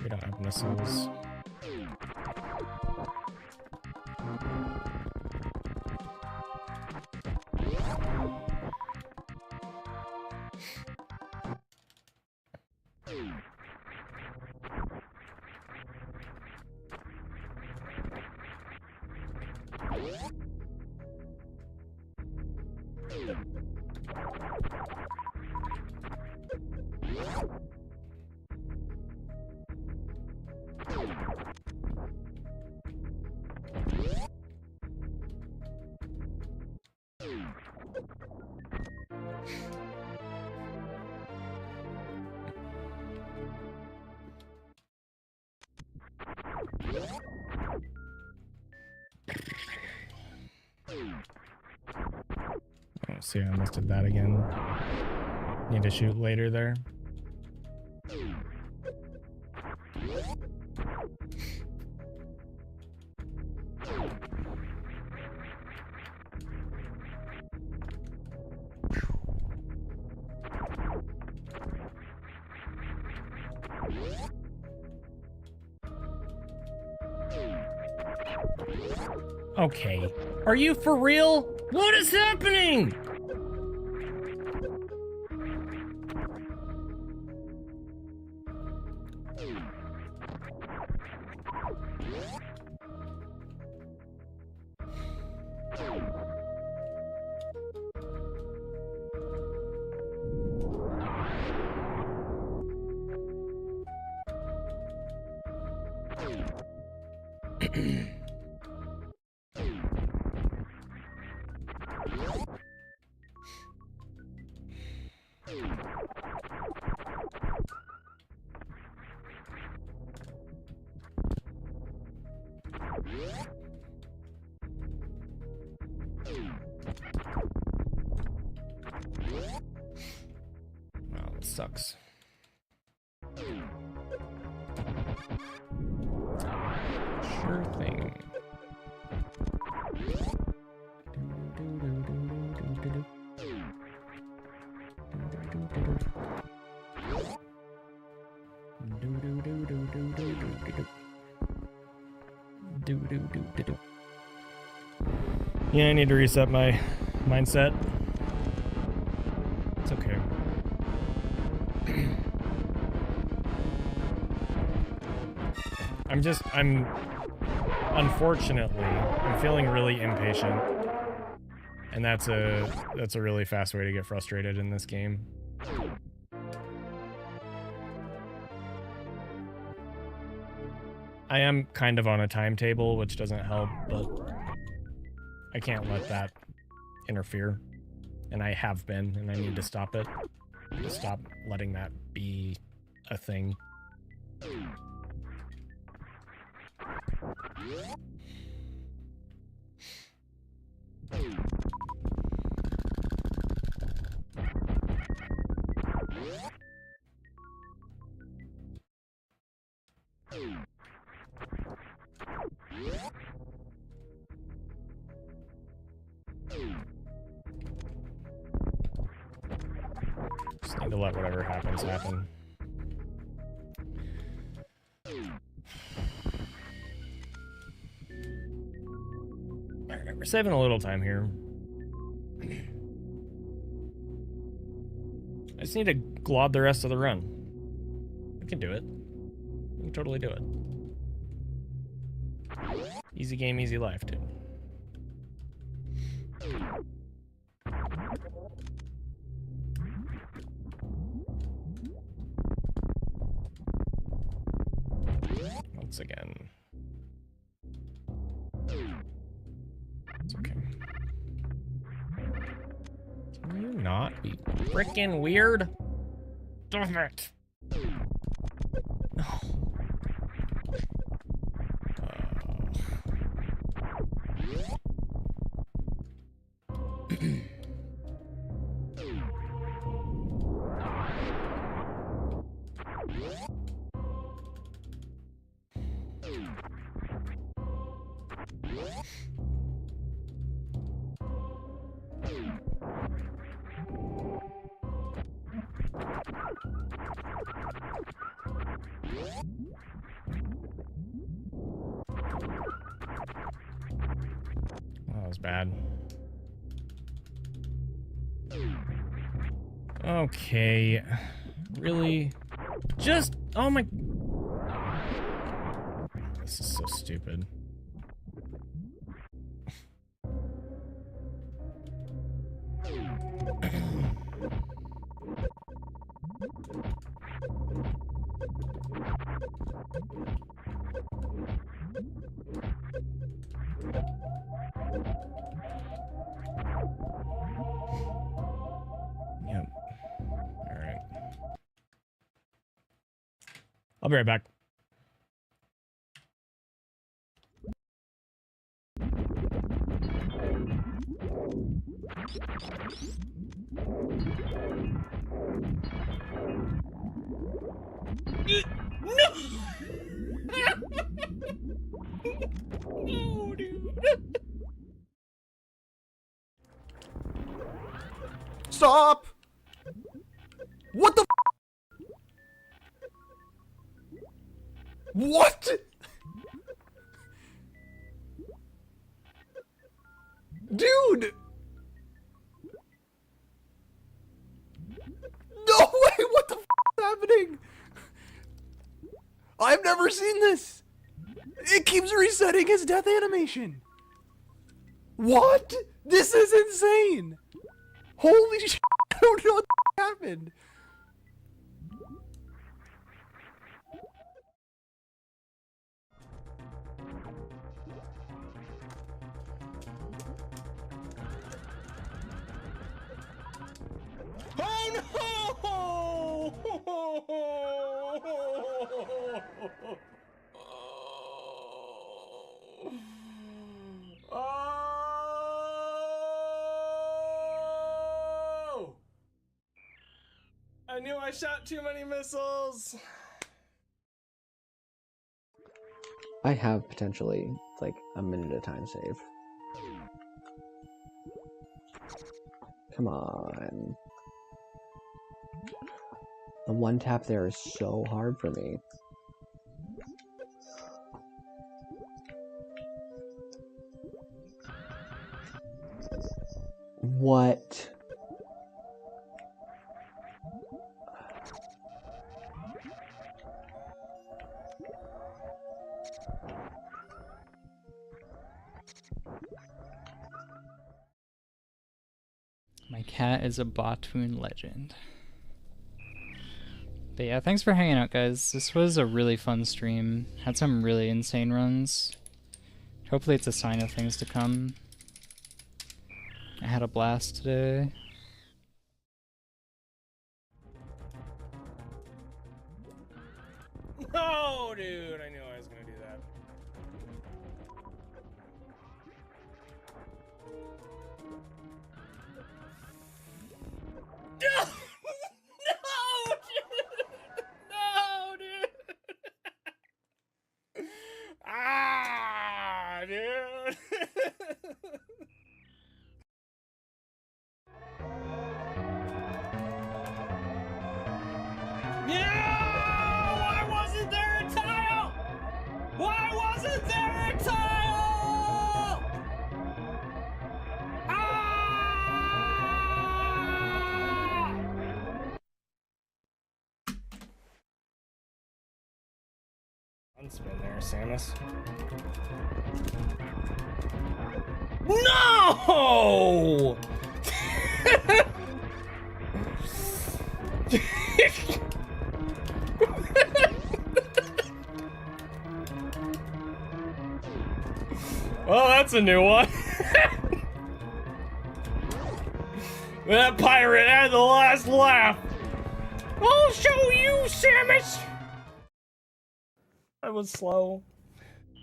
We don't have missiles. Oh, see, I almost did that again. Need to shoot later there. Okay. Are you for real? What is happening? Well, it sucks. Sure thing. Yeah, I need to reset my mindset. It's okay. Unfortunately, I'm feeling really impatient. And that's a really fast way to get frustrated in this game. I am kind of on a timetable, which doesn't help, but I can't let that interfere. And I have been, and I need to stop it. To stop letting that be a thing. Just need to let whatever happens happen. Alright, we're saving a little time here. I just need to glob the rest of the run. We can do it. We can totally do it. Easy game, easy life, dude. Once again. It's okay. Can you not be frickin' weird? Damn it. No. bad. Okay. Really? Just... Oh my... This is so stupid. Yep. Alright. I'll be right back. No! No, dude. Stop! What the f? What? Dude! No way! What the f is happening? I've never seen this! It keeps resetting his death animation! What? This is insane! Holy shit! I don't know what the f happened! Oh! I knew I shot too many missiles. I have potentially like a minute of time save. Come on. The one tap there is so hard for me. What? My cat is a Batoon legend. But yeah, thanks for hanging out, guys. This was a really fun stream. Had some really insane runs. Hopefully it's a sign of things to come. I had a blast today. No, dude, I knew I was gonna do that. No! No, dude! No, dude! Ah, dude! Yeah! Why wasn't there a tile? Why wasn't there a tile? Unspin there, Samus. No! Well, that's a new one. That pirate had the last laugh. I'll show you, Samus. I was slow.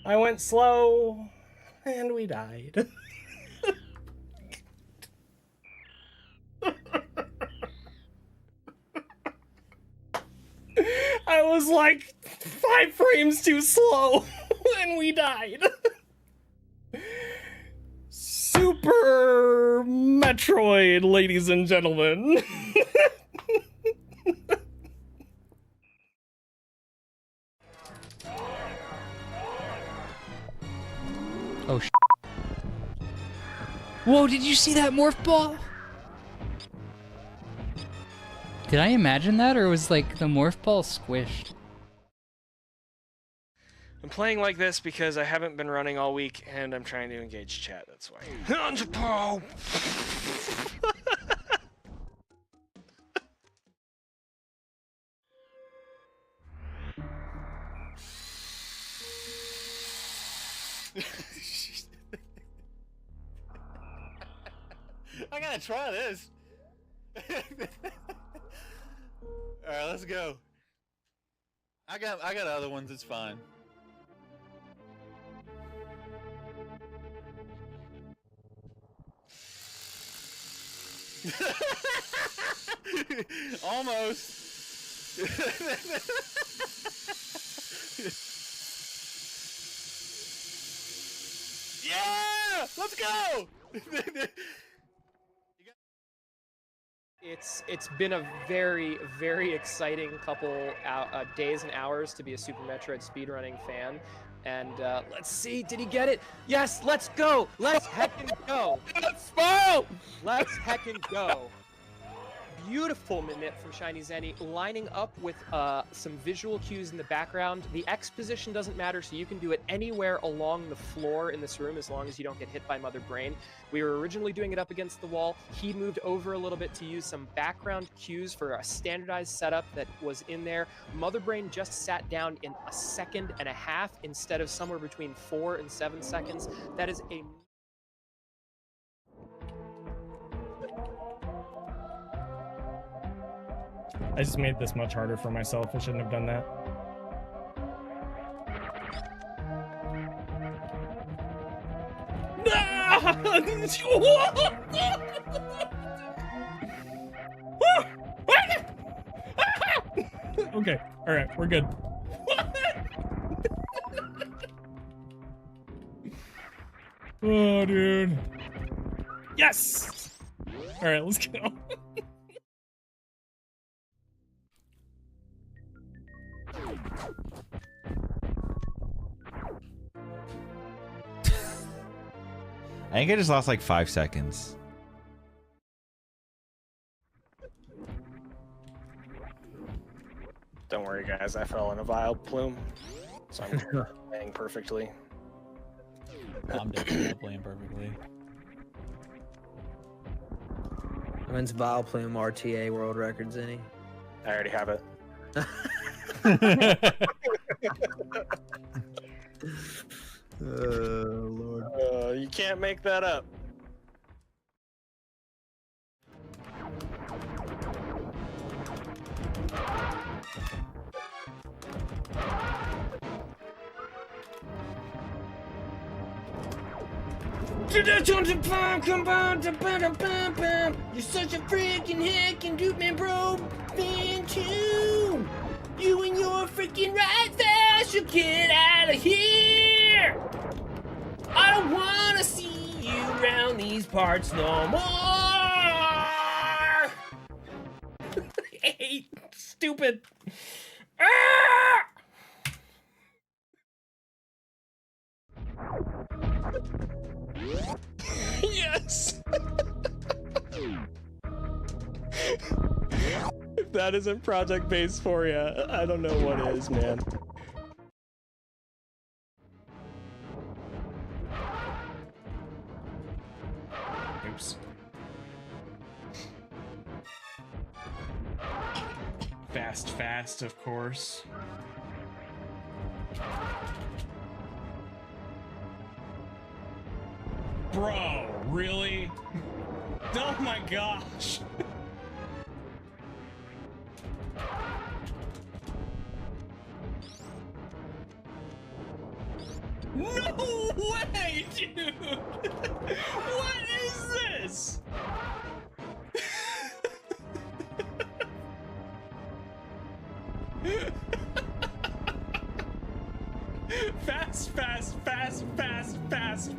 I went slow, and we died. I was like 5 frames too slow, and we died. Super Metroid, ladies and gentlemen. Oh sh**. Whoa, did you see that morph ball? Did I imagine that, or was like the morph ball squished? I'm playing like this because I haven't been running all week and I'm trying to engage chat, that's why. I gotta try this. Alright, let's go. I got other ones, it's fine. Almost. Yeah! Let's go! It's been a very, very exciting couple days and hours to be a Super Metroid speedrunning fan. And let's see, did he get it? Yes, let's go! Let's heckin' go! Let's go! Let's heckin' go! Beautiful Mimit from Shiny Zenny, lining up with some visual cues in the background. The X position doesn't matter, so you can do it anywhere along the floor in this room as long as you don't get hit by Mother Brain. We were originally doing it up against the wall. He moved over a little bit to use some background cues for a standardized setup that was in there. Mother Brain just sat down in 1.5 seconds instead of somewhere between 4 and 7 seconds. That is a... I just made this much harder for myself. I shouldn't have done that. Okay, alright, we're good. Oh, dude. Yes! Alright, let's go. I think I just lost like 5 seconds. Don't worry, guys. I fell in a vile plume, so I'm playing perfectly. I'm definitely playing perfectly. When's Vile Plume RTA World Records any? I already have it. Lord. You can't make that up. You're such a freaking heckin' dude, man, bro. Man, too. You and your freaking right fast. You get out of here. I don't wanna see you around these parts no more. Hey, stupid. Ah! Yes! If that isn't Project Base for you, I don't know what is, man. Oops. Fast, of course. Bro, really? Oh my gosh. No way, dude! What is this?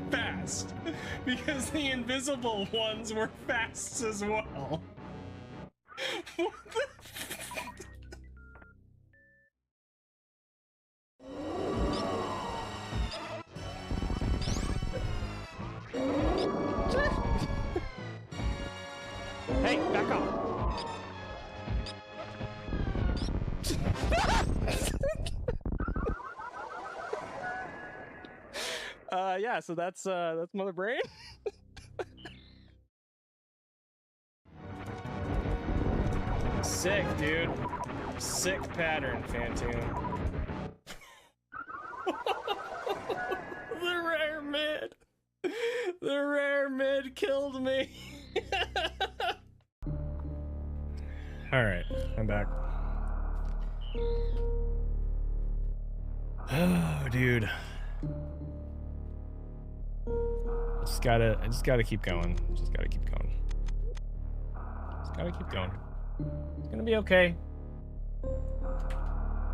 Fast. Because the invisible ones were fast as well. What the yeah, so that's Mother Brain. Sick, dude. Sick pattern, Phantoon. The rare mid. The rare mid killed me. All right, I'm back. Oh, dude. I just gotta keep going. Just gotta keep going. Just gotta keep going. It's gonna be okay.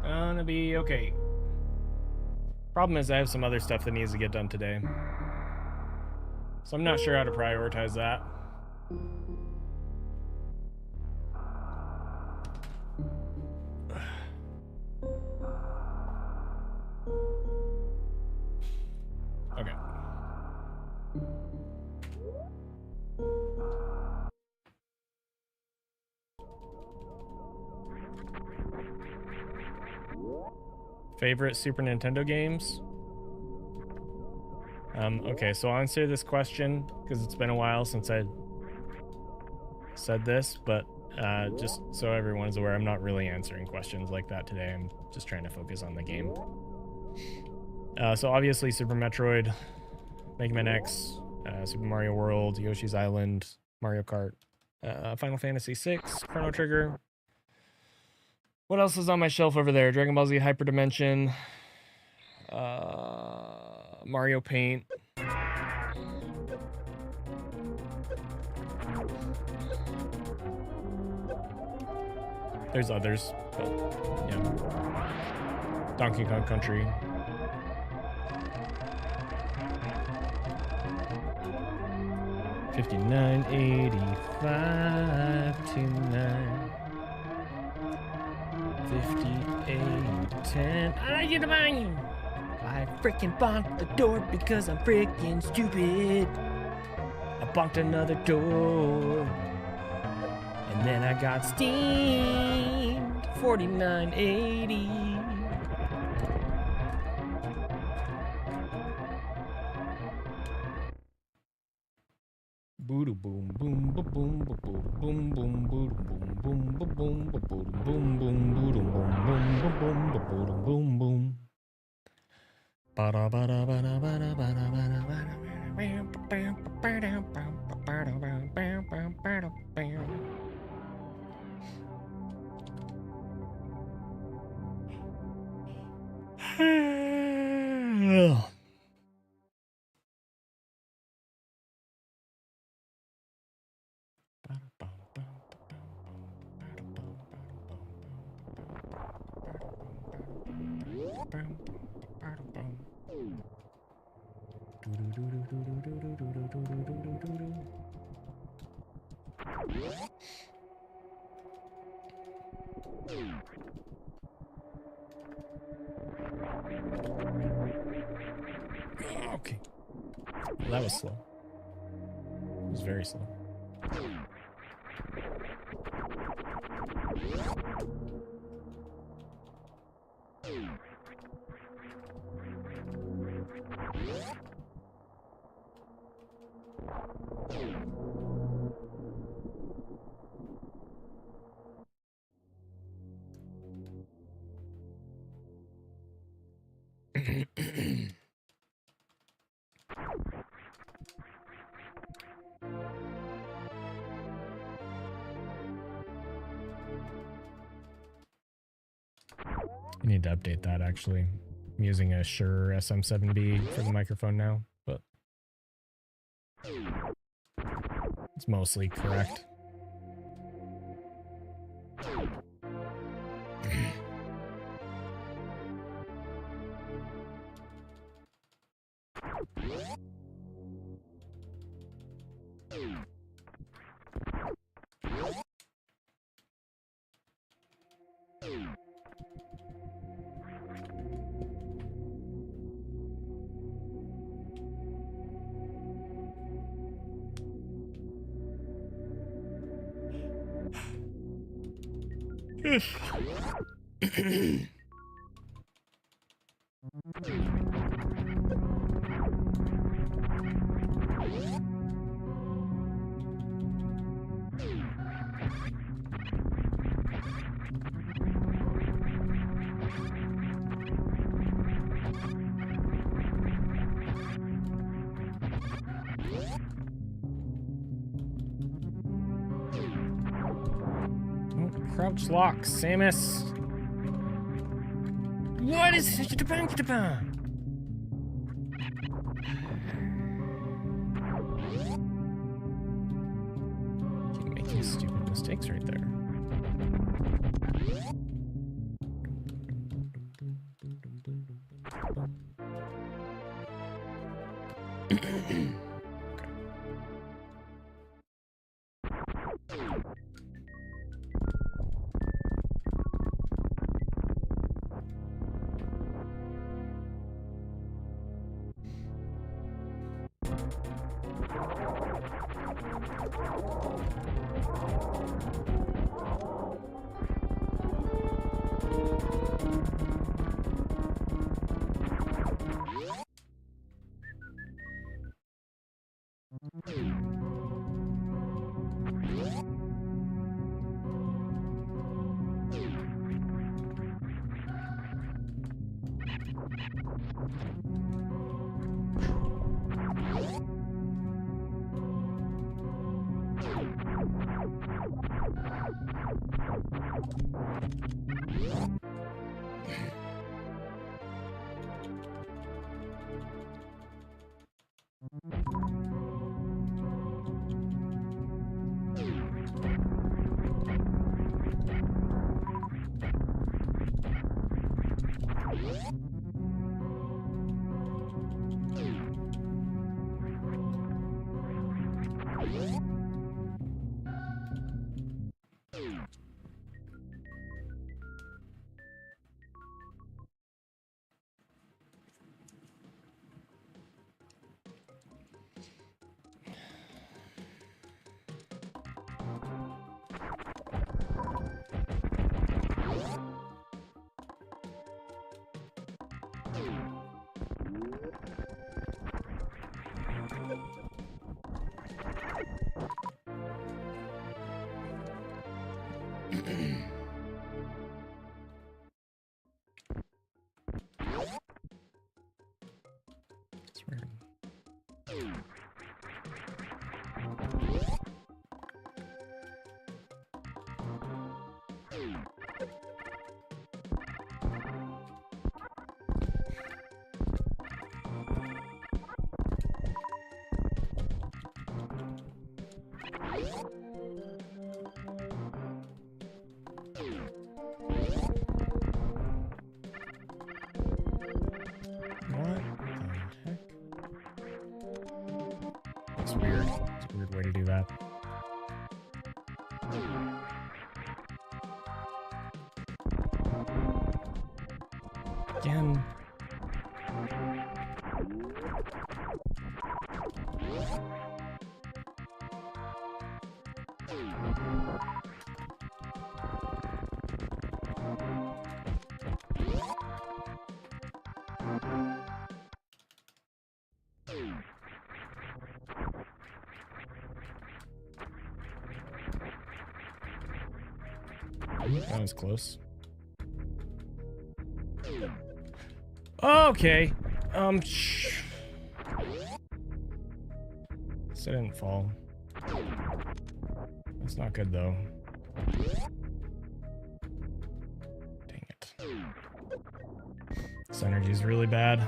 Gonna be okay. Problem is I have some other stuff that needs to get done today. So I'm not sure how to prioritize that. Okay. Favorite Super Nintendo games? Okay, so I'll answer this question because it's been a while since I said this, but just so everyone's aware, I'm not really answering questions like that today. I'm just trying to focus on the game. So obviously Super Metroid, Mega Man X, Super Mario World, Yoshi's Island, Mario Kart, Final Fantasy VI, Chrono Trigger. What else is on my shelf over there? Dragon Ball Z Hyperdimension, Mario Paint. There's others, but yeah. Donkey Kong Country. $59.85 tonight. 58.10. I get the money. I freaking bonked the door because I'm freaking stupid. I bonked another door. And then I got steamed. $49.80. Boom boom boom boom boom boom boom boom boom boom boom boom boom boom boom boom boom. Bada bada bada bada bada bada bada. Okay. Well, that was slow. It was very slow. I need to update that actually. I'm using a Shure SM7B for the microphone now, but it's mostly correct. Crouch lock, Samus. What is it? Keep making stupid mistakes right there. It's weird. It's a weird way to do that. Again. That was close. Okay. So I didn't fall. That's not good though. Dang it. This energy is really bad.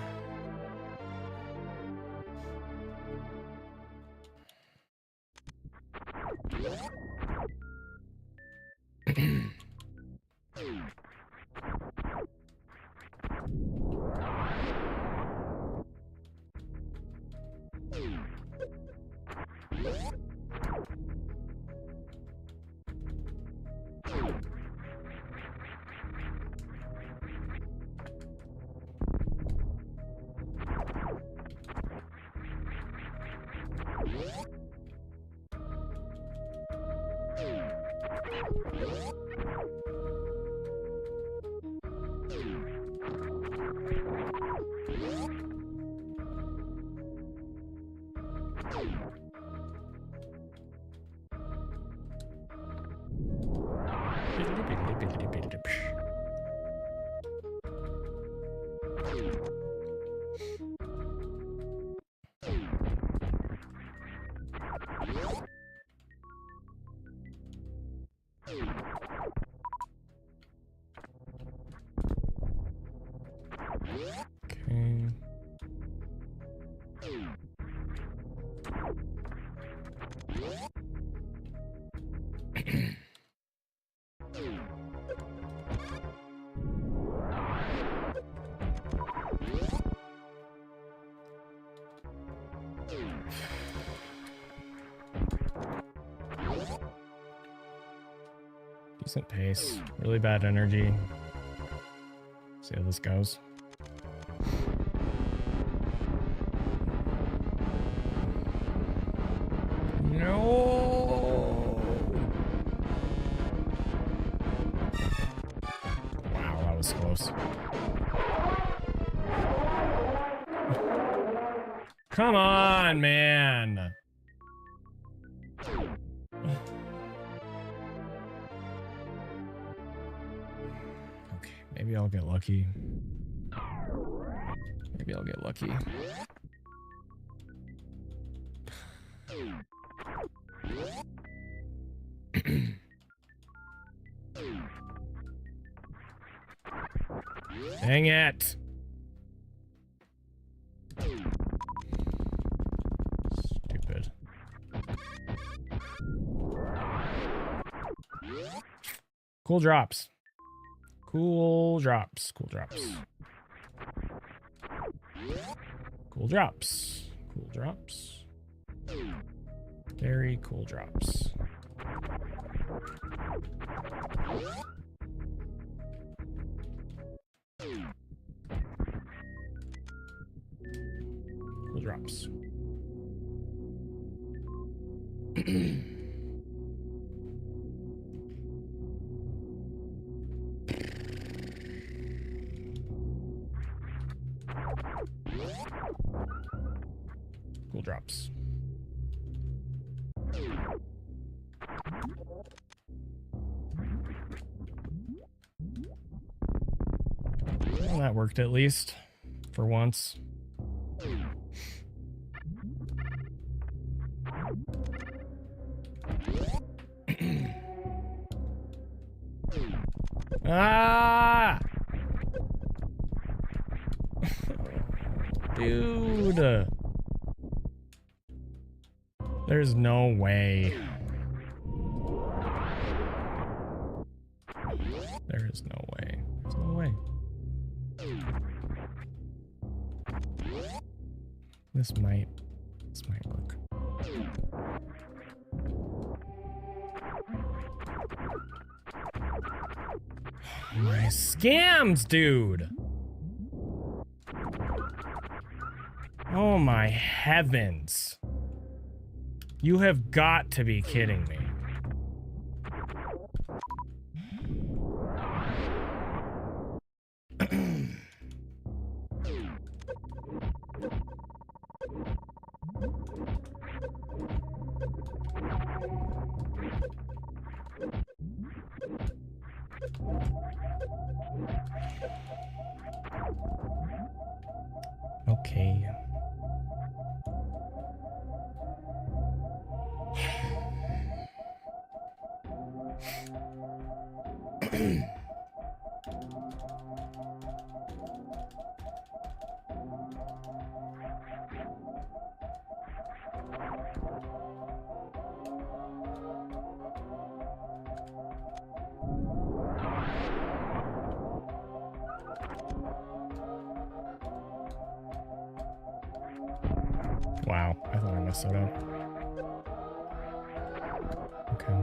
Decent pace. Really bad energy. See how this goes. No! Wow, that was close. Come on, man! Okay, maybe I'll get lucky. Maybe I'll get lucky. Dang it! Stupid. Cool drops. Cool drops. Cool drops. Cool drops. Cool drops. Very cool drops. Cool drops. Cool drops. Well, that worked at least for once. Ah! Dude. There's no way. There is no way. There's no way. This might work. My scams, dude. Oh my heavens. You have got to be kidding me. Okay. Wow, I thought I messed that up. Okay.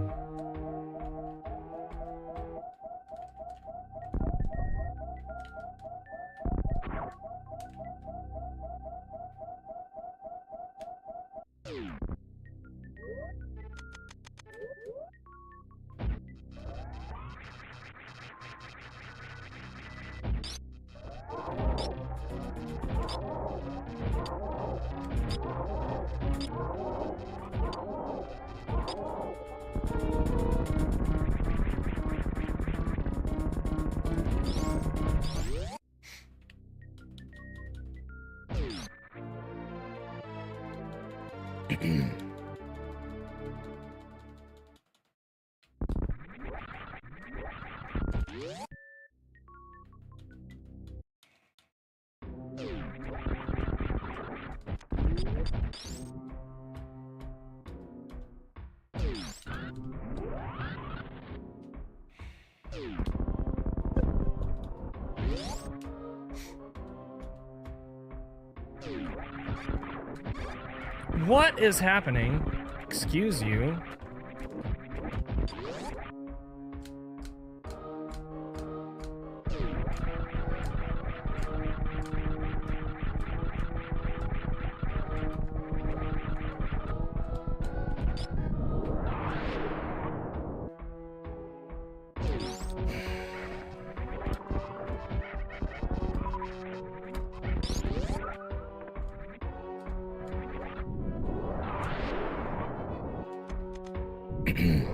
What is happening? Excuse you. Good.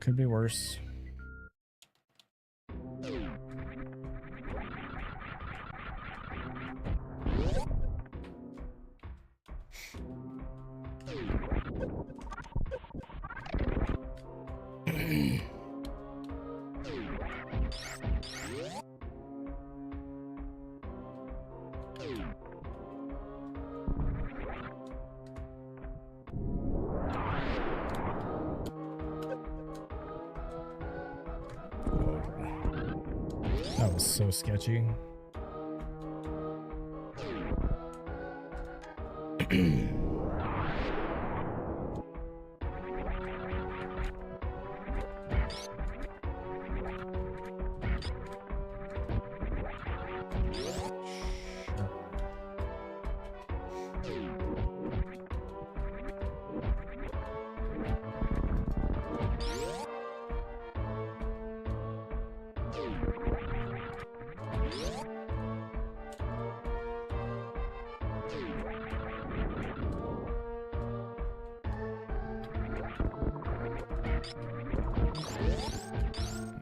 Could be worse. That was so sketchy.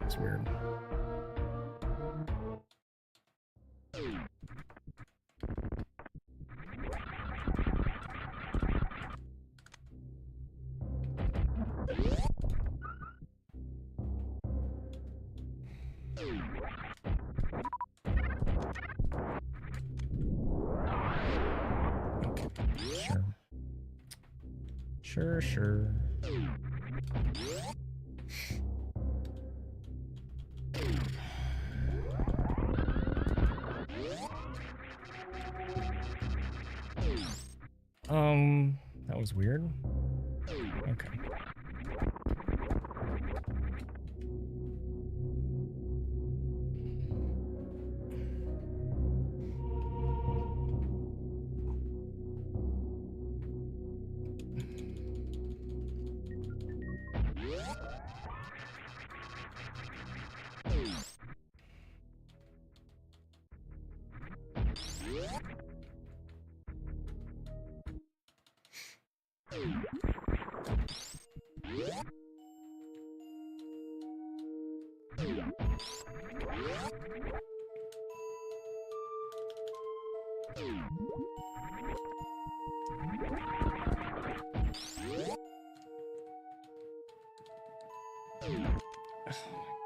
That's weird. Okay, sure. Sure. That was weird. Okay.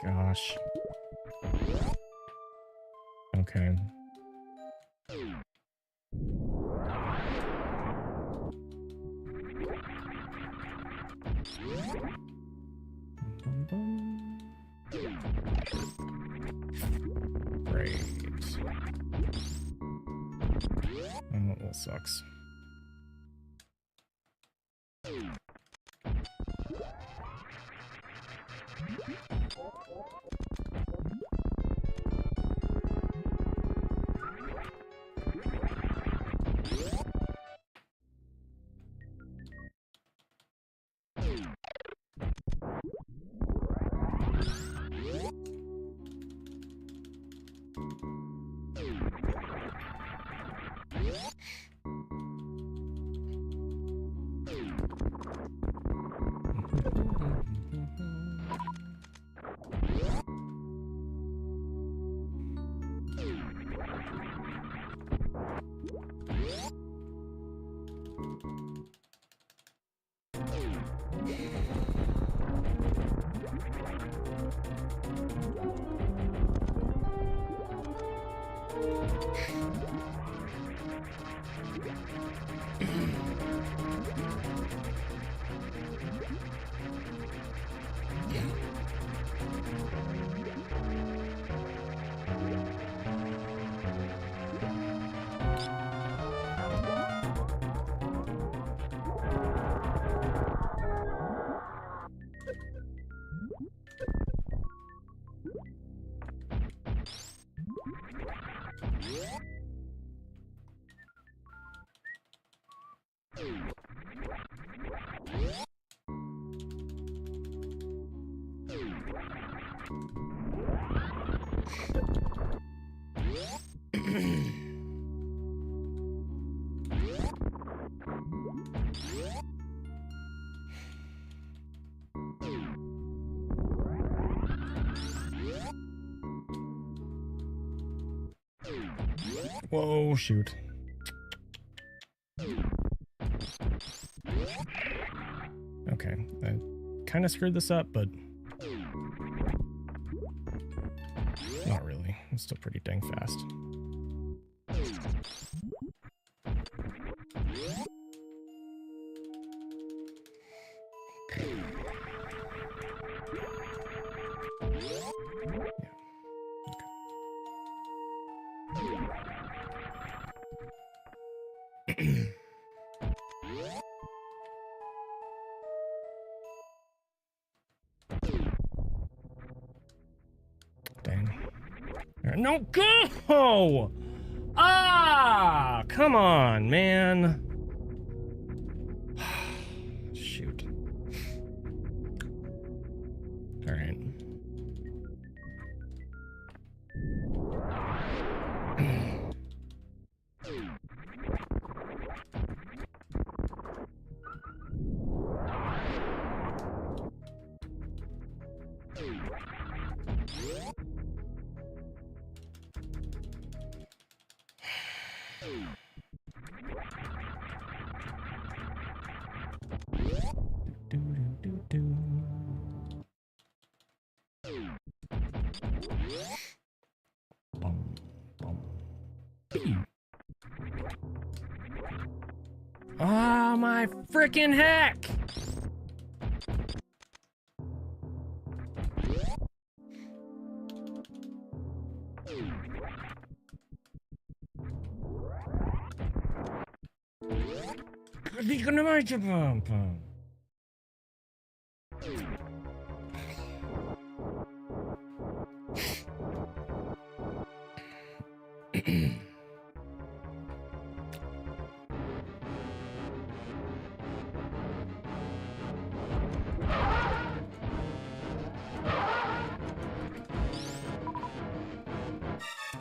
Gosh. Okay. Great. Oh, that sucks. Whoa, shoot. Okay, I kind of screwed this up, but not really. I'm still pretty dang fast. Dang. No, go! Ah! Come on, man. Shoot. All right. Oh my freaking heck!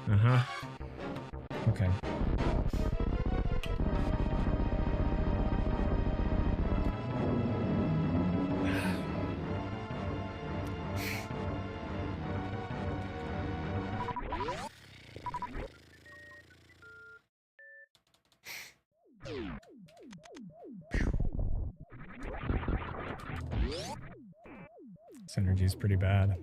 Uh-huh. Okay. This energy is pretty bad.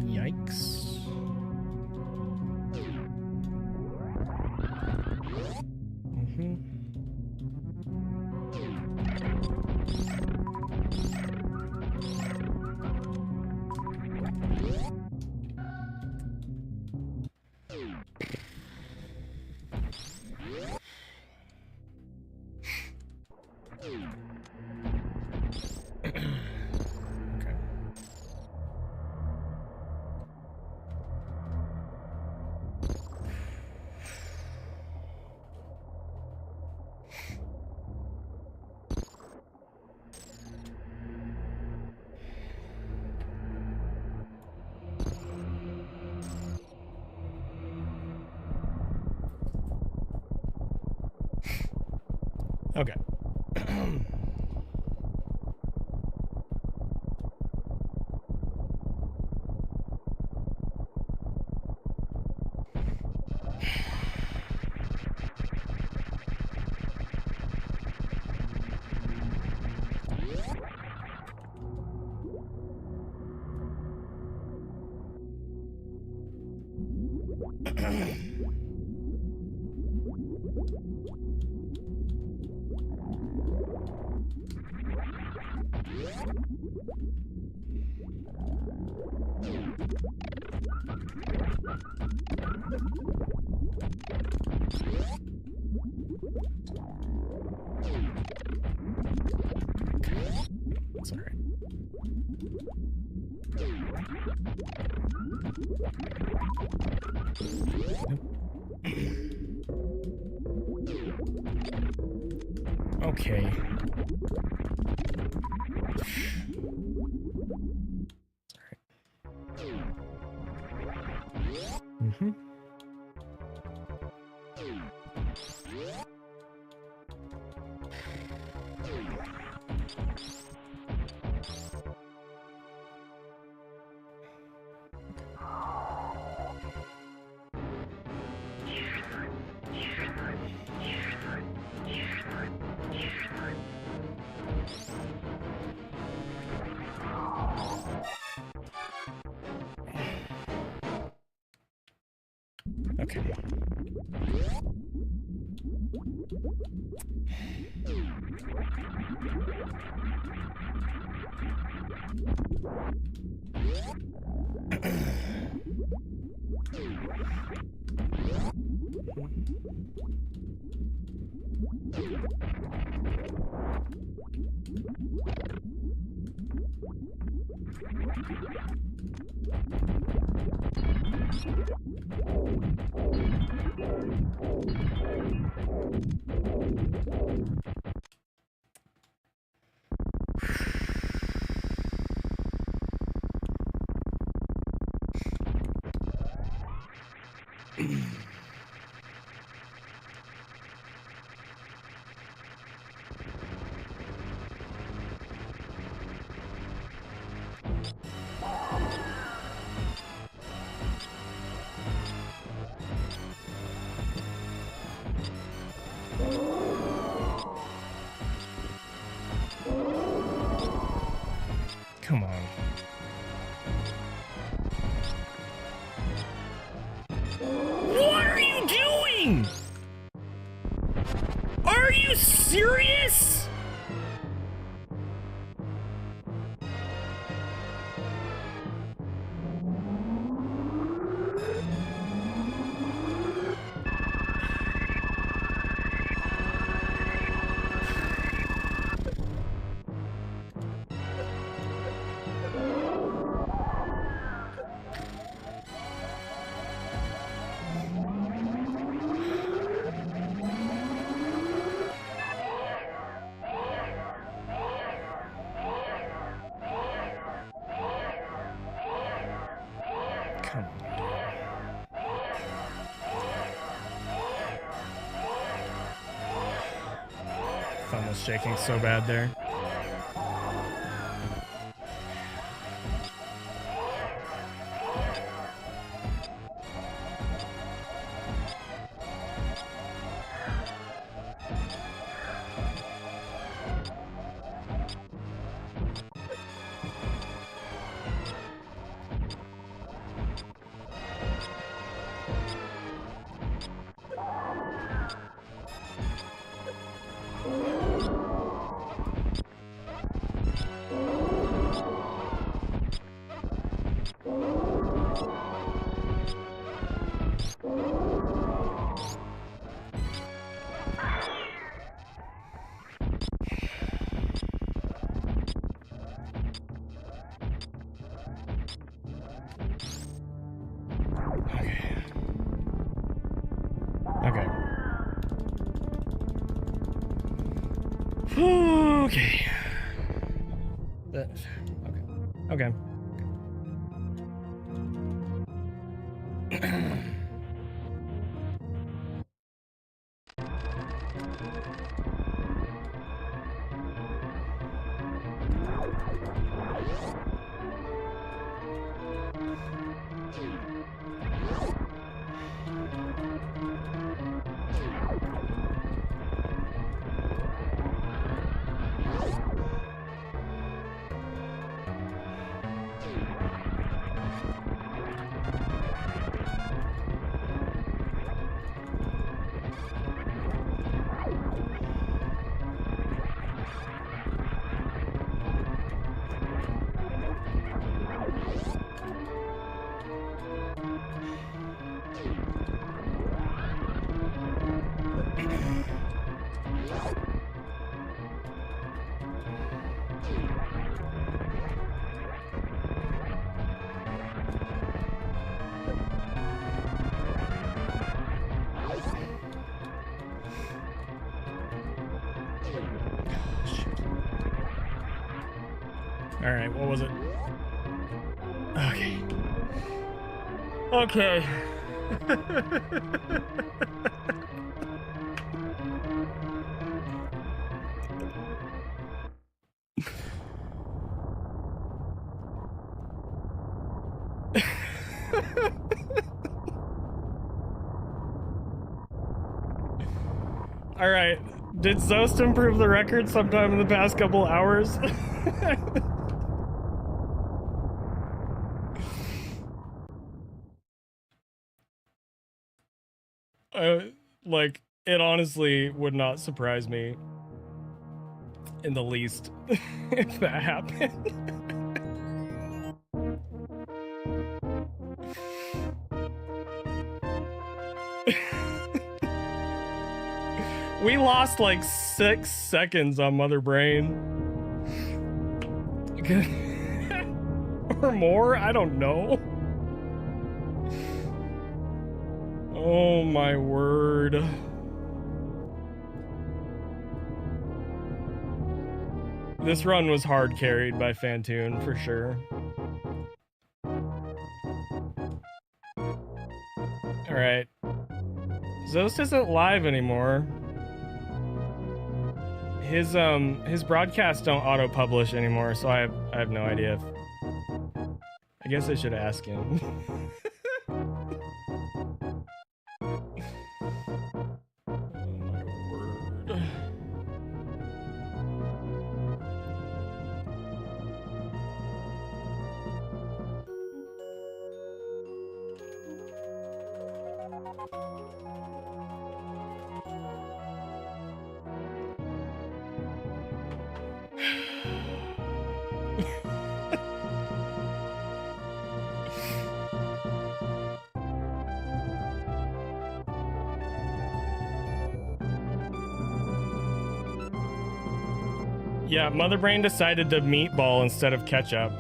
Yikes. Okay. That's all right. Okay. Mm-hmm. Okay. Come on. What are you doing? Are you serious? Come on. Thumb was shaking so bad there. Okay. Okay. Okay. All right, what was it? Okay. Okay. All right. Did Zost improve the record sometime in the past couple hours? Like, it honestly would not surprise me in the least if that happened. We lost like 6 seconds on Mother Brain. Or more? I don't know. Oh my word. This run was hard carried by Fantoon for sure. Alright. Zost isn't live anymore. His broadcasts don't auto-publish anymore, so I have no idea if... I guess I should ask him. Yeah, Mother Brain decided to meatball instead of ketchup.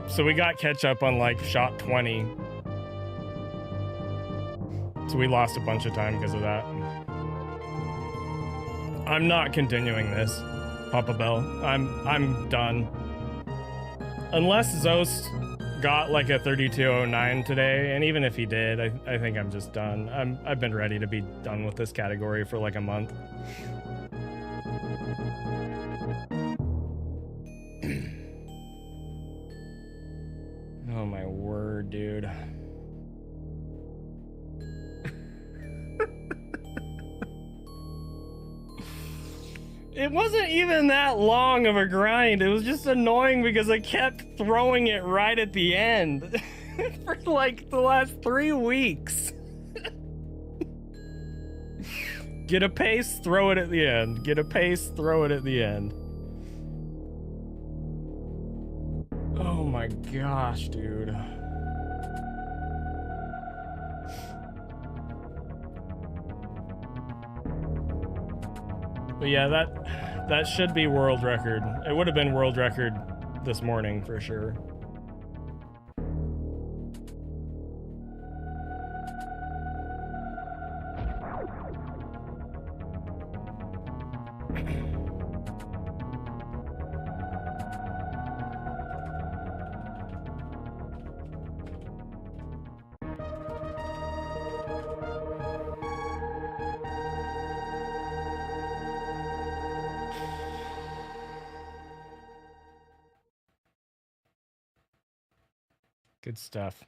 So we got ketchup on like shot 20. So we lost a bunch of time because of that. I'm not continuing this, Papa Bell. I'm done. Unless Zost got like a 3209 today, and even if he did, I think I'm just done. I've been ready to be done with this category for like a month. Oh my word, dude. It wasn't even that long of a grind. It was just annoying because I kept throwing it right at the end for like the last 3 weeks. Get a pace, throw it at the end. Get a pace, throw it at the end. Oh my gosh, dude. But yeah, that should be world record. It would have been world record this morning for sure. Good stuff.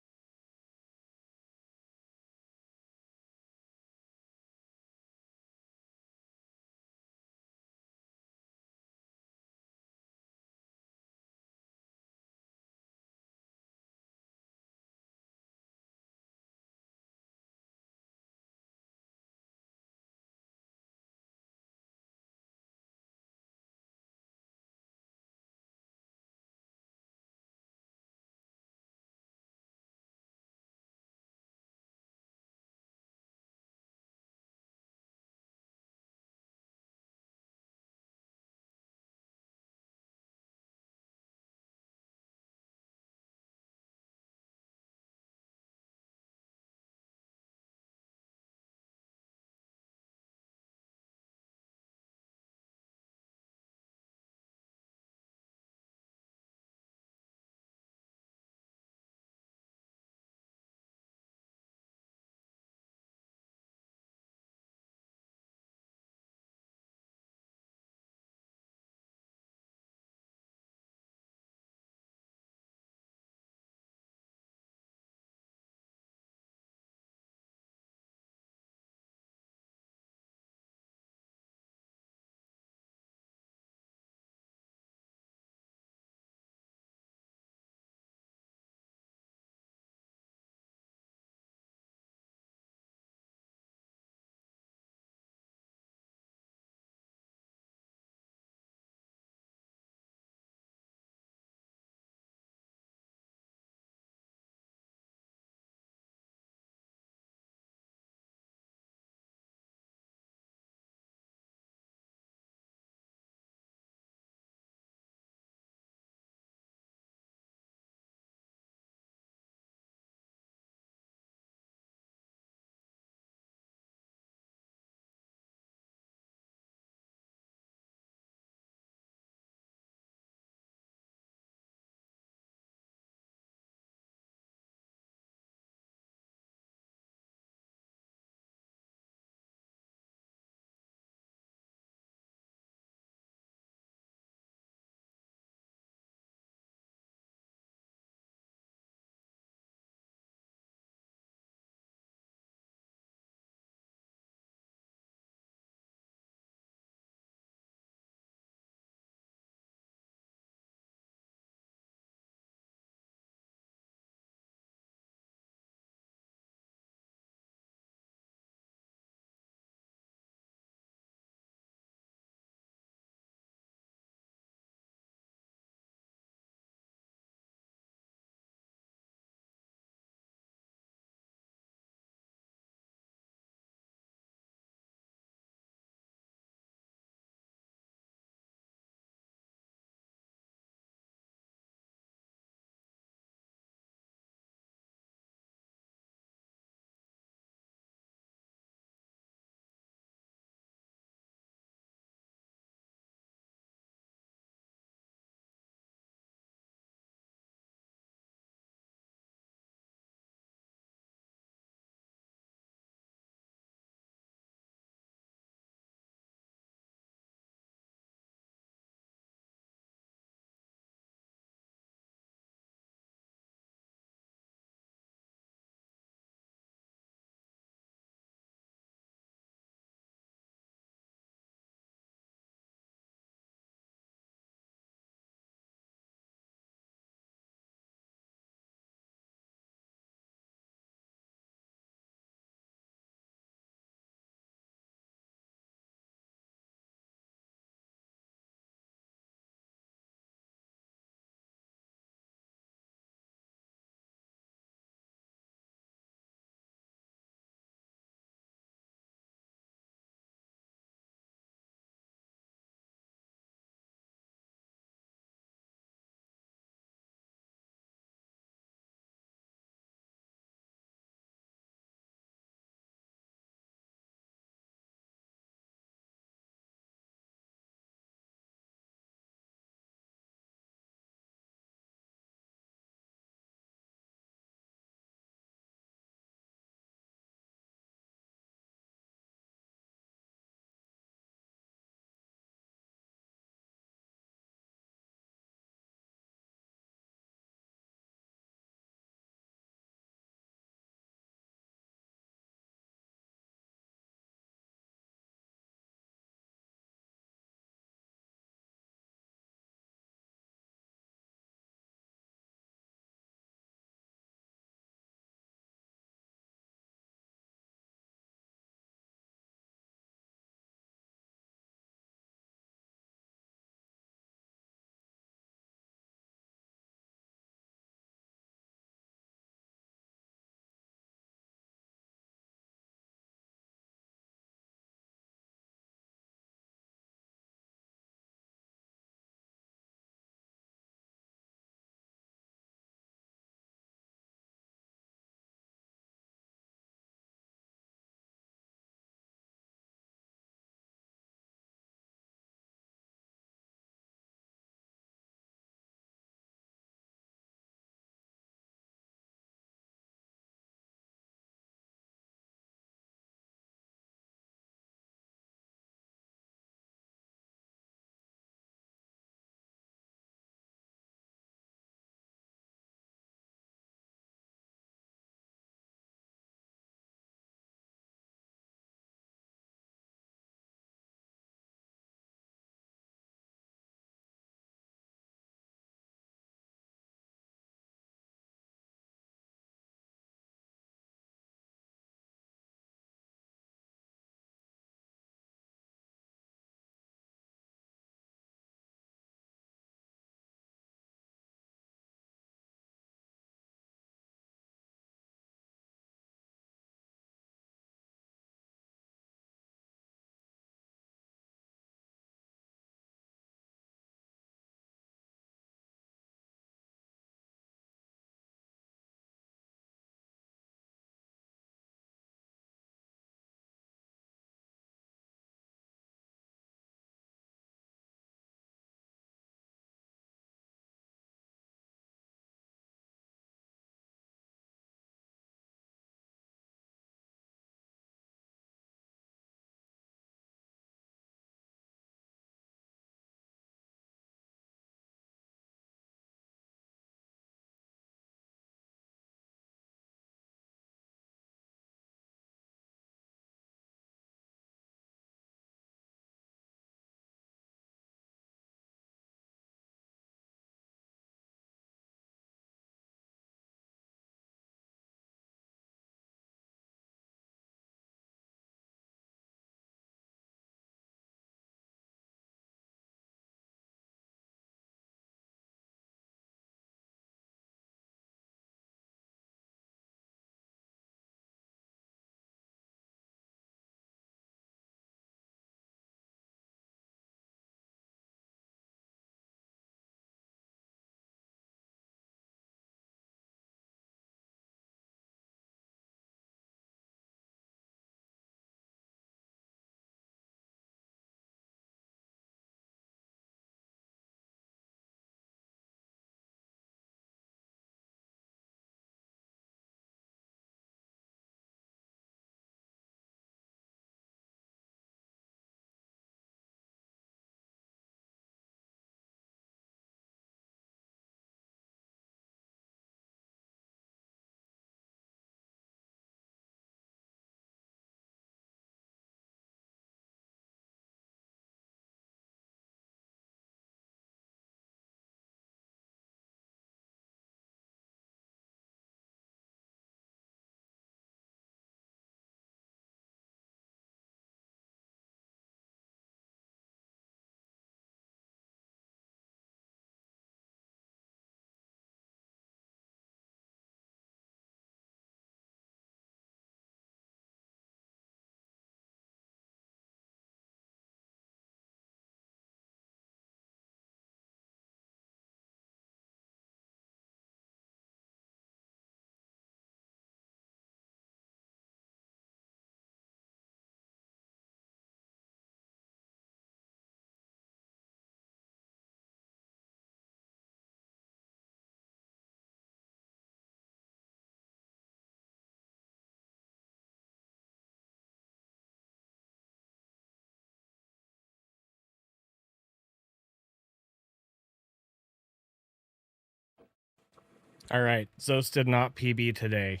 All right, Zos did not PB today.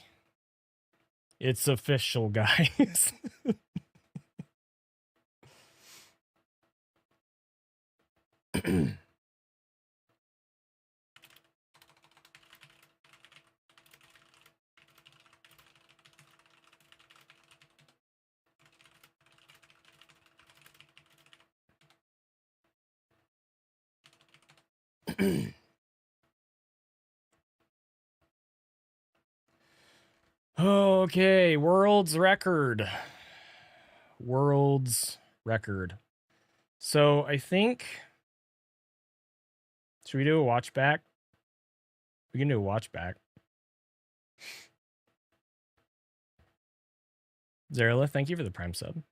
It's official, guys. Okay, world's record. World's record. So I think. Should we do a watch back? We can do a watch back. Zarela, thank you for the Prime sub.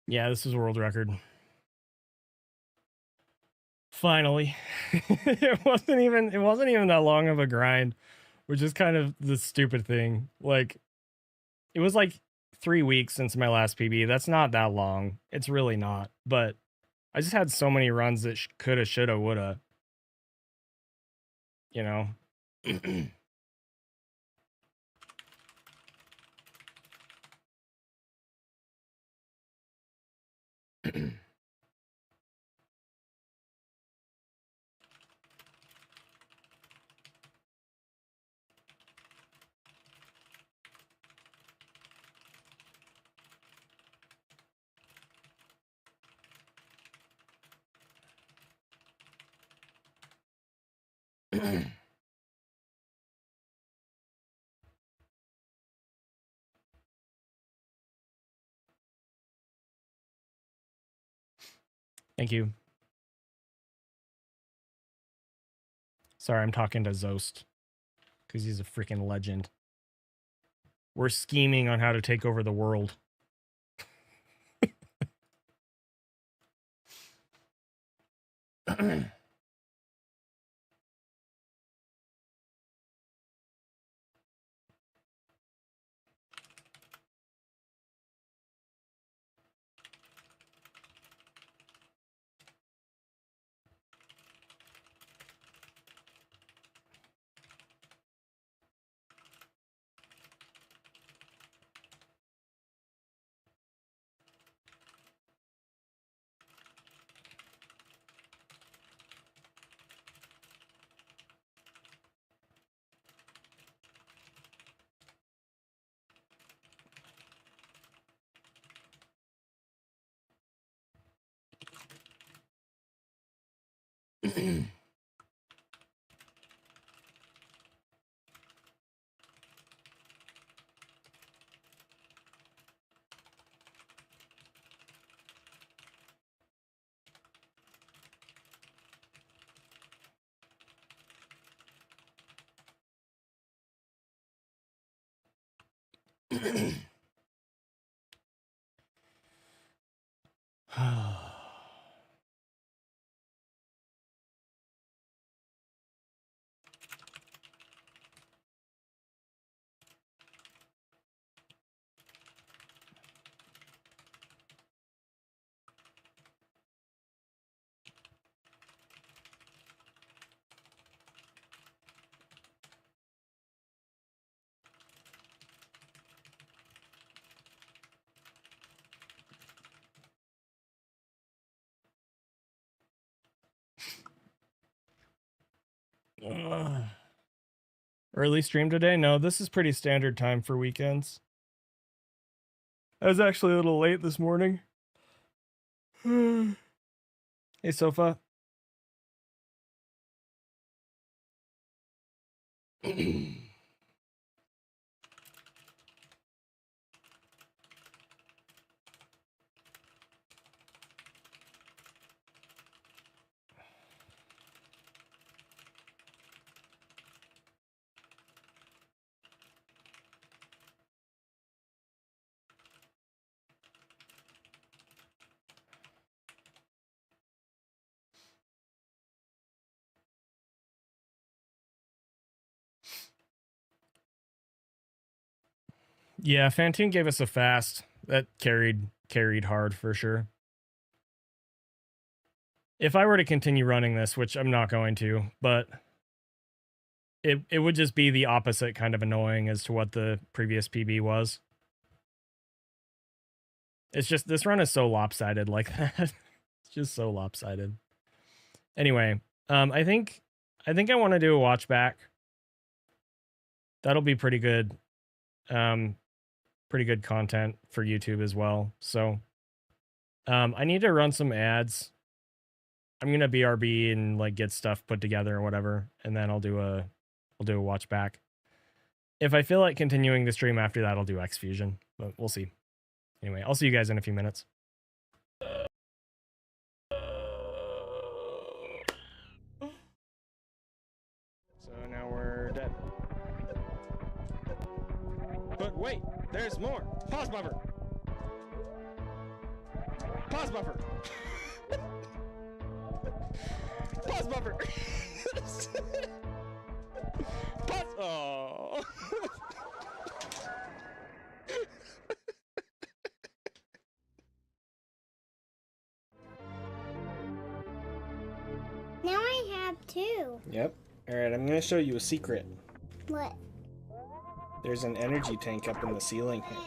Yeah, this is a world record. Finally. it wasn't even that long of a grind, which is kind of the stupid thing. Like, it was like 3 weeks since my last PB. That's not that long. It's really not. But I just had so many runs that coulda, shoulda, woulda. You know? Thank you. Sorry, I'm talking to Zost. Because he's a freaking legend. We're scheming on how to take over the world. Early stream today? No, this is pretty standard time for weekends. I was actually a little late this morning. Hey, Sofa. Yeah, Fantoon gave us a fast. That carried hard for sure. If I were to continue running this, which I'm not going to, but it would just be the opposite kind of annoying as to what the previous PB was. It's just, this run is so lopsided like that. It's just so lopsided. Anyway, I think I want to do a watchback. That'll be pretty good. Pretty good content for YouTube as well. So I need to run some ads. I'm gonna BRB and like get stuff put together or whatever, and then I'll do a watch back. If I feel like continuing the stream after that, I'll do X Fusion, but we'll see. Anyway, I'll see you guys in a few minutes. So now we're dead. But wait, there's more. Pause buffer. Pause buffer. Pause buffer. Pause. Oh. Now I have two. Yep. All right, I'm gonna show you a secret. What? There's an energy tank up in the ceiling here.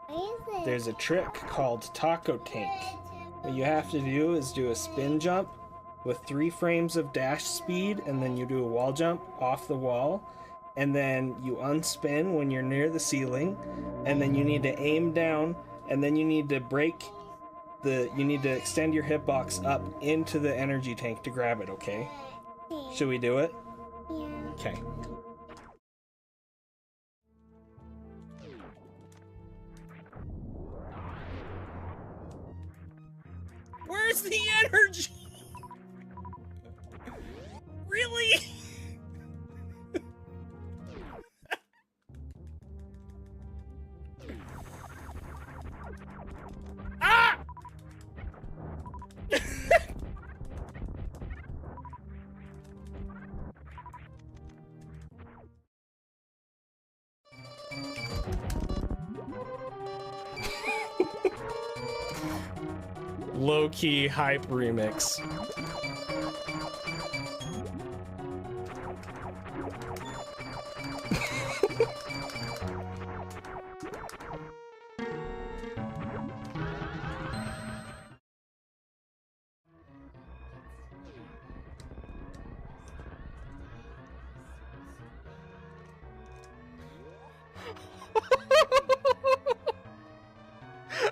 What is it? There's a trick called Taco Tank. What you have to do is do a spin jump with 3 frames of dash speed, and then you do a wall jump off the wall, and then you unspin when you're near the ceiling, and then you need to aim down, and then you need to you need to extend your hitbox up into the energy tank to grab it, okay? Should we do it? Yeah. Okay. Where's the energy? Really? Ah! Low-key hype remix.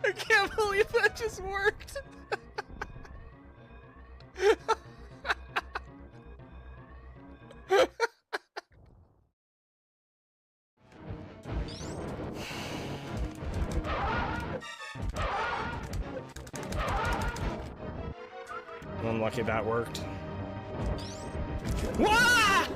I can't believe that just worked. I'm lucky that worked. Wah!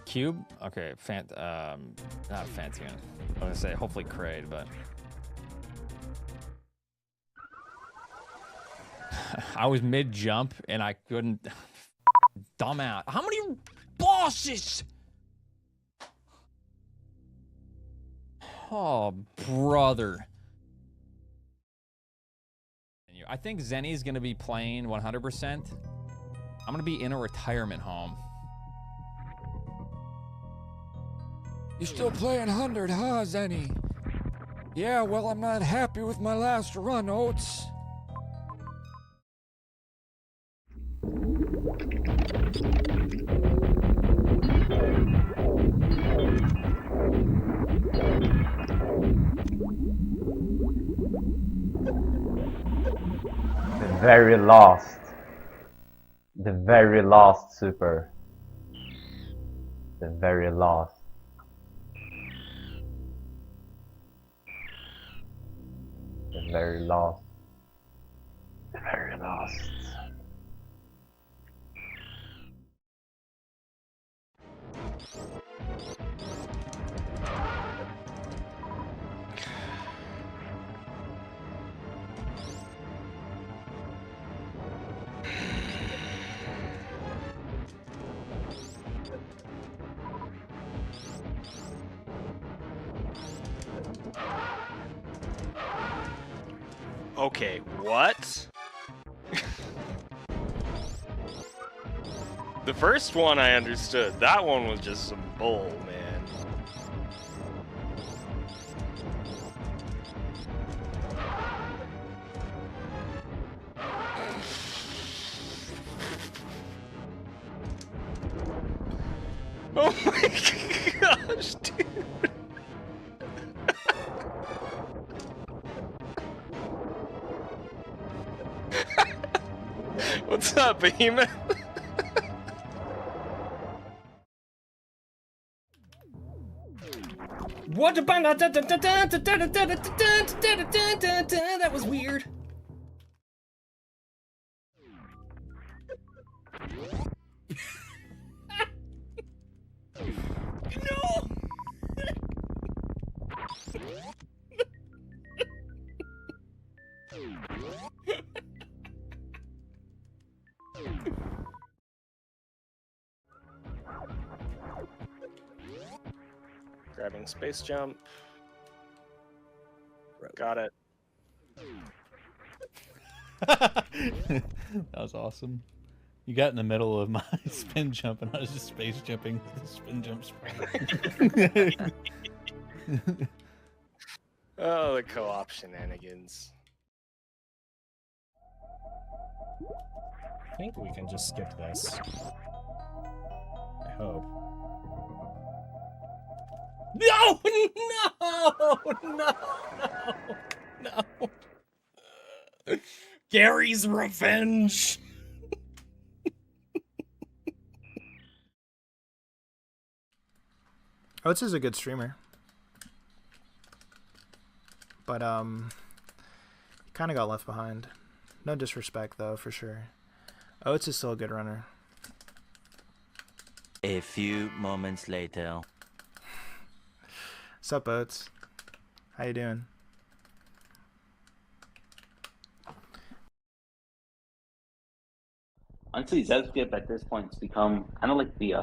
Cube? Okay, not fancy. I was gonna say hopefully Kraid, but I was mid jump and I couldn't. Dumb out. How many bosses? Oh, brother. I think Zenny's gonna be playing 100%. I'm gonna be in a retirement home. You're still playing 100, huh, Zenny? Yeah, well, I'm not happy with my last run, Oats. The very last. The very last super. The very last. The very last. The very last. Okay, what? The first one I understood. That one was just some bull, man. Oh my gosh, dude. What's up, Behemoth? What about that was weird. No. Grabbing space jump. Got it. That was awesome. You got in the middle of my spin jump and I was just space jumping the spin jump spring. Oh, the co-op shenanigans. I think we can just skip this. I hope. No! No! No! Gary's revenge! Oates is a good streamer. But, kind of got left behind. No disrespect, though, for sure. Oates is still a good runner. A few moments later. Sup, Oates? How you doing? Honestly, Zebskip at this point has become kind of like the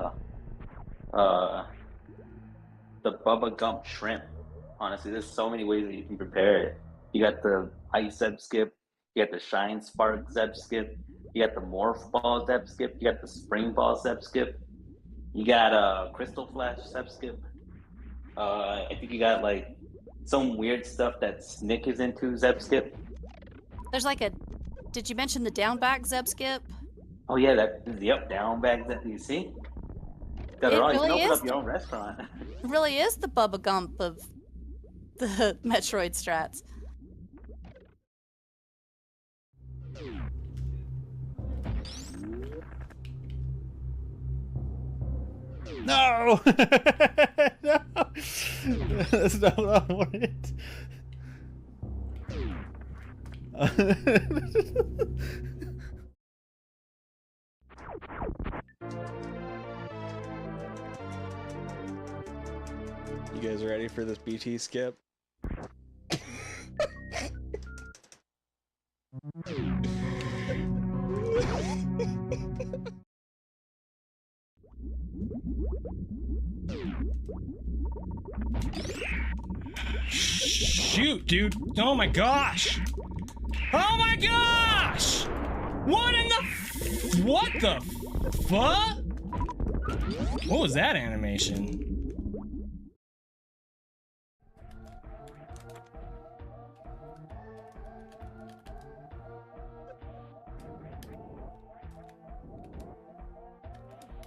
Bubba Gump shrimp. Honestly, there's so many ways that you can prepare it. You got the Ice Zebskip, you got the Shine Spark Zebskip, you got the Morph Ball Zebskip, you got the Spring Ball Zebskip, you got Crystal Flash Zebskip. I think you got like some weird stuff that Snick is into Zebskip. There's like a. Did you mention the down back Zeb skip? Oh yeah, yep, down bags that you see. Got it It all. You can really open is up your own restaurant. It really is the Bubba Gump of the Metroid strats. No! No! That's not what I wanted. You guys ready for this BT skip? Shoot, dude. Oh my gosh. Oh my gosh! What in the what the fuck? What was that animation?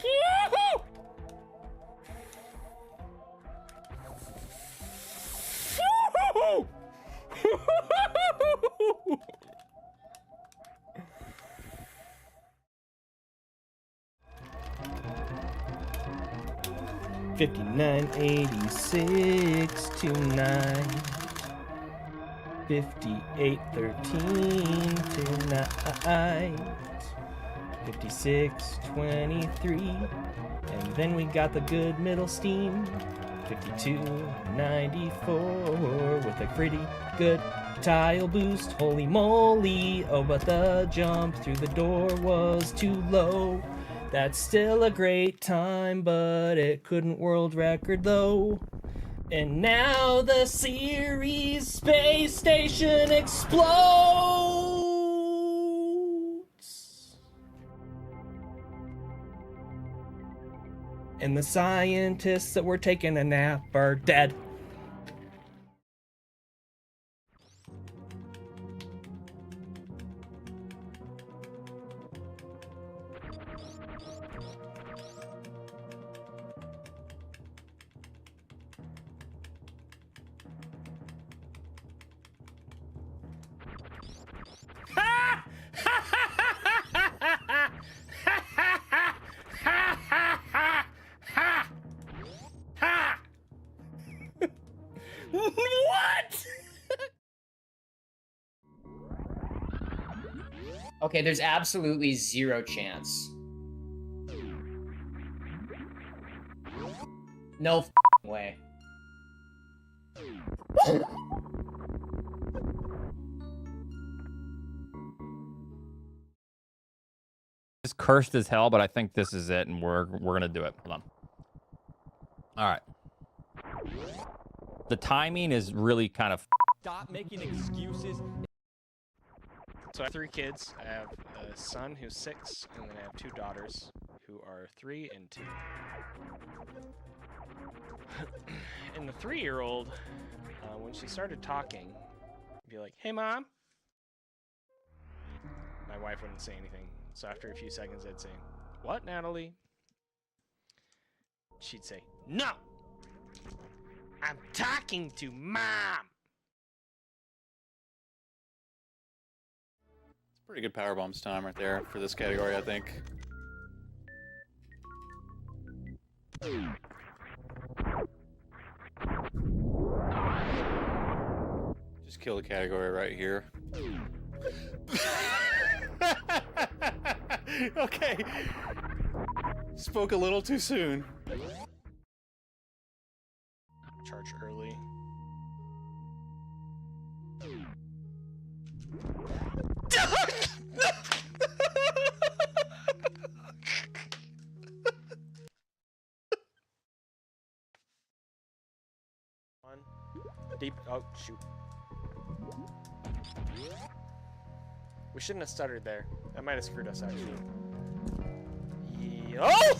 Woohoo! Woohoo! 5986 tonight. 5813 tonight. 5623. And then we got the good middle steam. 5294 with a pretty good tile boost. Holy moly. Oh, but the jump through the door was too low. That's still a great time, but it couldn't world record though. And now the Ceres space station explodes. And the scientists that were taking a nap are dead. What? Okay, there's absolutely zero chance. No f***ing way. It's cursed as hell, but I think this is it, and we're gonna do it. Hold on. All right. The timing is really kind of. Stop making excuses. So I have 3 kids. I have a son who's 6, and then I have 2 daughters who are 3 and 2. And the 3-year-old, when she started talking, be like, "Hey, Mom." My wife wouldn't say anything. So after a few seconds, I'd say, "What, Natalie?" She'd say, "No! I'm talking to Mom!" Pretty good power bombs time right there for this category, I think. Just kill the category right here. Okay. Spoke a little too soon. Charge early. Deep. Oh, shoot. We shouldn't have stuttered there. That might have screwed us, actually. Oh!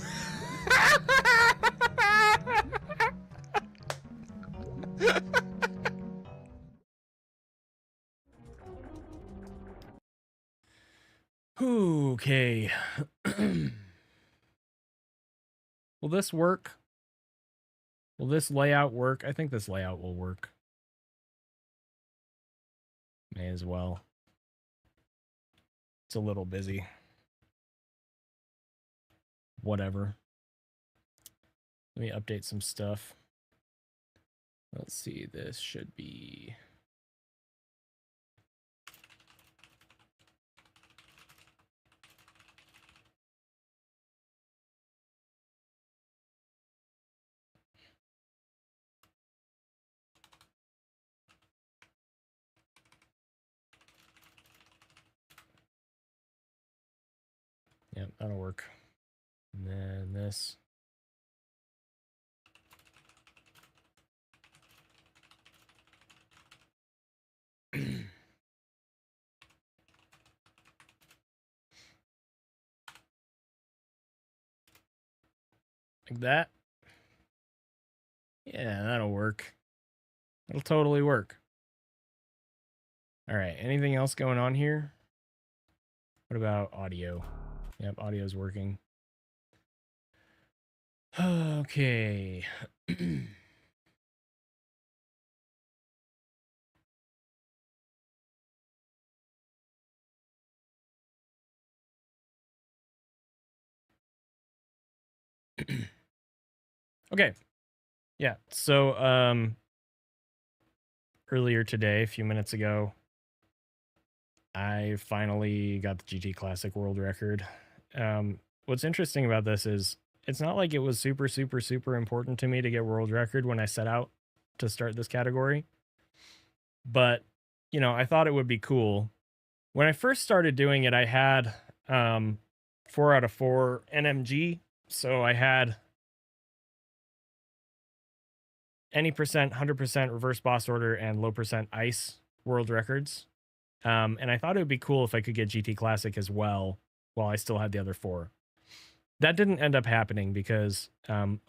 Okay. Will this work? Will this layout work? I think this layout will work. May as well. It's a little busy. Whatever. Let me update some stuff. Let's see, this should be... Yep, that'll work. And then this. Like that. Yeah, that'll work. It'll totally work. All right, anything else going on here? What about audio? Yep, audio's working. Okay. Okay. Yeah, so earlier today, a few minutes ago, I finally got the GT Classic world record. What's interesting about this is it's not like it was super, super, super important to me to get world record when I set out to start this category. But, you know, I thought it would be cool. When I first started doing it, I had 4 out of 4 NMG. So I had any percent, 100% reverse boss order, and low percent ice world records. And I thought it would be cool if I could get GT Classic as well while I still had the other 4. That didn't end up happening because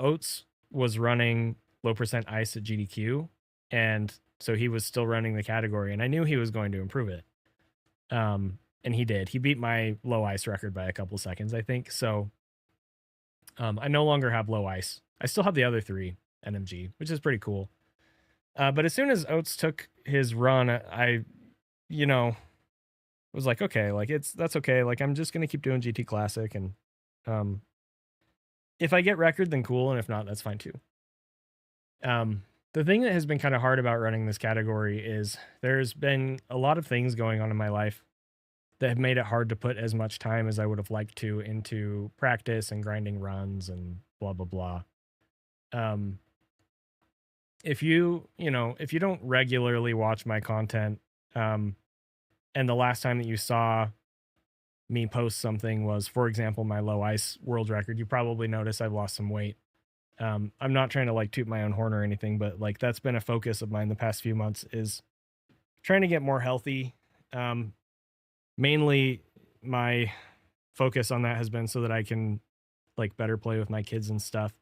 Oates was running low percent ice at GDQ, and so he was still running the category, and I knew he was going to improve it. And he did. He beat my low ice record by a couple seconds, I think. So I no longer have low ice. I still have the other 3 NMG, which is pretty cool. But as soon as Oates took his run, I you know, was like, okay, like that's okay. Like I'm just gonna keep doing GT Classic, and if I get record, then cool, and if not, that's fine too. The thing that has been kind of hard about running this category is there's been a lot of things going on in my life that have made it hard to put as much time as I would have liked to into practice and grinding runs and blah blah blah. If you don't regularly watch my content, and the last time that you saw me post something was, for example, my low ice world record, you probably notice I've lost some weight. I'm not trying to like toot my own horn or anything, but like that's been a focus of mine the past few months, is trying to get more healthy. Mainly my focus on that has been so that I can like better play with my kids and stuff.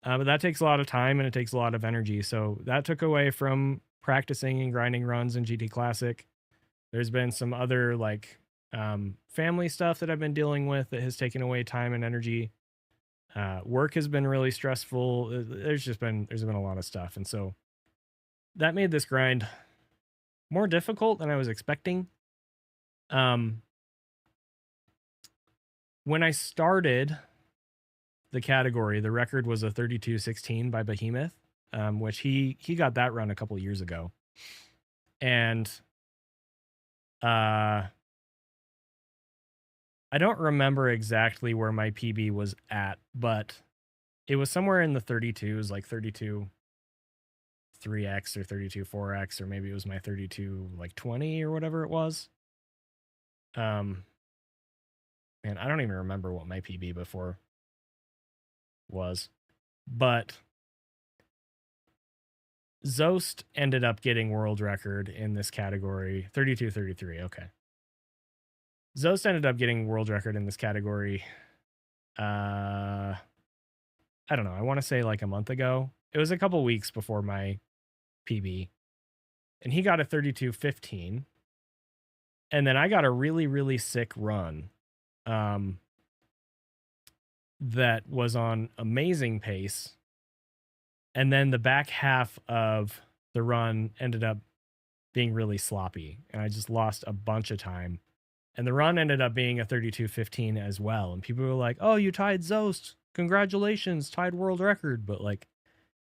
But that takes a lot of time and it takes a lot of energy. So that took away from practicing and grinding runs in GT Classic. There's been some other like family stuff that I've been dealing with that has taken away time and energy. Work has been really stressful. There's been a lot of stuff. And so that made this grind more difficult than I was expecting. When I started the category, the record was a 32:16 by Behemoth, which he got that run a couple years ago. And I don't remember exactly where my PB was at, but it was somewhere in the 32s, like 32 3x or 32 4x, or maybe it was my 32 like 20 or whatever it was. Man, I don't even remember what my PB before was, but Zost ended up getting world record in this category. 32-33, okay. Zost ended up getting world record in this category. I don't know. I want to say like a month ago. It was a couple weeks before my PB. And he got a 32-15. And then I got a really, really sick run. That was on amazing pace. And then the back half of the run ended up being really sloppy. And I just lost a bunch of time. And the run ended up being a 32-15 as well. And people were like, oh, you tied Zost. Congratulations, tied world record. But like,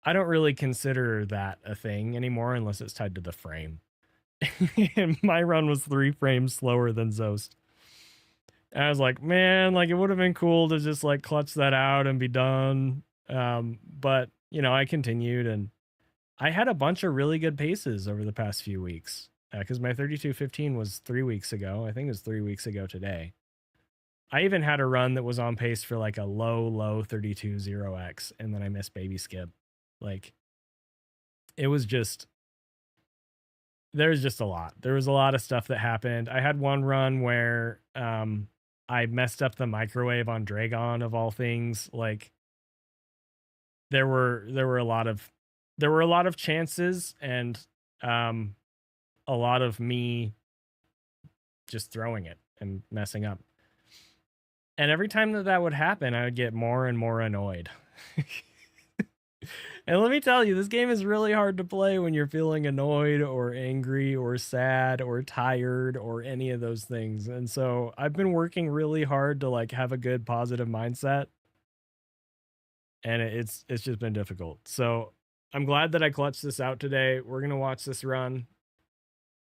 I don't really consider that a thing anymore unless it's tied to the frame. And my run was 3 frames slower than Zost. And I was like, man, like it would have been cool to just like clutch that out and be done. But, you know, I continued and I had a bunch of really good paces over the past few weeks. Because my 32-15 was 3 weeks ago. I think it was 3 weeks ago today. I even had a run that was on pace for like a low 32-0x, and then I missed baby skip. Like, it was just, there's just a lot. There was a lot of stuff that happened. I had one run where I messed up the microwave on Dragon of all things. Like, there were a lot of chances and a lot of me just throwing it and messing up. And every time that would happen, I would get more and more annoyed. And let me tell you, this game is really hard to play when you're feeling annoyed or angry or sad or tired or any of those things. And so I've been working really hard to like have a good positive mindset. And it's just been difficult. So I'm glad that I clutched this out today. We're going to watch this run.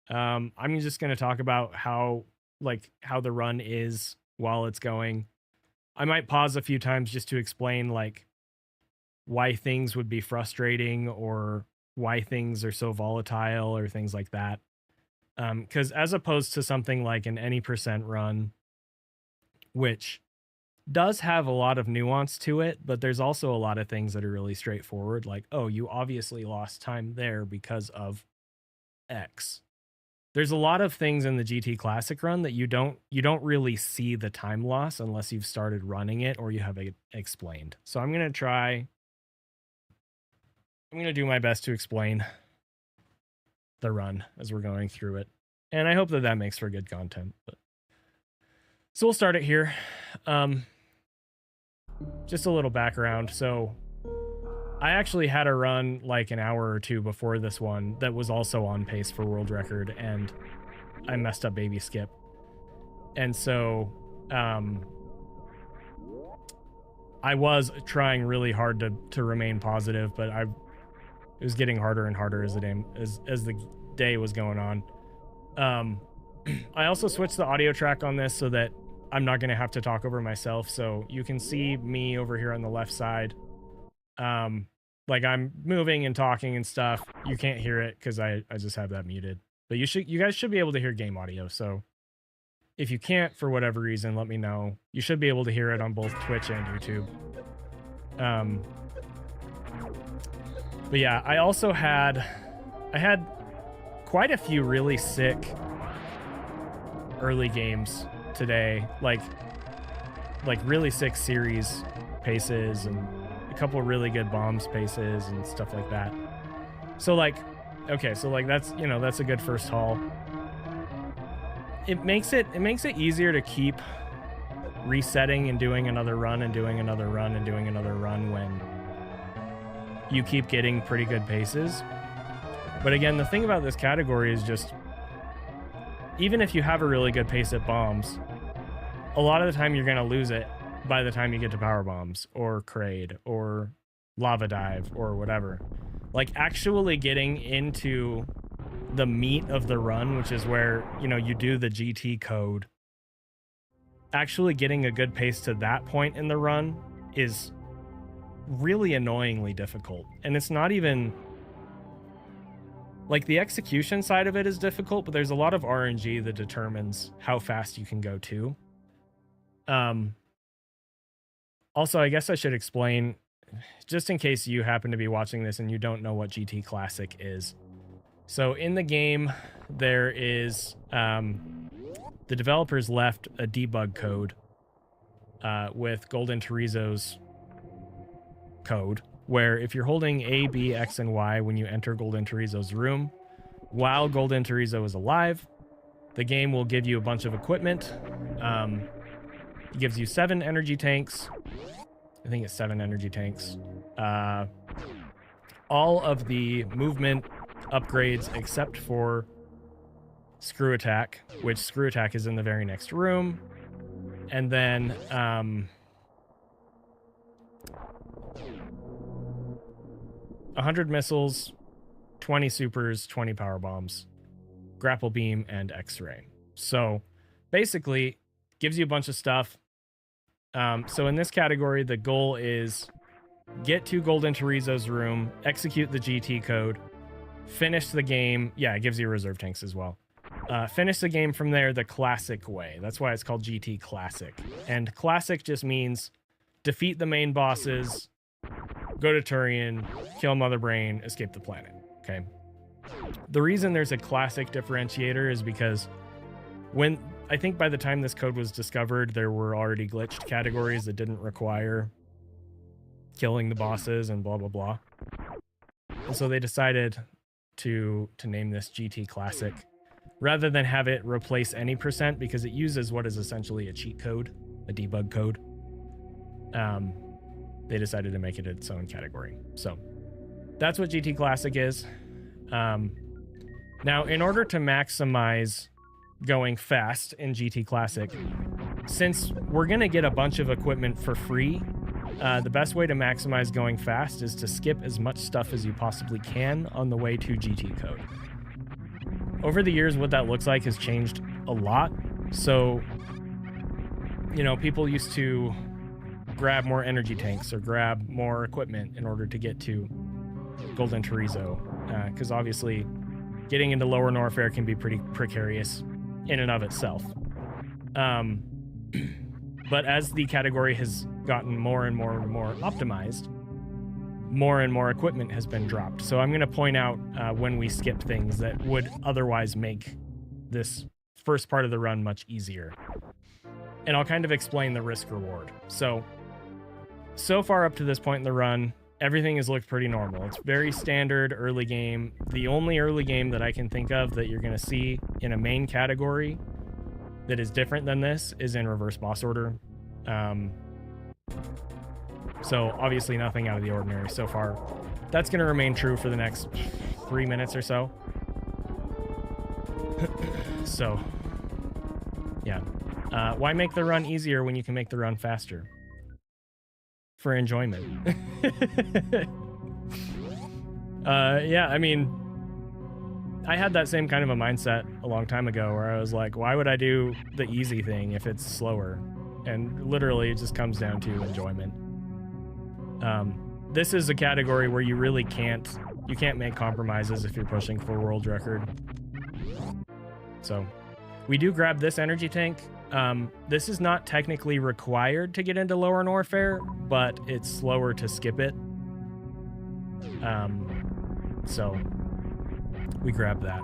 I'm just going to talk about how the run is while it's going. I might pause a few times just to explain like why things would be frustrating or why things are so volatile or things like that. Because as opposed to something like an any percent run, which does have a lot of nuance to it, but there's also a lot of things that are really straightforward. Like, oh, you obviously lost time there because of X. There's a lot of things in the GT Classic run that you don't really see the time loss unless you've started running it or you have it explained. So I'm going to do my best to explain the run as we're going through it. And I hope that makes for good content. But so we'll start it here. Just a little background. So I actually had a run like an hour or two before this one that was also on pace for world record, and I messed up baby skip. And so I was trying really hard to remain positive, but it was getting harder and harder as the day was going on. I also switched the audio track on this so that I'm not going to have to talk over myself. So you can see me over here on the left side. Like I'm moving and talking and stuff. You can't hear it because I just have that muted. But you guys should be able to hear game audio. So if you can't for whatever reason, let me know. You should be able to hear it on both Twitch and YouTube. But yeah, I had quite a few really sick early games today, like really sick series paces and a couple really good bombs paces and stuff like that. So like, okay, so like that's a good first haul. It makes it easier to keep resetting and doing another run and doing another run and doing another run when you keep getting pretty good paces. But again, the thing about this category is just, even if you have a really good pace at bombs, a lot of the time you're going to lose it by the time you get to power bombs or Kraid or lava dive or whatever. Like actually getting into the meat of the run, which is where, you know, you do the GT code, actually getting a good pace to that point in the run is really annoyingly difficult. And it's not even like the execution side of it is difficult, but there's a lot of RNG that determines how fast you can go too. Also, I guess I should explain, just in case you happen to be watching this and you don't know what GT Classic is. So in the game, there is, the developers left a debug code with Golden Chorizo's code, where if you're holding A, B, X, and Y when you enter Golden Chorizo's room, while Golden Chorizo is alive, the game will give you a bunch of equipment. It gives you 7 energy tanks. I think it's 7 energy tanks. All of the movement upgrades except for Screw Attack, which Screw Attack is in the very next room. And then 100 missiles, 20 supers, 20 power bombs, grapple beam, and X-ray. So basically, gives you a bunch of stuff. So in this category, the goal is get to Golden Chorizo's room, execute the GT code, finish the game. Yeah, it gives you reserve tanks as well. Finish the game from there the classic way. That's why it's called GT Classic. And classic just means defeat the main bosses, go to Turian, kill Mother Brain, escape the planet. Okay. The reason there's a classic differentiator is because when I think by the time this code was discovered, there were already glitched categories that didn't require killing the bosses and blah blah blah. And so they decided to name this GT Classic rather than have it replace any percent, because it uses what is essentially a cheat code, a debug code. They decided to make it its own category. So that's what GT Classic is. Now, in order to maximize going fast in GT Classic, since we're going to get a bunch of equipment for free, the best way to maximize going fast is to skip as much stuff as you possibly can on the way to GT code. Over the years, what that looks like has changed a lot. So, you know, people used to grab more energy tanks or grab more equipment in order to get to Golden Chorizo, because obviously getting into Lower Norfair can be pretty precarious in and of itself. But as the category has gotten more and more and more optimized, more and more equipment has been dropped. So I'm going to point out when we skip things that would otherwise make this first part of the run much easier. And I'll kind of explain the risk reward. So far up to this point in the run, everything has looked pretty normal. It's very standard early game. The only early game that I can think of that you're going to see in a main category that is different than this is in reverse boss order. So obviously nothing out of the ordinary so far. That's going to remain true for the next 3 minutes or so. So, yeah. Why make the run easier when you can make the run faster? For enjoyment. Yeah, I mean, I had that same kind of a mindset a long time ago where I was like, why would I do the easy thing if it's slower? And literally it just comes down to enjoyment. This is a category where you really can't make compromises if you're pushing for world record. So we do grab this energy tank. This is not technically required to get into Lower Norfair, but it's slower to skip it. So we grab that.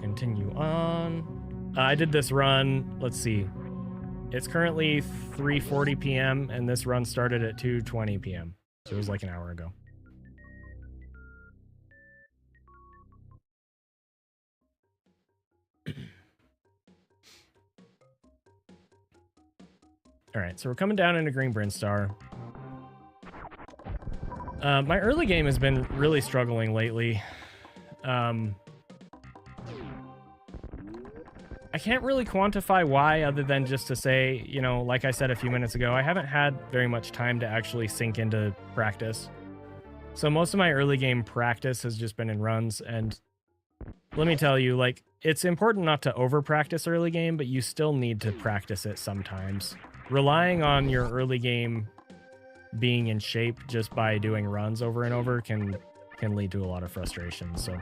Continue on. I did this run, let's see. It's currently 3:40 p.m. and this run started at 2:20 p.m. So it was like an hour ago. All right, so we're coming down into Green Brinstar. My early game has been really struggling lately. I can't really quantify why, other than just to say, you know, like I said a few minutes ago, I haven't had very much time to actually sink into practice. So most of my early game practice has just been in runs, and let me tell you, like, it's important not to over practice early game, but you still need to practice it sometimes. Relying on your early game being in shape just by doing runs over and over can lead to a lot of frustration. So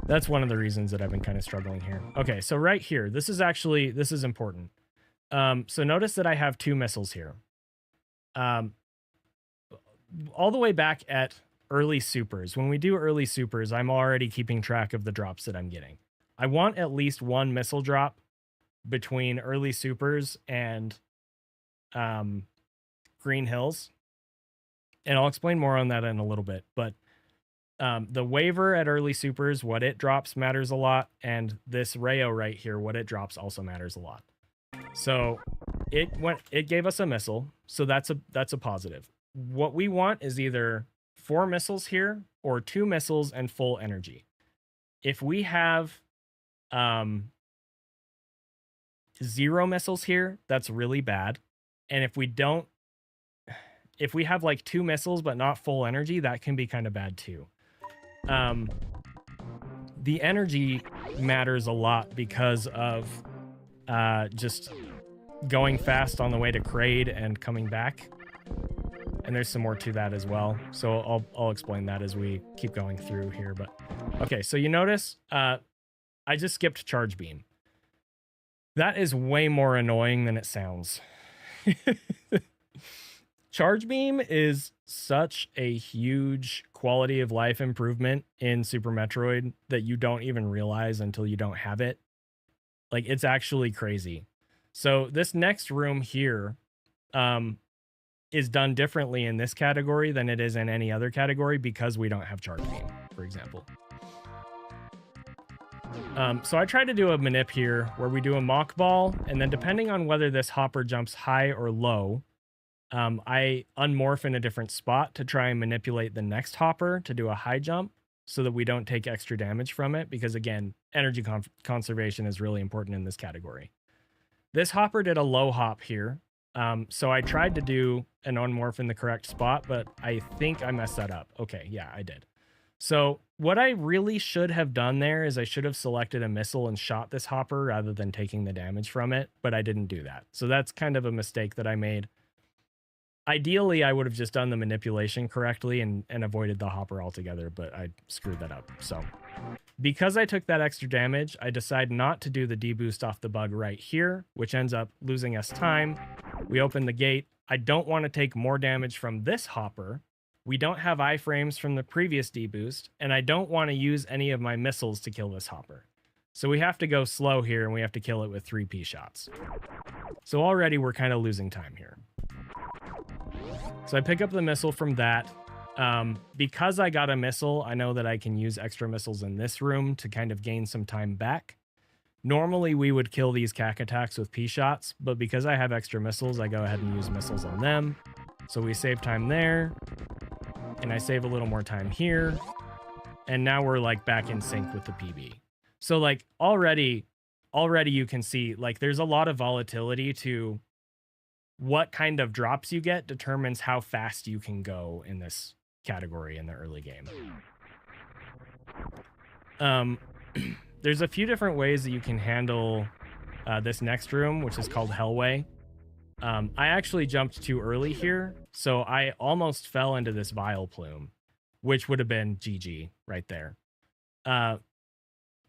that's one of the reasons that I've been kind of struggling here. Okay, so right here, this is important. So notice that I have 2 missiles here. All the way back at early supers. When we do early supers, I'm already keeping track of the drops that I'm getting. I want at least 1 missile drop between early supers and Green Hills. And I'll explain more on that in a little bit. But the waiver at early supers, what it drops matters a lot. And this Rayo right here, what it drops also matters a lot. So it gave us a missile. So that's a positive. What we want is either 4 missiles here or 2 missiles and full energy. If we have 0 missiles here, that's really bad. And if we have like 2 missiles but not full energy, that can be kind of bad too. The energy matters a lot because of just going fast on the way to Kraid and coming back. And there's some more to that as well. So I'll explain that as we keep going through here. But okay, so you notice I just skipped Charge Beam. That is way more annoying than it sounds. Charge Beam is such a huge quality of life improvement in Super Metroid that you don't even realize until you don't have it. Like, it's actually crazy. So this next room here is done differently in this category than it is in any other category because we don't have Charge Beam, for example. So I tried to do a manip here where we do a mock ball, and then depending on whether this hopper jumps high or low, I unmorph in a different spot to try and manipulate the next hopper to do a high jump so that we don't take extra damage from it, because again, energy conservation is really important in this category. This hopper did a low hop here. So I tried to do an unmorph in the correct spot, but I think I messed that up. Okay, yeah, I did. So what I really should have done there is I should have selected a missile and shot this hopper rather than taking the damage from it, but I didn't do that. So that's kind of a mistake that I made. Ideally, I would have just done the manipulation correctly and avoided the hopper altogether, but I screwed that up. So because I took that extra damage, I decided not to do the deboost off the bug right here, which ends up losing us time. We open the gate. I don't want to take more damage from this hopper. We don't have iframes from the previous deboost, and I don't want to use any of my missiles to kill this hopper. So we have to go slow here, and we have to kill it with 3P shots. So already we're kind of losing time here. So I pick up the missile from that. Because I got a missile, I know that I can use extra missiles in this room to kind of gain some time back. Normally we would kill these cack attacks with P shots, but because I have extra missiles, I go ahead and use missiles on them. So we save time there, and I save a little more time here. And now we're like back in sync with the PB. So like already you can see like there's a lot of volatility to what kind of drops you get determines how fast you can go in this category in the early game. There's a few different ways that you can handle this next room, which is called Hellway. I actually jumped too early here, so I almost fell into this Vile Plume, which would have been GG right there.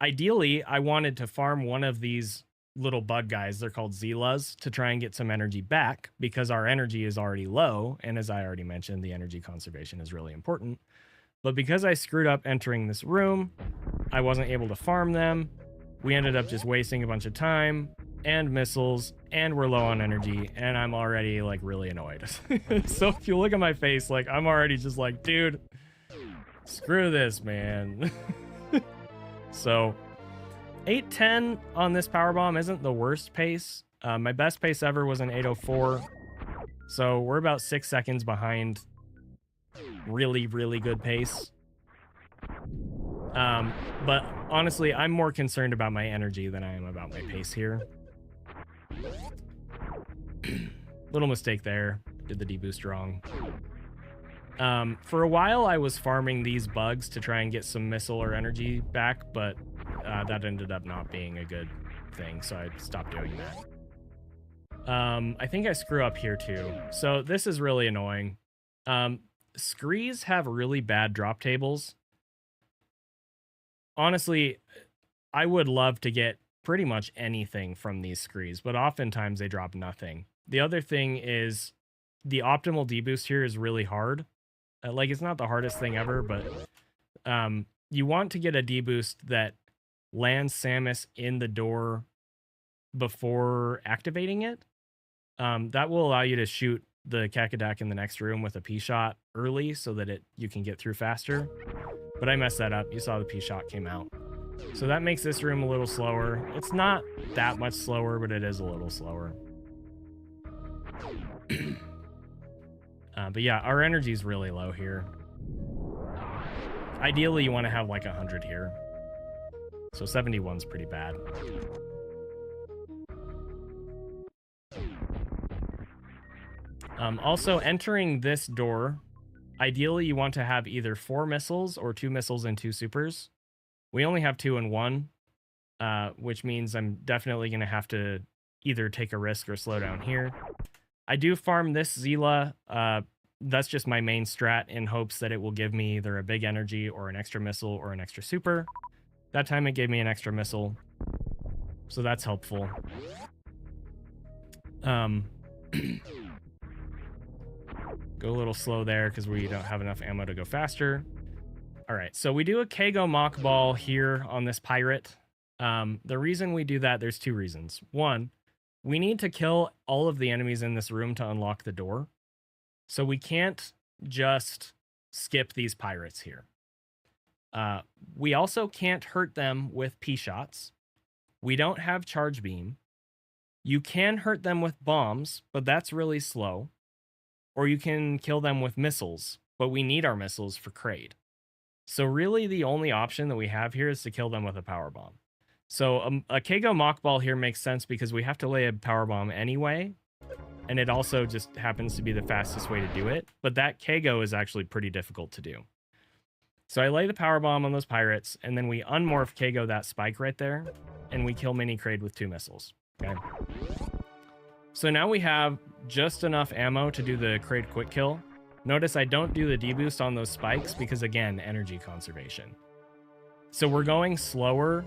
Ideally, I wanted to farm one of these little bug guys, they're called Zilas, to try and get some energy back because our energy is already low, and as I already mentioned, the energy conservation is really important. But because I screwed up entering this room, I wasn't able to farm them. We ended up just wasting a bunch of time and missiles, and we're low on energy, and I'm already like really annoyed. So if you look at my face, like I'm already just like, dude, screw this, man. So 8:10 on this power bomb isn't the worst pace. My best pace ever was an 8:04. So we're about 6 seconds behind really, really good pace. But honestly, I'm more concerned about my energy than I am about my pace here. Little mistake there. Did the deboost wrong. For a while, I was farming these bugs to try and get some missile or energy back, but that ended up not being a good thing, so I stopped doing that. I think I screw up here too. So this is really annoying. Screes have really bad drop tables. Honestly, I would love to get pretty much anything from these screes, but oftentimes they drop nothing. The other thing is the optimal deboost here is really hard. Like, it's not the hardest thing ever, but you want to get a deboost that lands Samus in the door before activating it. That will allow you to shoot the Kakadak in the next room with a P-shot early so that you can get through faster. But I messed that up. You saw the P-shot came out. So that makes this room a little slower. It's not that much slower, but it is a little slower. But yeah, our energy is really low here. Ideally, you want to have like 100 here. So 71's pretty bad. Also, entering this door, ideally you want to have either 4 missiles or 2 missiles and 2 supers. We only have 2 and 1, which means I'm definitely going to have to either take a risk or slow down here. I do farm this Zila. That's just my main strat in hopes that it will give me either a big energy or an extra missile or an extra super. That time it gave me an extra missile, so that's helpful. Go a little slow there because we don't have enough ammo to go faster. All right, so we do a Kago Mach Ball here on this pirate. The reason we do that, there's 2 reasons. One, we need to kill all of the enemies in this room to unlock the door. So we can't just skip these pirates here. We also can't hurt them with P-shots. We don't have charge beam. You can hurt them with bombs, but that's really slow. Or you can kill them with missiles, but we need our missiles for Kraid. So really the only option that we have here is to kill them with a power bomb. So a Kago Mach Ball here makes sense because we have to lay a power bomb anyway. And it also just happens to be the fastest way to do it. But that Kago is actually pretty difficult to do. So I lay the power bomb on those pirates, and then we unmorph Kago that spike right there, and we kill Mini Kraid with 2 missiles. Okay. So now we have just enough ammo to do the Kraid quick kill. Notice I don't do the deboost on those spikes because, again, energy conservation. So we're going slower,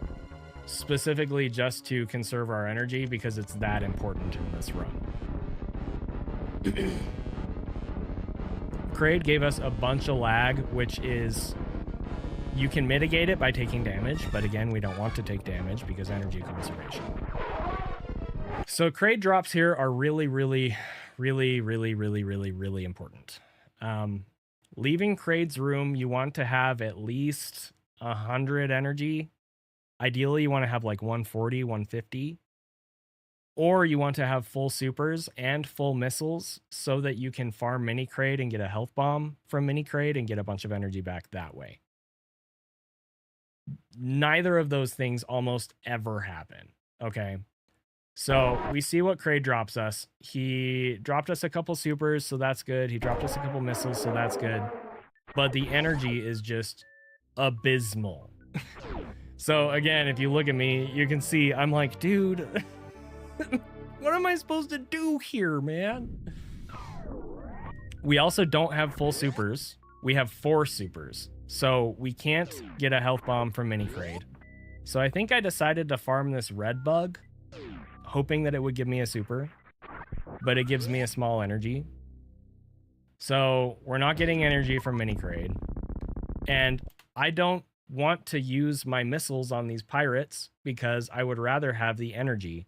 specifically just to conserve our energy because it's that important in this run. Kraid gave us a bunch of lag, which is... You can mitigate it by taking damage, but again, we don't want to take damage because energy conservation. So Kraid drops here are really important. Leaving Kraid's room, you want to have at least 100 energy. Ideally, you want to have like 140, 150. Or you want to have full supers and full missiles so that you can farm Mini Kraid and get a health bomb from Mini Kraid and get a bunch of energy back that way. Neither of those things almost ever happen. Okay. So we see what Kraid drops us. He dropped us a couple supers, so that's good. He dropped us a couple missiles, so that's good. But the energy is just abysmal. So again, if you look at me, you can see I'm like, dude, what am I supposed to do here, man? We also don't have full supers. We have 4 supers. So we can't get a health bomb from Mini Kraid. So I think I decided to farm this red bug, hoping that it would give me a super, but it gives me a small energy. So we're not getting energy from Mini Kraid. And I don't want to use my missiles on these pirates because I would rather have the energy.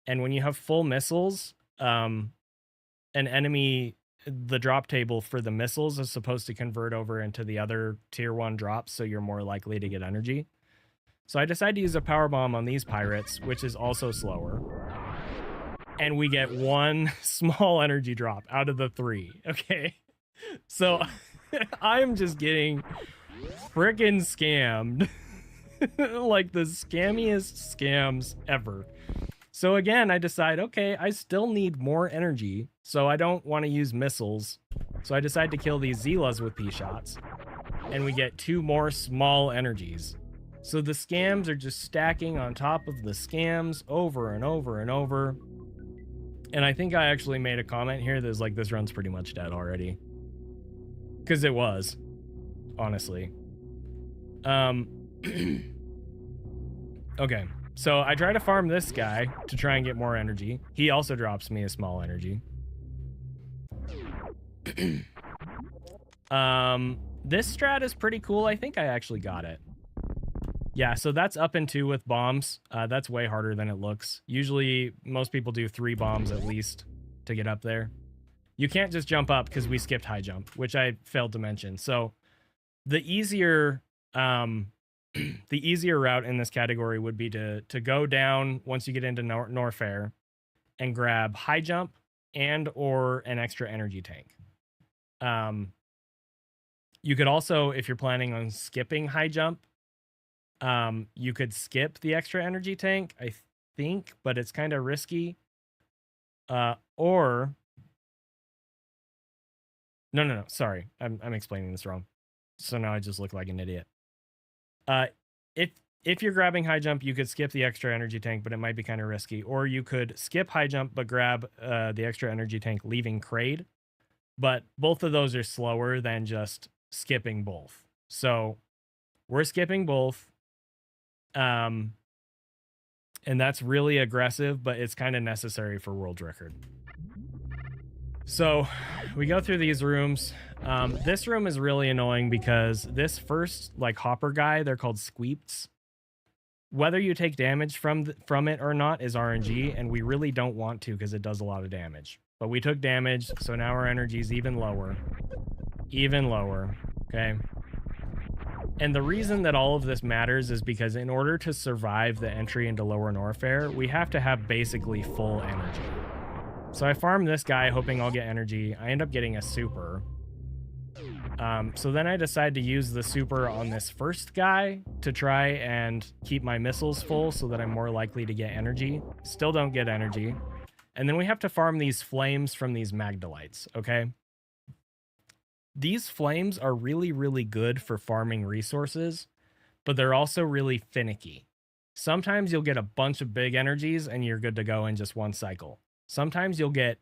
And when you have full missiles, an enemy, the drop table for the missiles is supposed to convert over into the other tier 1 drops, so you're more likely to get energy. So I decided to use a power bomb on these pirates, which is also slower. And we get 1 small energy drop out of the 3. Okay. So I'm just getting frickin' scammed. Like the scammiest scams ever. So again, I decide, okay, I still need more energy, so I don't want to use missiles. So I decide to kill these Zeelas with P-shots, and we get 2 more small energies. So the scams are just stacking on top of the scams over and over and over. And I think I actually made a comment here that's like, this run's pretty much dead already. Because it was, honestly. Okay, so I try to farm this guy to try and get more energy. He also drops me a small energy. This strat is pretty cool. I think I actually got it. Yeah, so that's up and 2 with bombs. That's way harder than it looks. Usually, most people do 3 bombs at least to get up there. You can't just jump up because we skipped high jump, which I failed to mention. So the easier route in this category would be to go down once you get into Norfair and grab high jump and or an extra energy tank. You could also, if you're planning on skipping high jump, you could skip the extra energy tank, I think, but it's kind of risky. Or no, sorry, I'm explaining this wrong. So now I just look like an idiot. If you're grabbing high jump, you could skip the extra energy tank, but it might be kind of risky. Or you could skip high jump, but grab the extra energy tank, leaving Kraid. But both of those are slower than just skipping both. So we're skipping both. And that's really aggressive, but it's kind of necessary for world record. So we go through these rooms. This room is really annoying because this first like hopper guy, they're called squeeps. Whether you take damage from it or not is RNG, and we really don't want to because it does a lot of damage. But we took damage, so now our energy is even lower. Even lower, okay? And the reason that all of this matters is because in order to survive the entry into Lower Norfair, we have to have basically full energy. So I farm this guy hoping I'll get energy. I end up getting a super. So then I decide to use the super on this first guy to try and keep my missiles full so that I'm more likely to get energy. Still don't get energy. And then we have to farm these flames from these Magdalites, okay? These flames are really, really good for farming resources, but they're also really finicky. Sometimes you'll get a bunch of big energies and you're good to go in just one cycle. Sometimes you'll get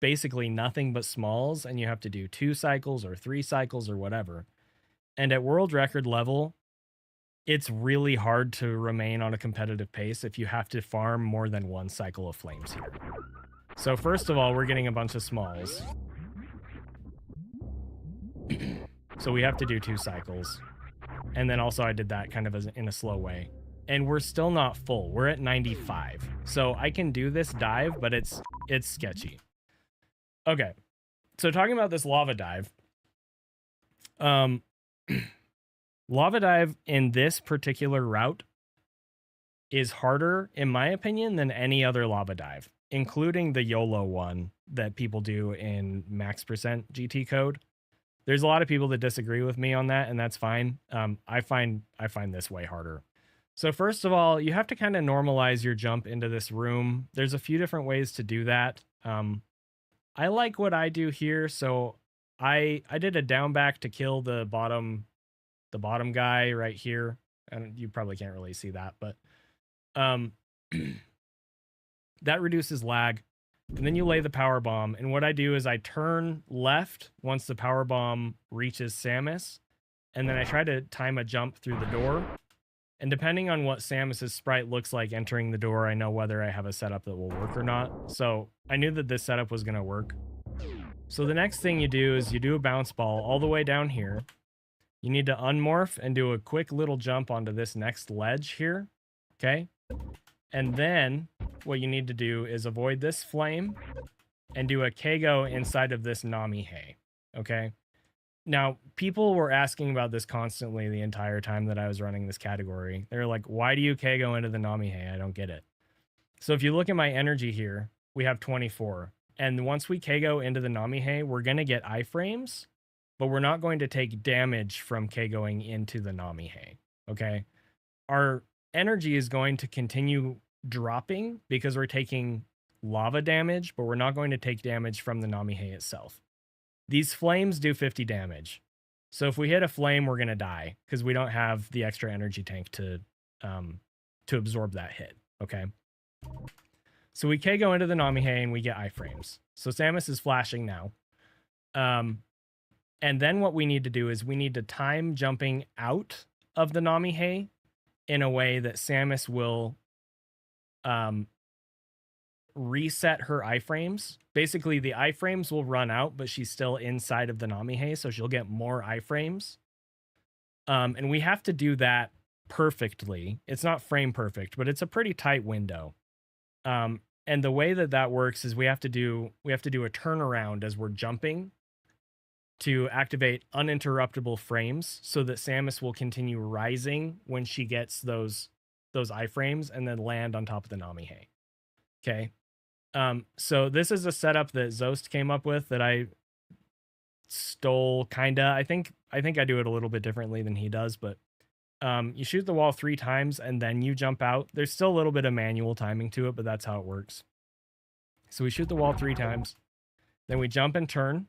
basically nothing but smalls and you have to do 2 cycles or 3 cycles or whatever. And at world record level, it's really hard to remain on a competitive pace if you have to farm more than 1 cycle of flames here. So first of all, we're getting a bunch of smalls. So we have to do 2 cycles. And then also I did that kind of in a slow way. And we're still not full. We're at 95. So I can do this dive, but it's sketchy. Okay. So talking about this lava dive. Lava dive in this particular route is harder, in my opinion, than any other lava dive, including the YOLO one that people do in max percent GT code. There's a lot of people that disagree with me on that, and that's fine. I find this way harder. So first of all, you have to kind of normalize your jump into this room. There's a few different ways to do that. I like what I do here, so I did a down back to kill the bottom guy right here. And you probably can't really see that, but that reduces lag. And then you lay the power bomb. And what I do is I turn left once the power bomb reaches Samus. And then I try to time a jump through the door. And depending on what Samus's sprite looks like entering the door, I know whether I have a setup that will work or not. So I knew that this setup was going to work. So the next thing you do is you do a bounce ball all the way down here. You need to unmorph and do a quick little jump onto this next ledge here. Okay. And then what you need to do is avoid this flame and do a Keigo inside of this Namihe. Okay. Now, people were asking about this constantly the entire time that I was running this category. They're like, why do you Keigo into the Namihe? I don't get it. So if you look at my energy here, we have 24. And once we Keigo into the Namihe, we're going to get iframes, but we're not going to take damage from Keigoing into the Namihe. Okay. Our energy is going to continue dropping because we're taking lava damage, but we're not going to take damage from the Namihe itself. These flames do 50 damage. So if we hit a flame, we're going to die because we don't have the extra energy tank to absorb that hit. Okay. So we K go into the Namihe and we get iframes. So Samus is flashing now. And then what we need to do is we need to time jumping out of the Namihe in a way that Samus will reset her iframes. Basically, the iframes will run out, but she's still inside of the Namihe, so she'll get more iframes. And we have to do that perfectly. It's not frame perfect, but it's a pretty tight window. And the way that that works is we have to do a turnaround as we're jumping to activate uninterruptible frames so that Samus will continue rising when she gets those iframes and then land on top of the Namihe. Okay. So this is a setup that Zost came up with that I stole kinda. I think I do it a little bit differently than he does, but you shoot the wall 3 times and then you jump out. There's still a little bit of manual timing to it, but that's how it works. So we shoot the wall 3 times, then we jump and turn.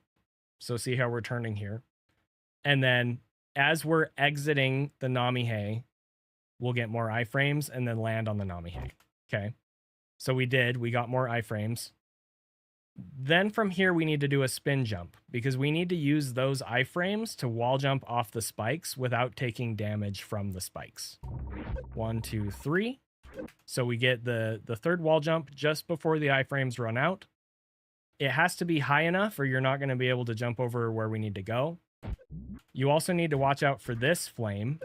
So see how we're turning here. And then as we're exiting the Namihe, we'll get more iframes and then land on the Namihe. Okay. So we got more iframes. Then from here, we need to do a spin jump because we need to use those iframes to wall jump off the spikes without taking damage from the spikes. 1, 2, 3. So we get the third wall jump just before the iframes run out. It has to be high enough or you're not going to be able to jump over where we need to go. You also need to watch out for this flame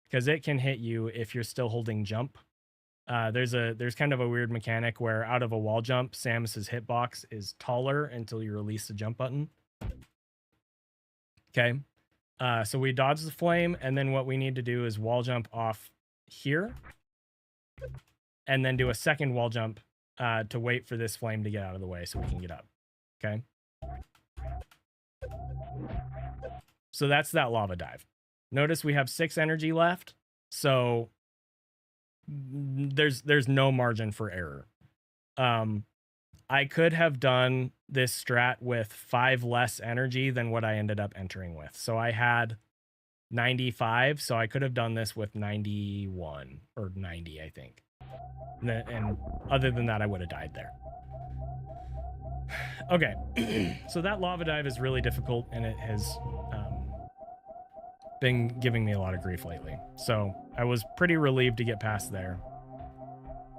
because it can hit you if you're still holding jump. There's kind of a weird mechanic where out of a wall jump, Samus's hitbox is taller until you release the jump button. Okay. So we dodge the flame, and then what we need to do is wall jump off here, and then do a second wall jump to wait for this flame to get out of the way so we can get up. Okay. So that's that lava dive. Notice we have 6 energy left, so there's no margin for error. I could have done this strat with 5 less energy than what I ended up entering with. So I had 95, so I could have done this with 91 or 90, I think. And other than that, I would have died there. Okay, so that lava dive is really difficult, and it has been giving me a lot of grief lately. So I was pretty relieved to get past there.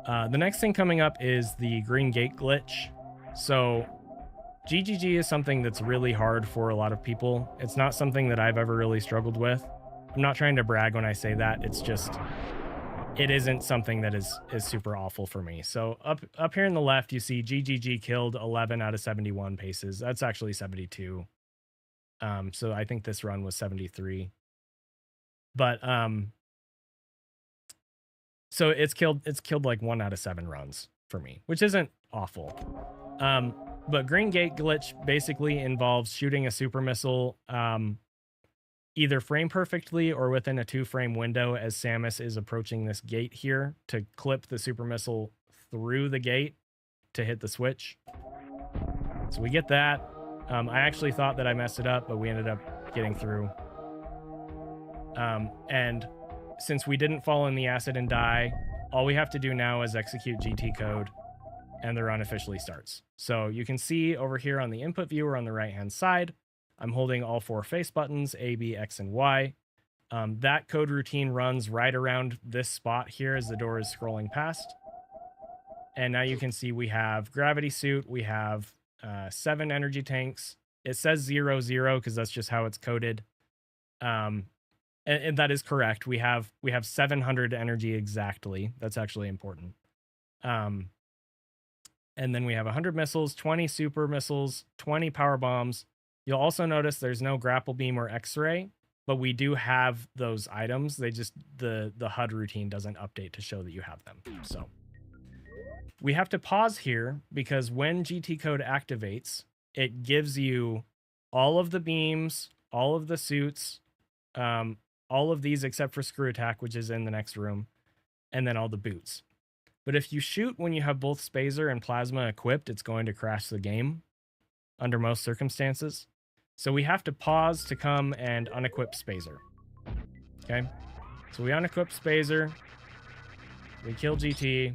The next thing coming up is the green gate glitch. So GGG is something that's really hard for a lot of people. It's not something that I've ever really struggled with. I'm not trying to brag when I say that. It's just, it isn't something that is super awful for me. So up here in the left, you see GGG killed 11 out of 71 paces. That's actually 72. So I think this run was 73. But so it's killed like 1 out of 7 runs for me, which isn't awful. But green gate glitch basically involves shooting a super missile either frame perfectly or within a 2-frame window as Samus is approaching this gate here to clip the super missile through the gate to hit the switch. So we get that. I actually thought that I messed it up, but we ended up getting through. And since we didn't fall in the acid and die, all we have to do now is execute GT code and the run officially starts. So you can see over here on the input viewer on the right hand side, I'm holding all 4 face buttons, A, B, X, and Y. That code routine runs right around this spot here as the door is scrolling past. And now you can see we have gravity suit, we have 7 energy tanks. It says 0, 0 because that's just how it's coded. And that is correct. We have 700 energy exactly. That's actually important. And then we have 100 missiles, 20 super missiles, 20 power bombs. You'll also notice there's no grapple beam or X-ray, but we do have those items. They just, the HUD routine doesn't update to show that you have them. So we have to pause here because when GT code activates, it gives you all of the beams, all of the suits, all of these except for screw attack, which is in the next room, and then all the boots. But if you shoot when you have both Spazer and Plasma equipped, it's going to crash the game under most circumstances. So we have to pause to come and unequip Spazer. Okay? So we unequip Spazer. We kill GT.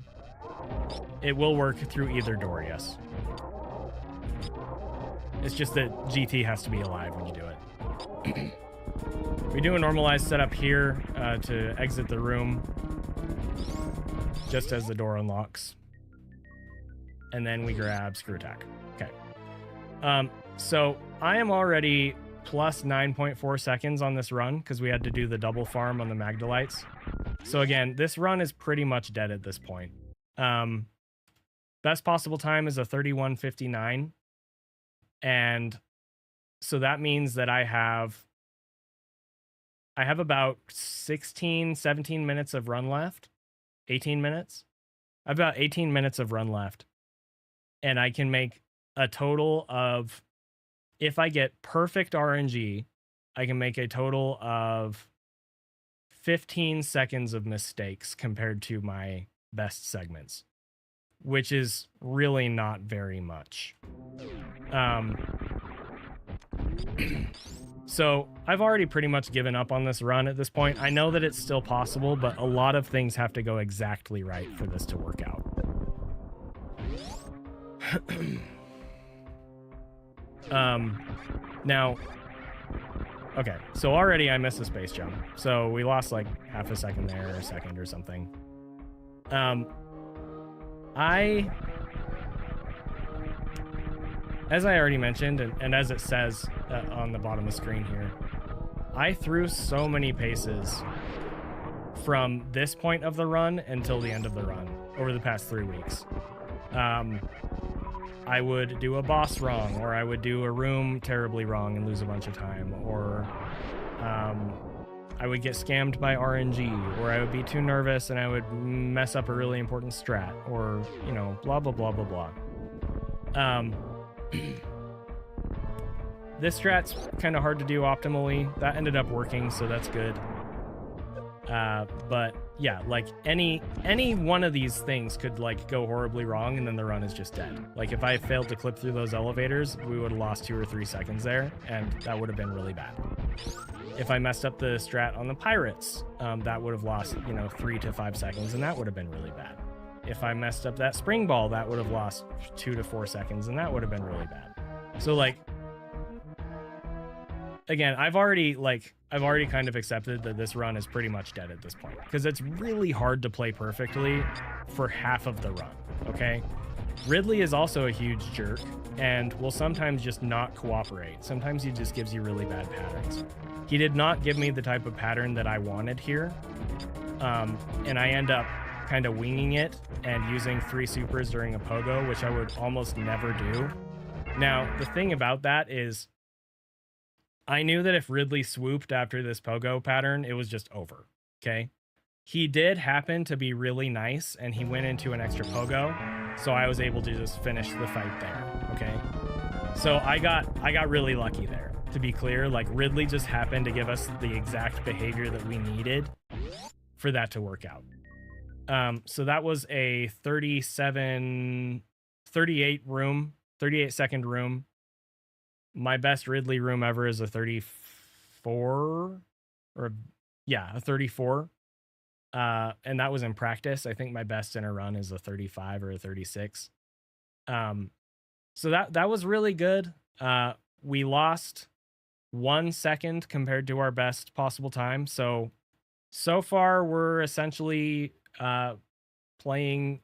It will work through either door, yes. It's just that GT has to be alive when you do it. We do a normalized setup here to exit the room just as the door unlocks. And then we grab screw attack. Okay. So I am already plus 9.4 seconds on this run because we had to do the double farm on the Magdalites. So again, this run is pretty much dead at this point. Best possible time is a 31:59. And so that means that I have about 16, 17 minutes of run left. 18 minutes. I have about 18 minutes of run left. And I can make a total of, if I get perfect RNG, I can make a total of 15 seconds of mistakes compared to my best segments, which is really not very much. So I've already pretty much given up on this run at this point. I know that it's still possible, but a lot of things have to go exactly right for this to work out. Now, okay, so already I missed a space jump. So we lost like half a second there, or a second or something. As I already mentioned, and as it says on the bottom of the screen here, I threw so many paces from this point of the run until the end of the run over the past 3 weeks. I would do a boss wrong, or I would do a room terribly wrong and lose a bunch of time, or I would get scammed by RNG, or I would be too nervous and I would mess up a really important strat, or, you know, blah, blah, blah, blah, blah. This strat's kind of hard to do optimally. That ended up working, so that's good. But yeah, like any one of these things could like go horribly wrong and then the run is just dead. Like if I failed to clip through those elevators, we would have lost 2 or 3 seconds there, and that would have been really bad. If I messed up the strat on the pirates, that would have lost, 3 to 5 seconds, and that would have been really bad. If I messed up that spring ball, that would have lost 2 to 4 seconds, and that would have been really bad. So like, again, I've already kind of accepted that this run is pretty much dead at this point, because it's really hard to play perfectly for half of the run, okay? Ridley is also a huge jerk and will sometimes just not cooperate. Sometimes he just gives you really bad patterns. He did not give me the type of pattern that I wanted here, and I end up kind of winging it and using 3 supers during a pogo, which I would almost never do. Now, the thing about that is I knew that if Ridley swooped after this pogo pattern, it was just over, okay? He did happen to be really nice, and he went into an extra pogo, so I was able to just finish the fight there, okay? So I got really lucky there, to be clear. Like, Ridley just happened to give us the exact behavior that we needed for that to work out. So that was a 38 second room. My best Ridley room ever is a 34, a 34. And that was in practice. I think my best in a run is a 35 or a 36. So that was really good. We lost 1 second compared to our best possible time. So far we're essentially playing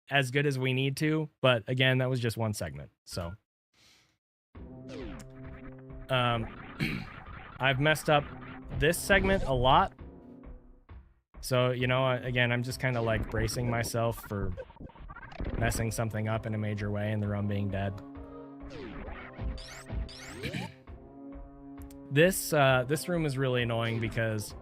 as good as we need to, but again, that was just 1 segment. So I've messed up this segment a lot. So, again, I'm just kind of like bracing myself for messing something up in a major way and the run being dead. This room is really annoying because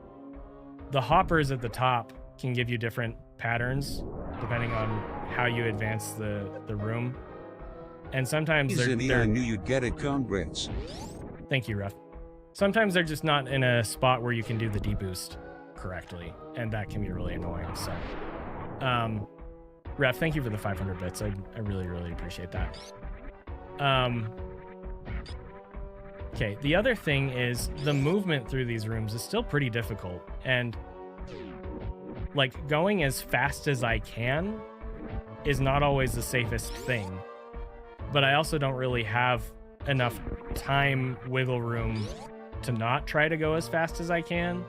the hoppers at the top can give you different patterns depending on how you advance the room. And sometimes I knew you'd get it. Congrats. Thank you, Ref. Sometimes they're just not in a spot where you can do the deboost correctly, and that can be really annoying. So, Ref, thank you for the 500 bits. I really, really appreciate that. Okay, the other thing is the movement through these rooms is still pretty difficult. And like going as fast as I can is not always the safest thing. But I also don't really have enough time wiggle room to not try to go as fast as I can.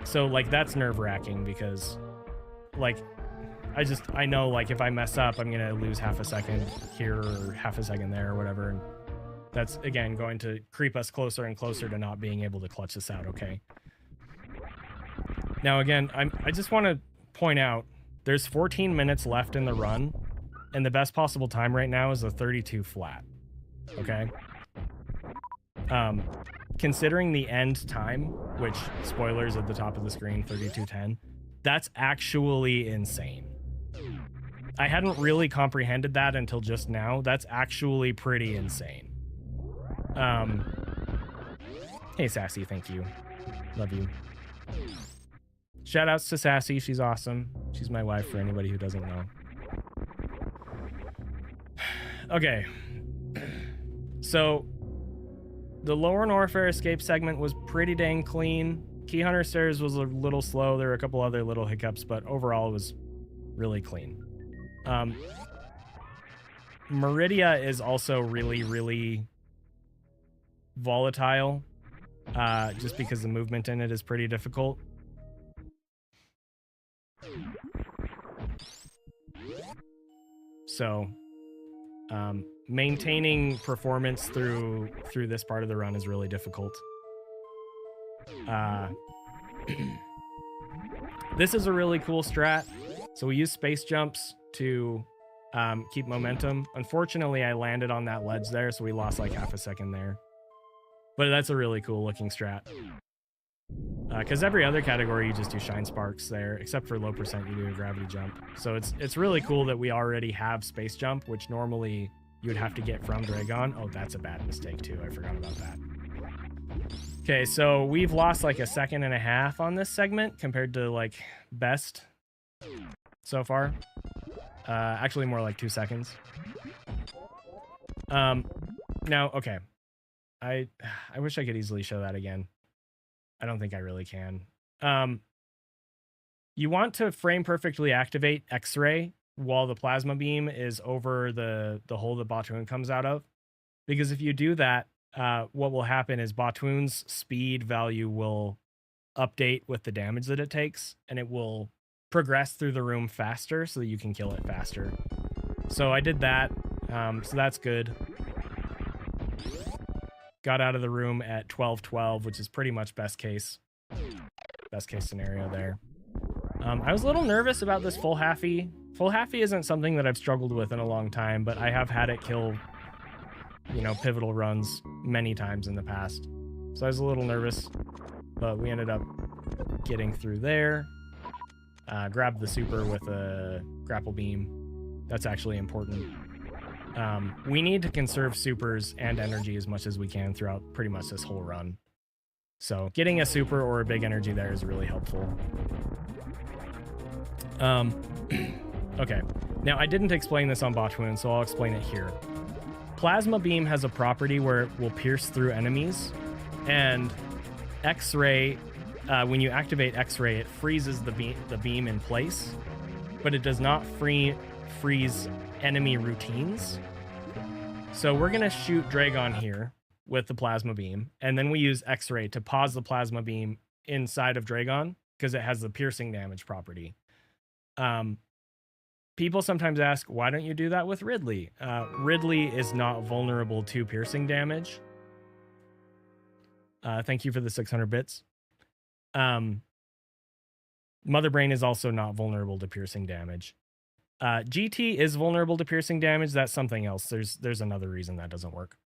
So like that's nerve-wracking because like I know like if I mess up I'm gonna lose half a second here or half a second there or whatever, and that's again going to creep us closer and closer to not being able to clutch this out. Okay, now again I just want to point out there's 14 minutes left in the run, and the best possible time right now is a 32 flat. Okay, considering the end time, which spoilers at the top of the screen, 32:10, that's actually insane. I hadn't really comprehended that until just now. That's actually pretty insane. Hey Sassy, thank you. Love you. Shout outs to Sassy, she's awesome. She's my wife for anybody who doesn't know. Okay. So the Lower Norfair escape segment was pretty dang clean. Key Hunter Stairs was a little slow. There were a couple other little hiccups, but overall it was really clean. Meridia is also really, really volatile, just because the movement in it is pretty difficult. So, maintaining performance through this part of the run is really difficult. This is a really cool strat. So we use space jumps to keep momentum. Unfortunately, I landed on that ledge there, so we lost like half a second there. But that's a really cool looking strat. Because every other category you just do shine sparks there, except for low percent you do a gravity jump. So it's really cool that we already have space jump, which normally you would have to get from Dragon. Oh, that's a bad mistake too. I forgot about that. Okay, so we've lost like a second and a half on this segment compared to like best so far. Actually more like 2 seconds. Now, okay. I wish I could easily show that again. I don't think I really can. You want to frame perfectly activate X-ray while the plasma beam is over the hole that Batoon comes out of. Because if you do that, what will happen is Batoon's speed value will update with the damage that it takes, and it will progress through the room faster so that you can kill it faster. So I did that, so that's good. Got out of the room at 12:12, which is pretty much best case scenario there. I was a little nervous about this full halfie. Full halfie isn't something that I've struggled with in a long time, but I have had it kill, you know, pivotal runs many times in the past. So I was a little nervous, but we ended up getting through there. Grabbed the super with a grapple beam. That's actually important. We need to conserve supers and energy as much as we can throughout pretty much this whole run. So getting a super or a big energy there is really helpful. Okay, now I didn't explain this on Botwoon, so I'll explain it here. Plasma Beam has a property where it will pierce through enemies, and X-Ray, when you activate X-Ray, it freezes the beam in place, but it does not freeze enemy routines. So we're gonna shoot Dragon here with the plasma beam, and then we use X-Ray to pause the plasma beam inside of Dragon because it has the piercing damage property. People sometimes ask, why don't you do that with Ridley? Ridley is not vulnerable to piercing damage. Thank you for the 600 bits. Mother Brain is also not vulnerable to piercing damage. GT is vulnerable to piercing damage. That's something else. There's another reason that doesn't work.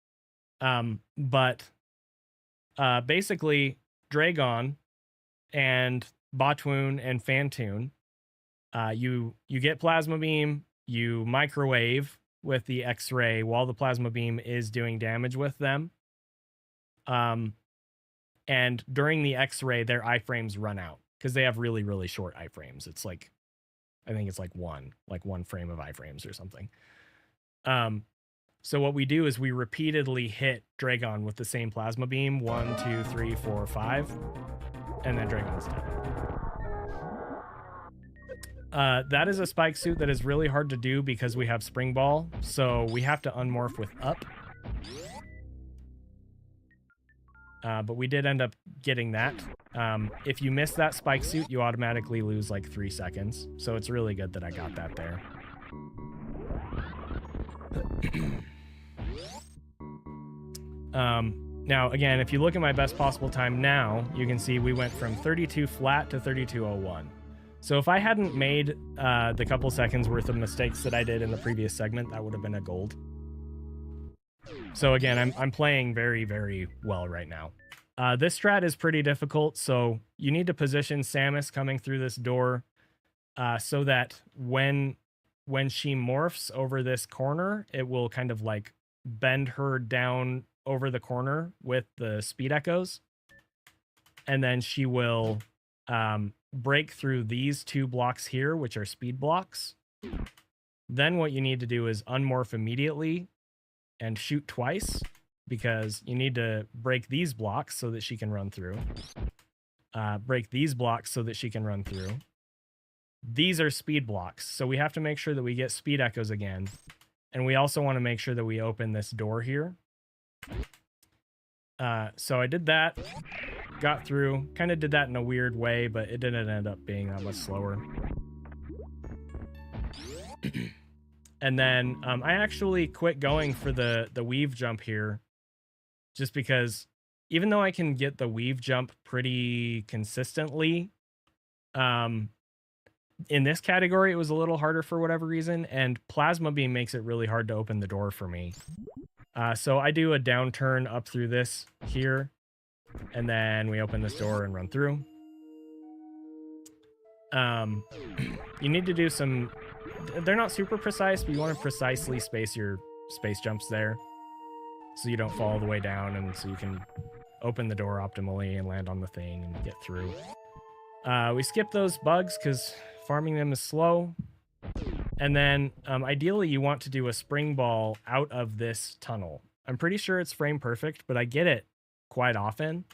But basically, Dragon and Botwoon and Fantoon, you get Plasma Beam, you microwave with the X-Ray while the Plasma Beam is doing damage with them. And during the X-Ray, their iframes run out because they have really, really short iframes. It's like, I think it's like one frame of iframes or something. So what we do is we repeatedly hit Dragon with the same plasma beam, 1, 2, 3, 4, 5, and then Dragon's dead. That is a spike suit that is really hard to do because we have Spring Ball, so we have to unmorph with up. But we did end up getting that. If you miss that spike suit, you automatically lose like 3 seconds, so it's really good that I got that there. Now, again, if you look at my best possible time now, you can see we went from 32 flat to 32.01. So if I hadn't made the couple seconds worth of mistakes that I did in the previous segment, that would have been a gold. So again, I'm playing very, very well right now. This strat is pretty difficult, so you need to position Samus coming through this door so that when she morphs over this corner, it will kind of like bend her down over the corner with the speed echoes. And then she will break through these 2 blocks here, which are speed blocks. Then what you need to do is unmorph immediately and shoot twice, because you need to break these blocks so that she can run through. Break these blocks so that she can run through. These are speed blocks, so we have to make sure that we get speed echoes again. And we also want to make sure that we open this door here. So I did that, got through, kind of did that in a weird way, but it didn't end up being that much slower. And then I actually quit going for the weave jump here, just because even though I can get the weave jump pretty consistently, in this category it was a little harder for whatever reason, and Plasma Beam makes it really hard to open the door for me. So I do a downturn up through this here, and then we open this door and run through. You need to do some... They're not super precise, but you want to precisely space your space jumps there so you don't fall all the way down, and so you can open the door optimally and land on the thing and get through. We skip those bugs because farming them is slow. And then ideally you want to do a spring ball out of this tunnel. I'm pretty sure it's frame perfect, but I get it quite often.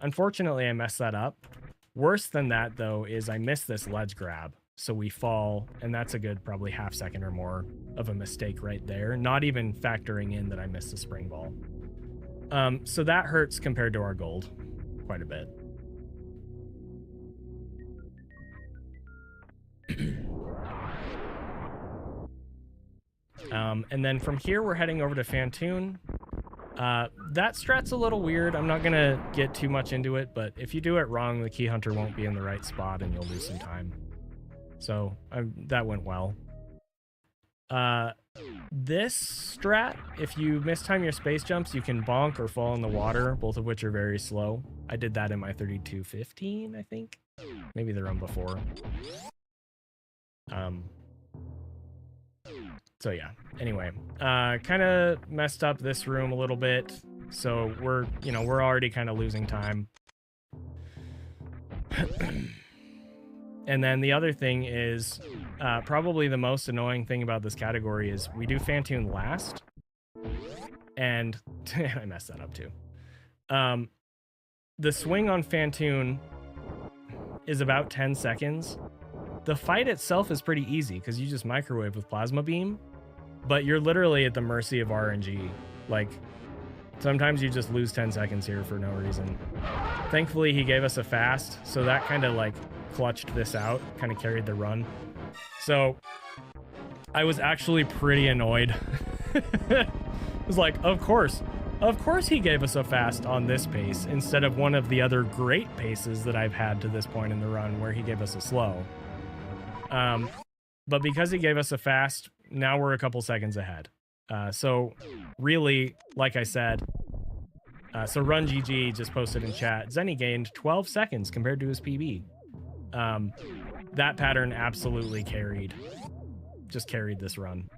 Unfortunately, I messed that up. Worse than that, though, is I missed this ledge grab. So we fall, and that's a good probably half second or more of a mistake right there, not even factoring in that I missed the spring ball. So that hurts compared to our gold quite a bit. And then from here, we're heading over to Fantoon. That strat's a little weird. I'm not going to get too much into it, but if you do it wrong, the Key Hunter won't be in the right spot and you'll lose some time. So that went well. This strat, if you mistime your space jumps, you can bonk or fall in the water, both of which are very slow. I did that in my 32.15, I think. Maybe the run before. So yeah, anyway, kind of messed up this room a little bit. So we're already kind of losing time. And then the other thing is, probably the most annoying thing about this category is we do Fantoon last. And I messed that up too. The swing on Fantoon is about 10 seconds. The fight itself is pretty easy because you just microwave with Plasma Beam, but you're literally at the mercy of RNG. Like, sometimes you just lose 10 seconds here for no reason. Thankfully, he gave us a fast, so that kind of like clutched this out, kind of carried the run. So I was actually pretty annoyed. It was like, of course he gave us a fast on this pace instead of one of the other great paces that I've had to this point in the run where he gave us a slow. But because he gave us a fast, now we're a couple seconds ahead. So really, like I said, so Run GG just posted in chat, Zenny gained 12 seconds compared to his PB. That pattern absolutely carried this run,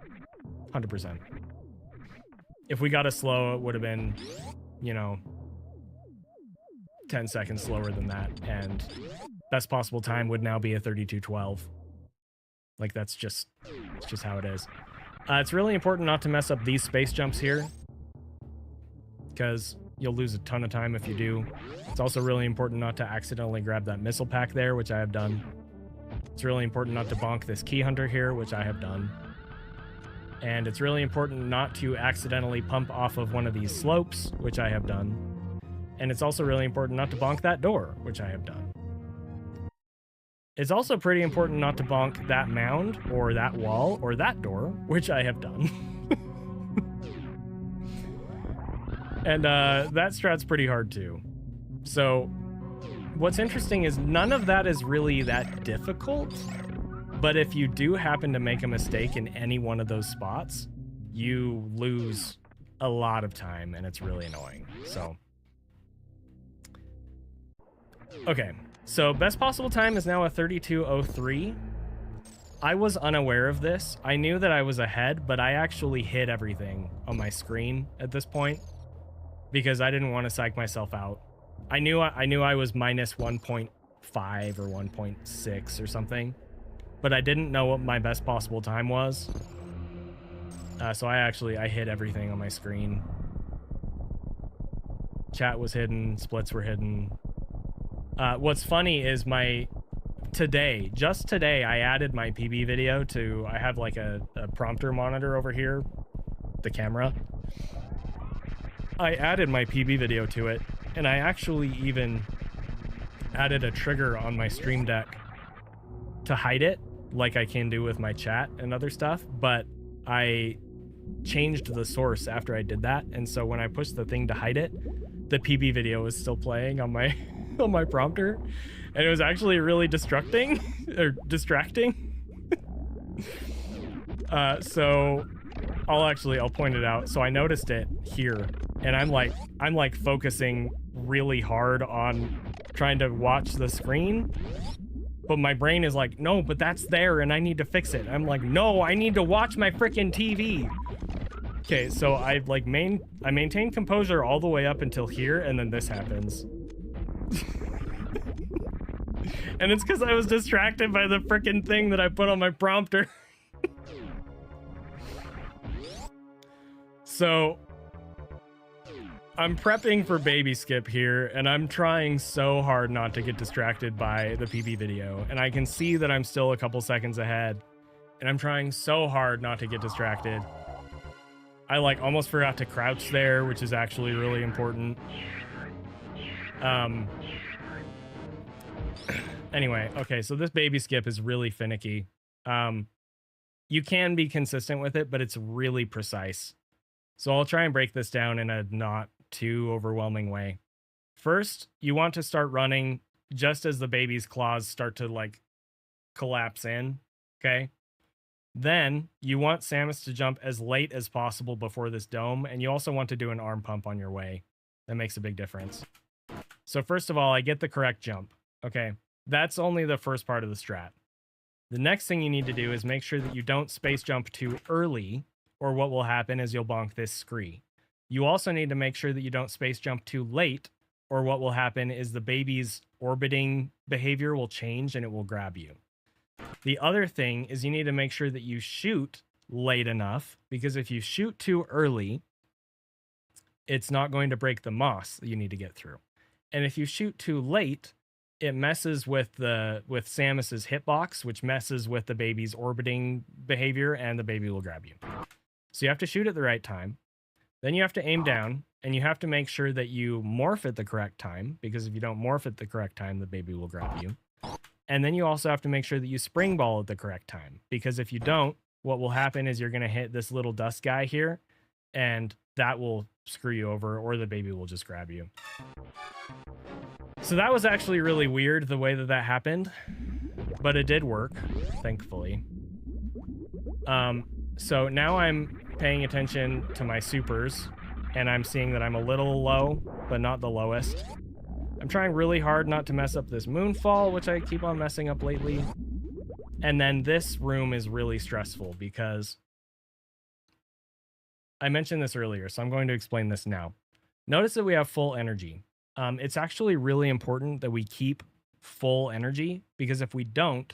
100%. If we got a slow, it would have been, 10 seconds slower than that, and best possible time would now be a 32.12. Like, it's just how it is. It's really important not to mess up these space jumps here, because you'll lose a ton of time if you do. It's also really important not to accidentally grab that missile pack there, which I have done. It's really important not to bonk this key hunter here, which I have done. And it's really important not to accidentally pump off of one of these slopes, which I have done. And it's also really important not to bonk that door, which I have done. It's also pretty important not to bonk that mound, or that wall, or that door, which I have done. And that strat's pretty hard too. So what's interesting is none of that is really that difficult, but if you do happen to make a mistake in any one of those spots, you lose a lot of time and it's really annoying. So, okay. So best possible time is now a 32:03. I was unaware of this. I knew that I was ahead, but I actually hit everything on my screen at this point because I didn't want to psych myself out. I knew I was minus 1.5 or 1.6 or something, but I didn't know what my best possible time was. So I hit everything on my screen. Chat was hidden, splits were hidden. What's funny is just today, I added my PB video to, I have like a prompter monitor over here, the camera. I added my PB video to it, and I actually even added a trigger on my Stream Deck to hide it, like I can do with my chat and other stuff, but I changed the source after I did that, and so when I pushed the thing to hide it, the PB video was still playing on my on my prompter, and it was actually really distracting. So I'll point it out. So I noticed it here, and I'm like focusing really hard on trying to watch the screen, but my brain is like, no, but that's there and I need to fix it. I'm like, no, I need to watch my freaking TV. Okay, so I maintain composure all the way up until here, and then this happens. And it's because I was distracted by the freaking thing that I put on my prompter. So I'm prepping for baby skip here, and I'm trying so hard not to get distracted by the PB video, and I can see that I'm still a couple seconds ahead, and I'm trying so hard not to get distracted. I almost forgot to crouch there, which is actually really important. Anyway, okay, so this baby skip is really finicky. You can be consistent with it, but it's really precise. So I'll try and break this down in a not too overwhelming way. First, you want to start running just as the baby's claws start to collapse in, okay? Then you want Samus to jump as late as possible before this dome, and you also want to do an arm pump on your way. That makes a big difference. So first of all, I get the correct jump. Okay, that's only the first part of the strat. The next thing you need to do is make sure that you don't space jump too early, or what will happen is you'll bonk this scree. You also need to make sure that you don't space jump too late, or what will happen is the baby's orbiting behavior will change and it will grab you. The other thing is you need to make sure that you shoot late enough, because if you shoot too early, it's not going to break the moss that you need to get through. And if you shoot too late, it messes with Samus's hitbox, which messes with the baby's orbiting behavior, and the baby will grab you. So you have to shoot at the right time. Then you have to aim down, and you have to make sure that you morph at the correct time, because if you don't morph at the correct time, the baby will grab you. And then you also have to make sure that you spring ball at the correct time, because if you don't, what will happen is you're going to hit this little dust guy here, and that will screw you over, or the baby will just grab you. So that was actually really weird, the way that happened, but it did work, thankfully. So now I'm paying attention to my supers, and I'm seeing that I'm a little low, but not the lowest. I'm trying really hard not to mess up this moonfall, which I keep on messing up lately. And then this room is really stressful because I mentioned this earlier, so I'm going to explain this now. Notice that we have full energy. It's actually really important that we keep full energy, because if we don't,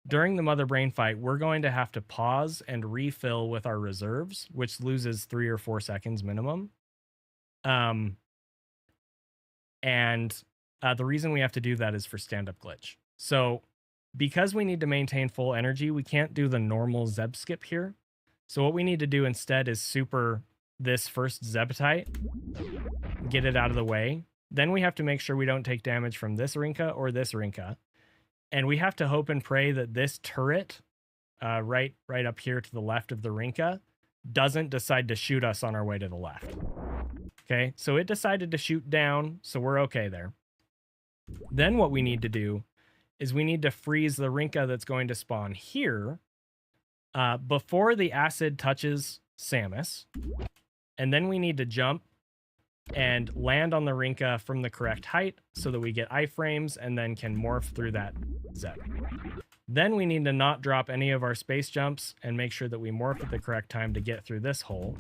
during the Mother Brain fight, we're going to have to pause and refill with our reserves, which loses 3 or 4 seconds minimum. And the reason we have to do that is for stand-up glitch. So because we need to maintain full energy, we can't do the normal Zeb skip here. So what we need to do instead is super this first Zebtite, get it out of the way. Then we have to make sure we don't take damage from this Rinka or this Rinka. And we have to hope and pray that this turret, right up here to the left of the Rinka, doesn't decide to shoot us on our way to the left. Okay, so it decided to shoot down, so we're okay there. Then what we need to do is we need to freeze the Rinka that's going to spawn here before the acid touches Samus. And then we need to jump and land on the Rinka from the correct height so that we get iframes and then can morph through that Zeb. Then we need to not drop any of our space jumps and make sure that we morph at the correct time to get through this hole.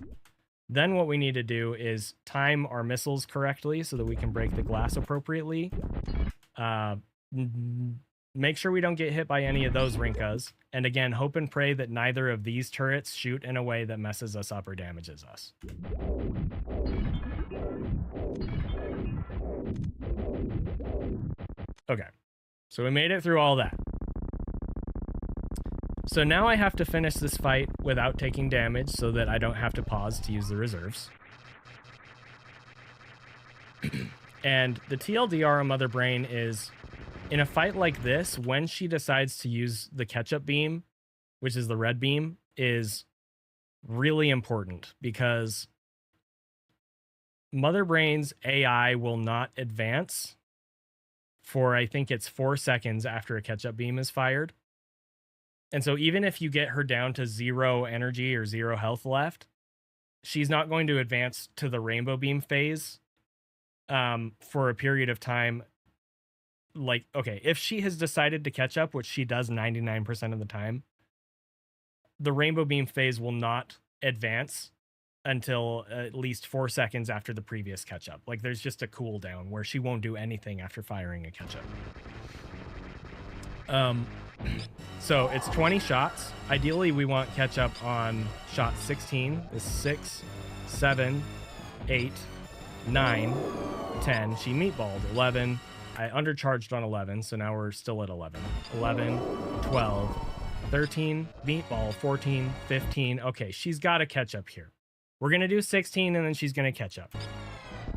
Then what we need to do is time our missiles correctly so that we can break the glass appropriately. Make sure we don't get hit by any of those Rinkas. And again, hope and pray that neither of these turrets shoot in a way that messes us up or damages us. Okay, so we made it through all that. So now I have to finish this fight without taking damage so that I don't have to pause to use the reserves. And the TLDR on Mother Brain is, in a fight like this, when she decides to use the ketchup beam, which is the red beam, is really important because Mother Brain's AI will not advance for, I think it's 4 seconds after a ketchup beam is fired. And so even if you get her down to 0 energy or 0 health left, she's not going to advance to the rainbow beam phase for a period of time. Like, okay, if she has decided to catch up, which she does 99% of the time, the rainbow beam phase will not advance until at least 4 seconds after the previous catch up. Like, there's just a cooldown where she won't do anything after firing a catch up. So it's 20 shots. Ideally, we want catch up on shot 16. Is 6, 7, 8, 9, 10. She meatballed 11. I undercharged on 11, so now we're still at 11. 11, 12, 13, meatball, 14, 15. Okay, she's got to catch up here. We're going to do 16, and then she's going to catch up.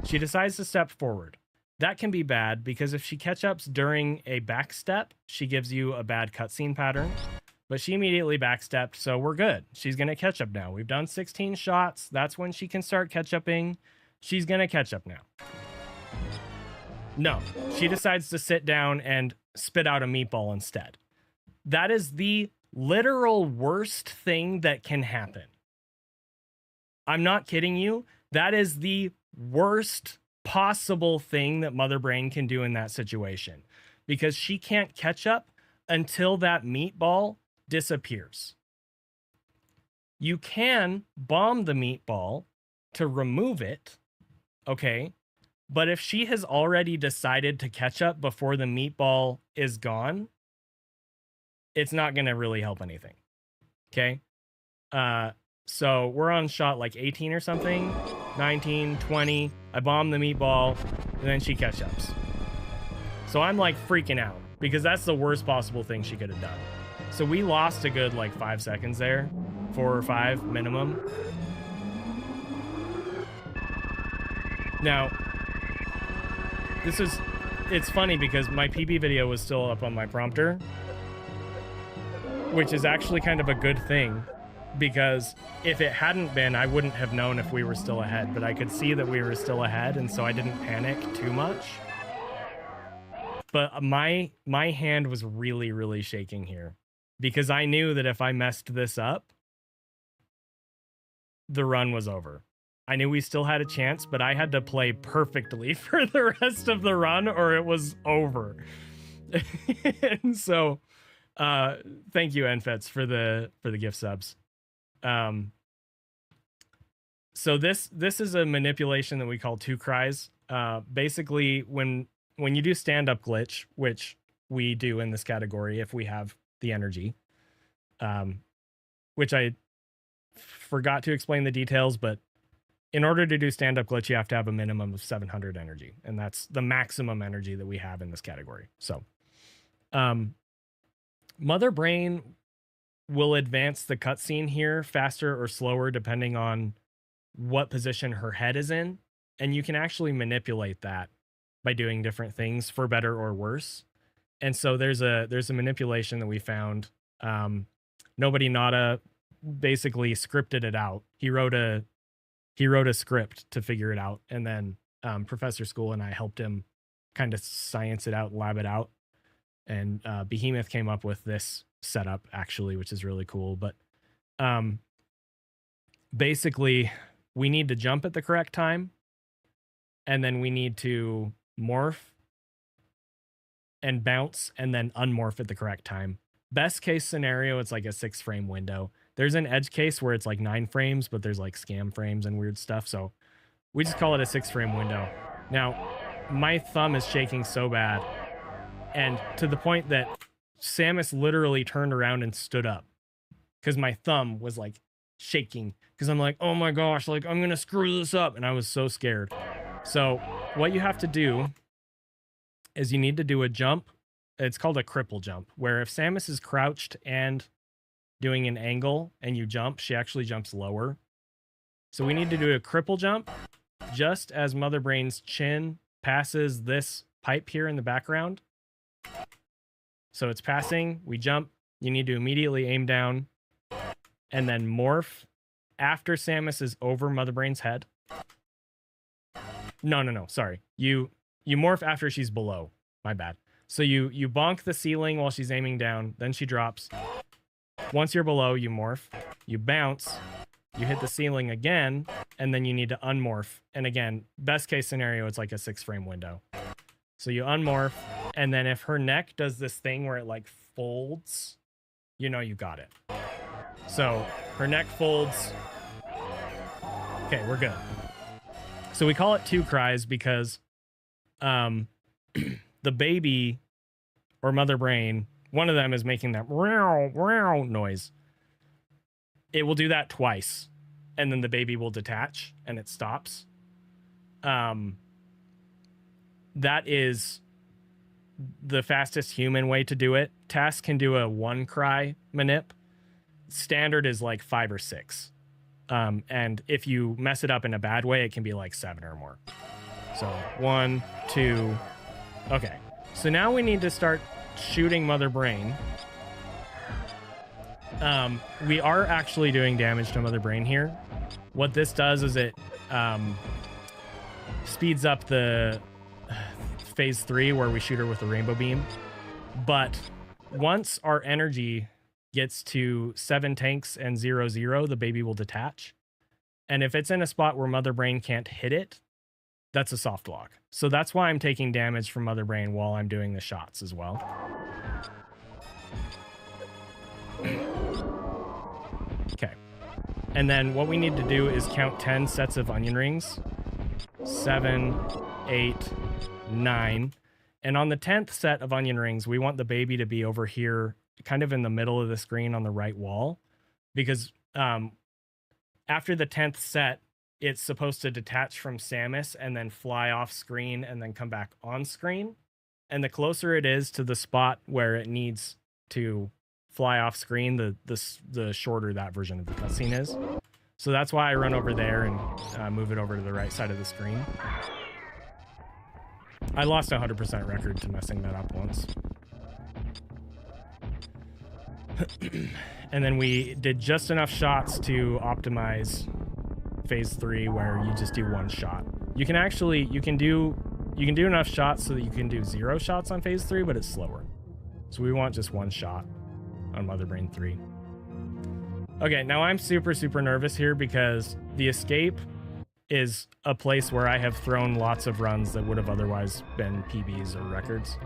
She decides to step forward. That can be bad, because if she catch-ups during a backstep, she gives you a bad cutscene pattern. But she immediately backstepped, so we're good. She's going to catch up now. We've done 16 shots. That's when she can start catch-upping. She's going to catch up now. No, she decides to sit down and spit out a meatball instead. That is the literal worst thing that can happen. I'm not kidding you. That is the worst possible thing that Mother Brain can do in that situation, because she can't catch up until that meatball disappears. You can bomb the meatball to remove it, okay? But if she has already decided to catch up before the meatball is gone, it's not going to really help anything. Okay? So we're on shot like 18 or something, 19, 20. I bomb the meatball, and then she catch-ups. So I'm like freaking out, because that's the worst possible thing she could have done. So we lost a good like 5 seconds there, 4 or 5 minimum. Now, it's funny because my PB video was still up on my prompter, which is actually kind of a good thing, because if it hadn't been, I wouldn't have known if we were still ahead, but I could see that we were still ahead, and so I didn't panic too much. But my hand was really, really shaking here, because I knew that if I messed this up, the run was over. I knew we still had a chance, but I had to play perfectly for the rest of the run or it was over. And so thank you, NFETs, for the gift subs. So this is a manipulation that we call 2 cries. Basically, when you do stand-up glitch, which we do in this category if we have the energy, which I forgot to explain the details, but in order to do stand-up glitch, you have to have a minimum of 700 energy, and that's the maximum energy that we have in this category. So, Mother Brain will advance the cutscene here faster or slower depending on what position her head is in, and you can actually manipulate that by doing different things for better or worse. And so there's a manipulation that we found. Nobody Nada basically scripted it out. He wrote a script to figure it out, and then Professor School and I helped him kind of science it out, lab it out, and Behemoth came up with this setup actually, which is really cool. But basically, we need to jump at the correct time, and then we need to morph and bounce and then unmorph at the correct time. Best case scenario, it's like a 6-frame window. There's an edge case where it's like 9 frames, but there's like scam frames and weird stuff. So we just call it a 6-frame window. Now, my thumb is shaking so bad, and to the point that Samus literally turned around and stood up because my thumb was like shaking because I'm like, oh my gosh, like I'm gonna screw this up, and I was so scared. So what you have to do is you need to do a jump. It's called a cripple jump, where if Samus is crouched and doing an angle and you jump, she actually jumps lower. So we need to do a cripple jump just as Mother Brain's chin passes this pipe here in the background. So it's passing, we jump, you need to immediately aim down and then morph after Samus is over Mother Brain's head. No, sorry. You morph after she's below. My bad. So you bonk the ceiling while she's aiming down, then she drops. Once you're below, you morph, you bounce, you hit the ceiling again, and then you need to unmorph. And again, best case scenario, it's like a 6-frame window. So you unmorph, and then if her neck does this thing where it like folds, you know you got it. So her neck folds. Okay, we're good. So we call it 2 cries because the baby or Mother Brain, one of them is making that noise. It will do that twice, and then the baby will detach and it stops. That is the fastest human way to do it. Task can do a 1 cry manip. Standard is like 5 or 6. And if you mess it up in a bad way, it can be like 7 or more. So 1, 2. Okay. So now we need to start shooting Mother Brain. We are actually doing damage to Mother Brain here. What this does is it speeds up the phase 3 where we shoot her with the rainbow beam. But once our energy gets to 7 tanks and 0, the baby will detach. And if it's in a spot where Mother Brain can't hit it, that's a soft lock. So that's why I'm taking damage from Mother Brain while I'm doing the shots as well. Okay. And then what we need to do is count 10 sets of onion rings. 7, 8, 9. And on the 10th set of onion rings, we want the baby to be over here, kind of in the middle of the screen on the right wall. Because after the 10th set, it's supposed to detach from Samus and then fly off screen and then come back on screen. And the closer it is to the spot where it needs to fly off screen, the shorter that version of the cutscene is. So that's why I run over there and move it over to the right side of the screen. I lost a 100% record to messing that up once. And then we did just enough shots to optimize phase 3 where you just do 1 shot. You can do enough shots so that you can do 0 shots on phase 3, but it's slower. So we want just 1 shot on Mother Brain 3. Okay, now I'm super nervous here because the escape is a place where I have thrown lots of runs that would have otherwise been PBs or records.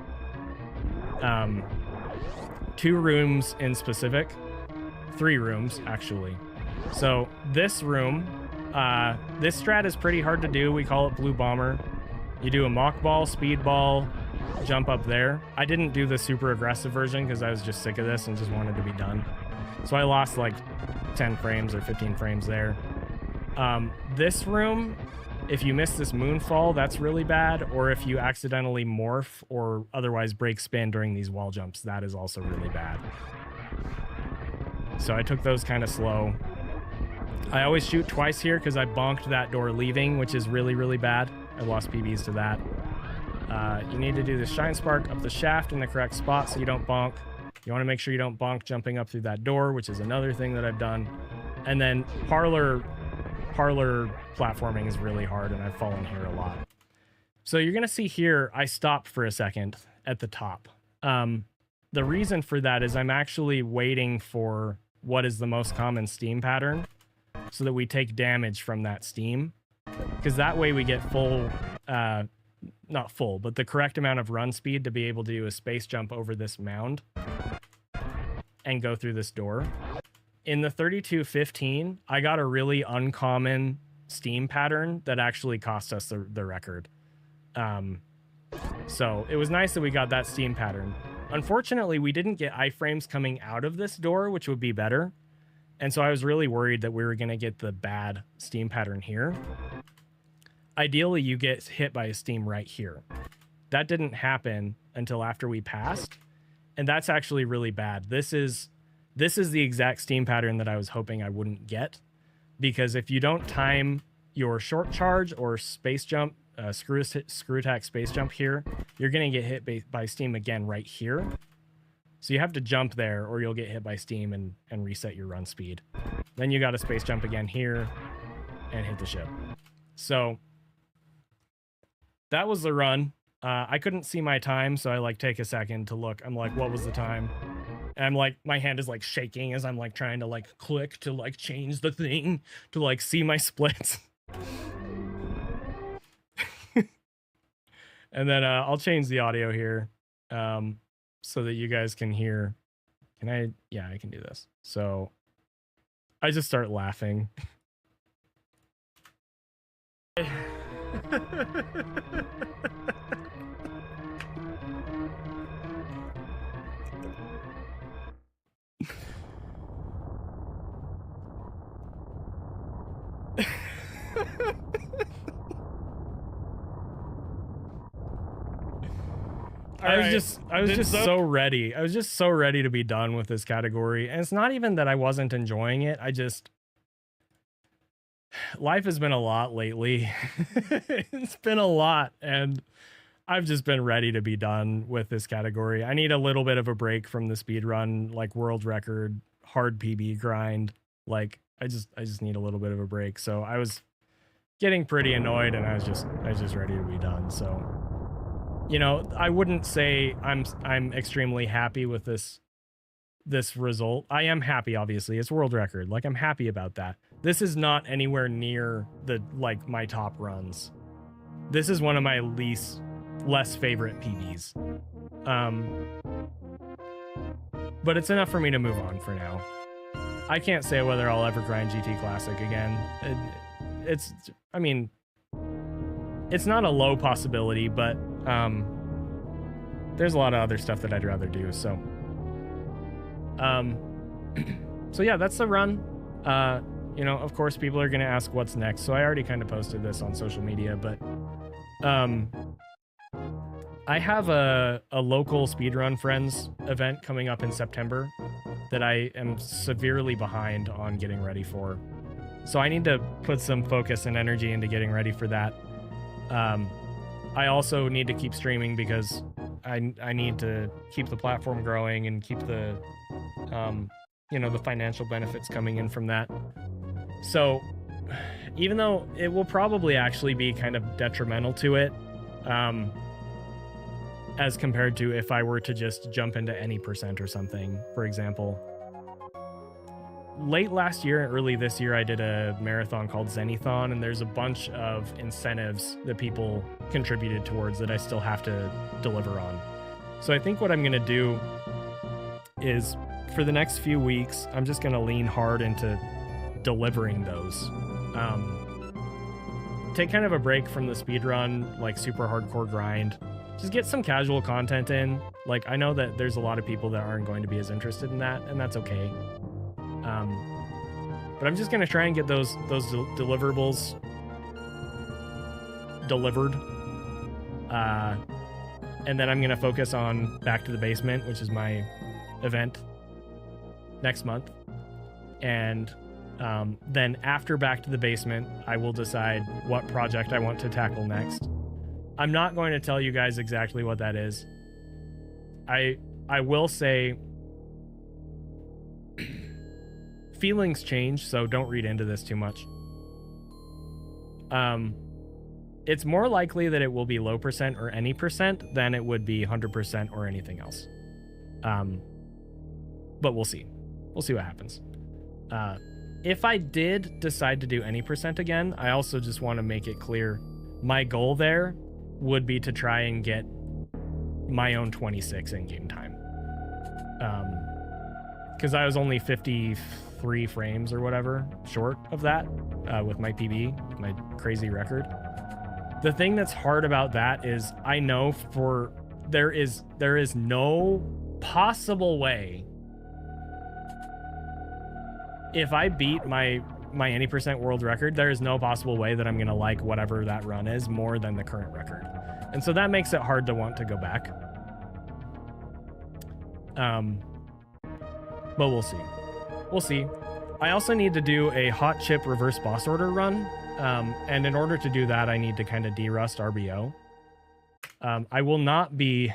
2 rooms in specific. 3 rooms, actually. So this room, this strat is pretty hard to do. We call it Blue Bomber. You do a mock ball, speed ball, jump up there. I didn't do the super aggressive version because I was just sick of this and just wanted to be done. So I lost like 10 frames or 15 frames there. This room, if you miss this moonfall, that's really bad. Or if you accidentally morph or otherwise break spin during these wall jumps, that is also really bad. So I took those kind of slow. I always shoot twice here because I bonked that door leaving, which is really, really bad. I lost PBs to that. You need to do the shine spark up the shaft in the correct spot so you don't bonk. You want to make sure you don't bonk jumping up through that door, which is another thing that I've done. And then parlor platforming is really hard, and I've fallen here a lot. So you're going to see here, I stopped for a second at the top. The reason for that is I'm actually waiting for what is the most common steam pattern so that we take damage from that steam. Because that way we get full, not full, but the correct amount of run speed to be able to do a space jump over this mound and go through this door. In the 3215, I got a really uncommon steam pattern that actually cost us the record. So it was nice that we got that steam pattern. Unfortunately, we didn't get iframes coming out of this door, which would be better. And so I was really worried that we were going to get the bad steam pattern here. Ideally, you get hit by a steam right here. That didn't happen until after we passed. And that's actually really bad. This is the exact steam pattern that I was hoping I wouldn't get. Because if you don't time your short charge or space jump, screw attack space jump here, you're going to get hit by steam again right here. So you have to jump there or you'll get hit by steam and reset your run speed. Then you got to space jump again here and hit the ship. So that was the run. I couldn't see my time, so I like take a second to look. I'm like, what was the time? And I'm like, my hand is like shaking as I'm like trying to like click to like change the thing to like see my splits. And then I'll change the audio here so that you guys can hear. Can I? Yeah, I can do this. So I just start laughing. I was just so ready. I was just so ready to be done with this category. And it's not even that I wasn't enjoying it. Life has been a lot lately. It's been a lot. And I've just been ready to be done with this category. I need a little bit of a break from the speedrun, like world record, hard PB grind. Like I just need a little bit of a break. So I was getting pretty annoyed and I was just ready to be done. So, you know, I wouldn't say I'm extremely happy with this result. I am happy, obviously. It's world record. Like, I'm happy about that. This is not anywhere near my top runs. This is one of my less favorite PBs. But it's enough for me to move on for now. I can't say whether I'll ever grind GT Classic again. It's not a low possibility, but there's a lot of other stuff that I'd rather do. So, so yeah, that's the run. You know, of course, people are going to ask what's next. So I already kind of posted this on social media, but I have a local speedrun friends event coming up in September that I am severely behind on getting ready for. So I need to put some focus and energy into getting ready for that. I also need to keep streaming because I need to keep the platform growing and keep the, the financial benefits coming in from that. So even though it will probably actually be kind of detrimental to it, as compared to if I were to just jump into any percent or something, for example. Late last year and early this year, I did a marathon called Zenithon, and there's a bunch of incentives that people contributed towards that I still have to deliver on. So I think what I'm going to do is, for the next few weeks, I'm just going to lean hard into delivering those. Take kind of a break from the speedrun, like super hardcore grind, just get some casual content in. Like, I know that there's a lot of people that aren't going to be as interested in that, and that's okay. But I'm just gonna try and get those deliverables delivered. And then I'm gonna focus on Back to the Basement, which is my event next month. And then after Back to the Basement, I will decide what project I want to tackle next. I'm not going to tell you guys exactly what that is. I will say feelings change, so don't read into this too much. It's more likely that it will be low percent or any percent than it would be 100% or anything else. But we'll see. We'll see what happens. If I did decide to do any percent again, I also just want to make it clear my goal there would be to try and get my own 26 in-game time. Because I was only 53 frames or whatever short of that with my PB, my crazy record. The thing that's hard about that is I know there is no possible way if I beat my any percent world record, there is no possible way that I'm gonna like whatever that run is more than the current record. And so that makes it hard to want to go back. But we'll see. We'll see. I also need to do a hot chip reverse boss order run. And in order to do that, I need to kind of derust RBO. I will not be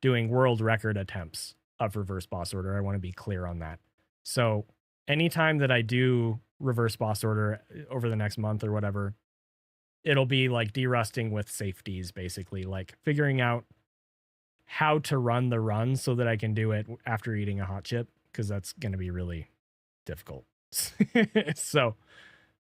doing world record attempts of reverse boss order. I want to be clear on that. So anytime that I do reverse boss order over the next month or whatever, it'll be like derusting with safeties, basically, like figuring out how to run the run so that I can do it after eating a hot chip, because that's going to be really difficult. So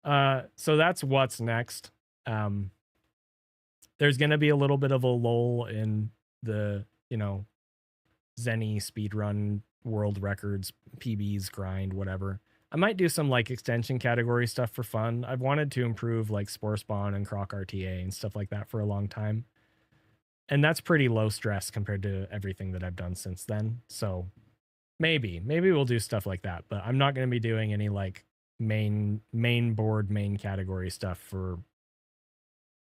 that's what's next. There's going to be a little bit of a lull in the, Zenny speedrun world records, PBs grind, whatever. I might do some like extension category stuff for fun. I've wanted to improve like Spore Spawn and Croc RTA and stuff like that for a long time. And that's pretty low stress compared to everything that I've done since then. So maybe we'll do stuff like that, but I'm not going to be doing any like main board, main category stuff for,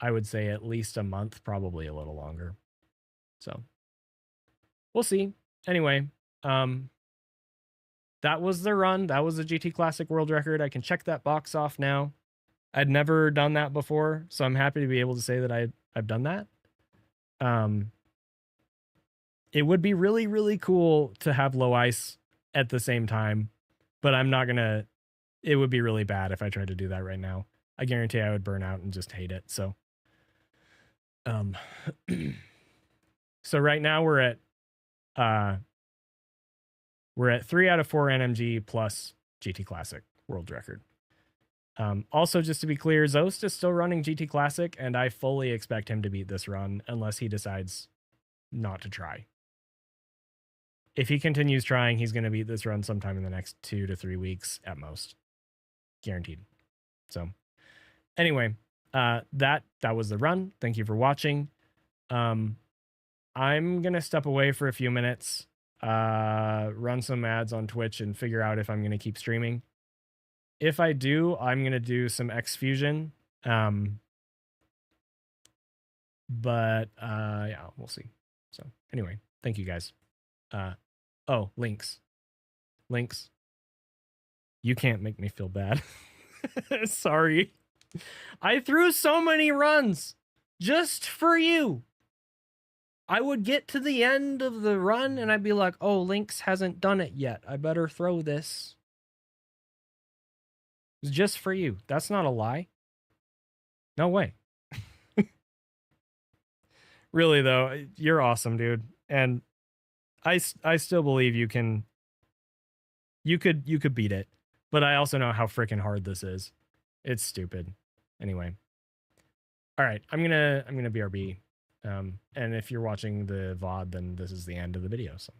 I would say, at least a month, probably a little longer. So we'll see. Anyway, that was the run. That was the GT Classic World Record. I can check that box off now. I'd never done that before, so I'm happy to be able to say that I've done that. It would be really, really cool to have low ice at the same time, but I'm not gonna. It would be really bad if I tried to do that right now. I guarantee I would burn out and just hate it. So, so right now we're at 3 out of 4 NMG plus GT Classic World Record. Also, just to be clear, Zost is still running GT Classic, and I fully expect him to beat this run unless he decides not to try. If he continues trying, he's going to beat this run sometime in the next 2 to 3 weeks at most. Guaranteed. So anyway, that was the run. Thank you for watching. I'm going to step away for a few minutes, run some ads on Twitch, and figure out if I'm going to keep streaming. If I do, I'm going to do some X-Fusion. But yeah, we'll see. So anyway, thank you guys. Oh, links. You can't make me feel bad. Sorry. I threw so many runs just for you. I would get to the end of the run and I'd be like, oh, Lynx hasn't done it yet. I better throw this. It's just for you. That's not a lie. No way. Really, though, you're awesome, dude. And I still believe you could beat it. But I also know how freaking hard this is. It's stupid. Anyway. All right, I'm gonna BRB. And if you're watching the VOD, then this is the end of the video. So.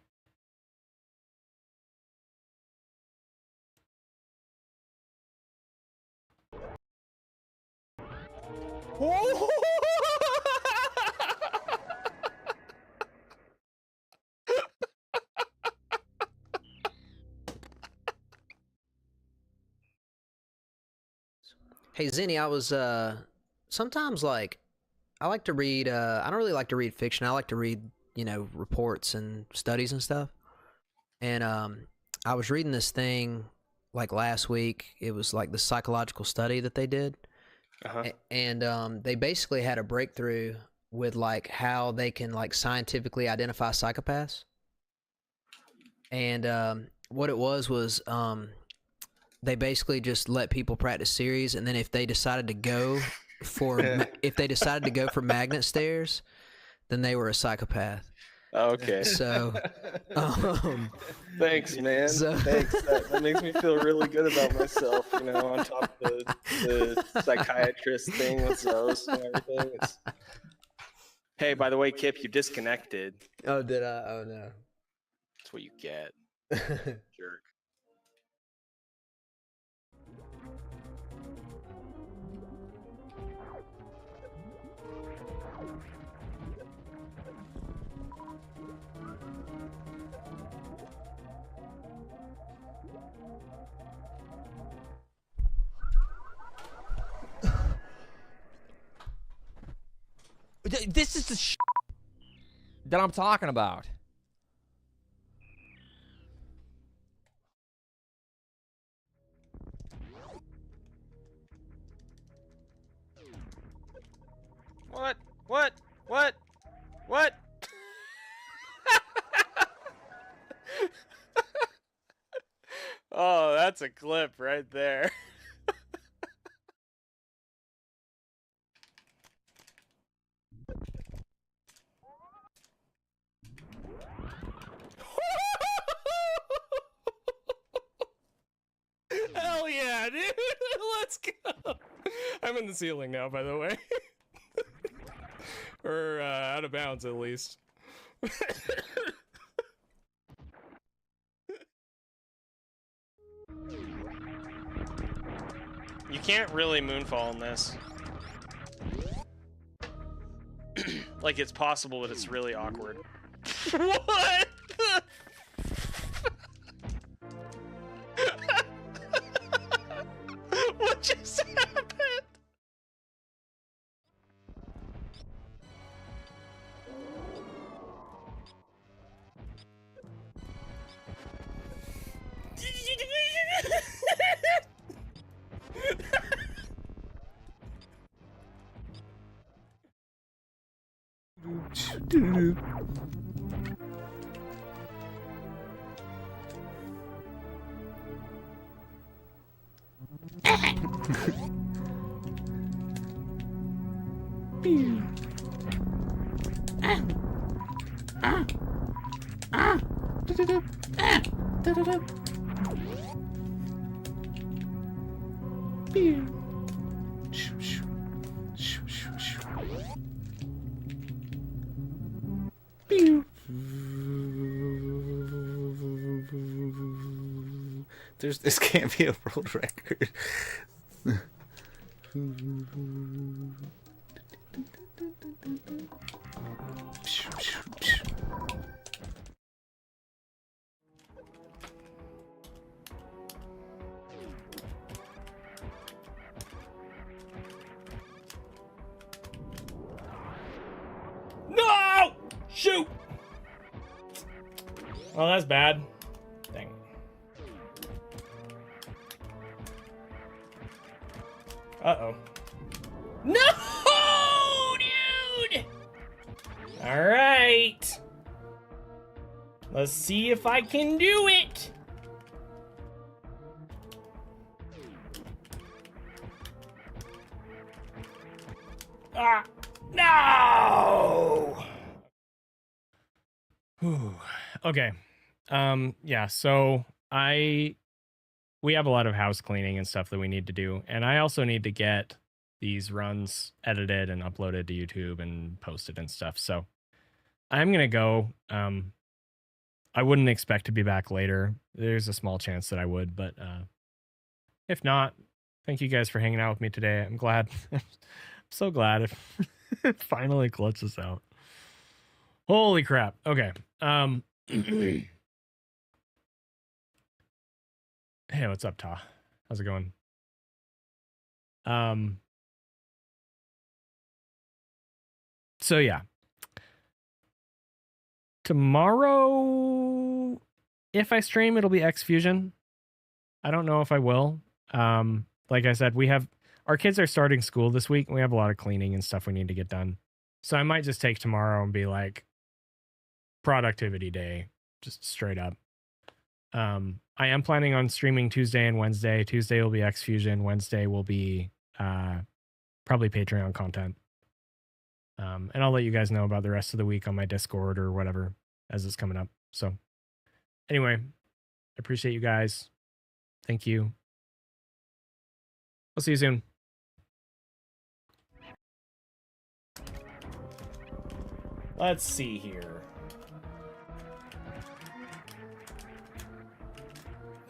Hey Zenny, I was sometimes like I like to read. I don't really like to read fiction. I like to read, reports and studies and stuff. And I was reading this thing like last week. It was like the psychological study that they did, and they basically had a breakthrough with like how they can like scientifically identify psychopaths. And what it was they basically just let people practice series, and then if they decided to go for magnet stares, then they were a psychopath. Okay. So, thanks, man. Thanks. That makes me feel really good about myself. On top of the psychiatrist thing with those and everything. Hey, by the way, Kip, you disconnected. Oh, did I? Oh no. That's what you get. Jerk. This is the that I'm talking about. What? Oh, that's a clip right there. Hell yeah, dude. Let's go. I'm in the ceiling now, by the way. Or out of bounds, at least. You can't really moonfall in this. Like, it's possible, but it's really awkward. What? What just happened? This can't be a world record. No! Shoot! Oh, that's bad. Dang. Uh-oh. No, dude! All right. Let's see if I can do it. Ah, no! Whew. Okay. Yeah, so we have a lot of house cleaning and stuff that we need to do, and I also need to get these runs edited and uploaded to YouTube and posted and stuff. So I'm gonna go. I wouldn't expect to be back later. There's a small chance that I would, but if not, thank you guys for hanging out with me today. I'm glad. I'm so glad it finally glitches out. Holy crap. Okay. Hey, what's up, Ta? How's it going? So yeah. Tomorrow, if I stream, it'll be X Fusion. I don't know if I will. Like I said, our kids are starting school this week, and we have a lot of cleaning and stuff we need to get done. So I might just take tomorrow and be like productivity day, just straight up. I am planning on streaming Tuesday and Wednesday. Tuesday will be X Fusion. Wednesday will be probably Patreon content. And I'll let you guys know about the rest of the week on my Discord or whatever as it's coming up. So anyway, I appreciate you guys. Thank you. I'll see you soon. Let's see here.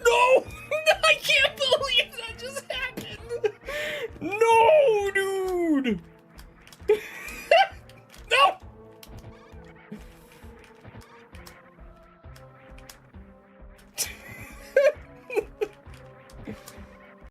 No! I can't believe that just happened! No, dude!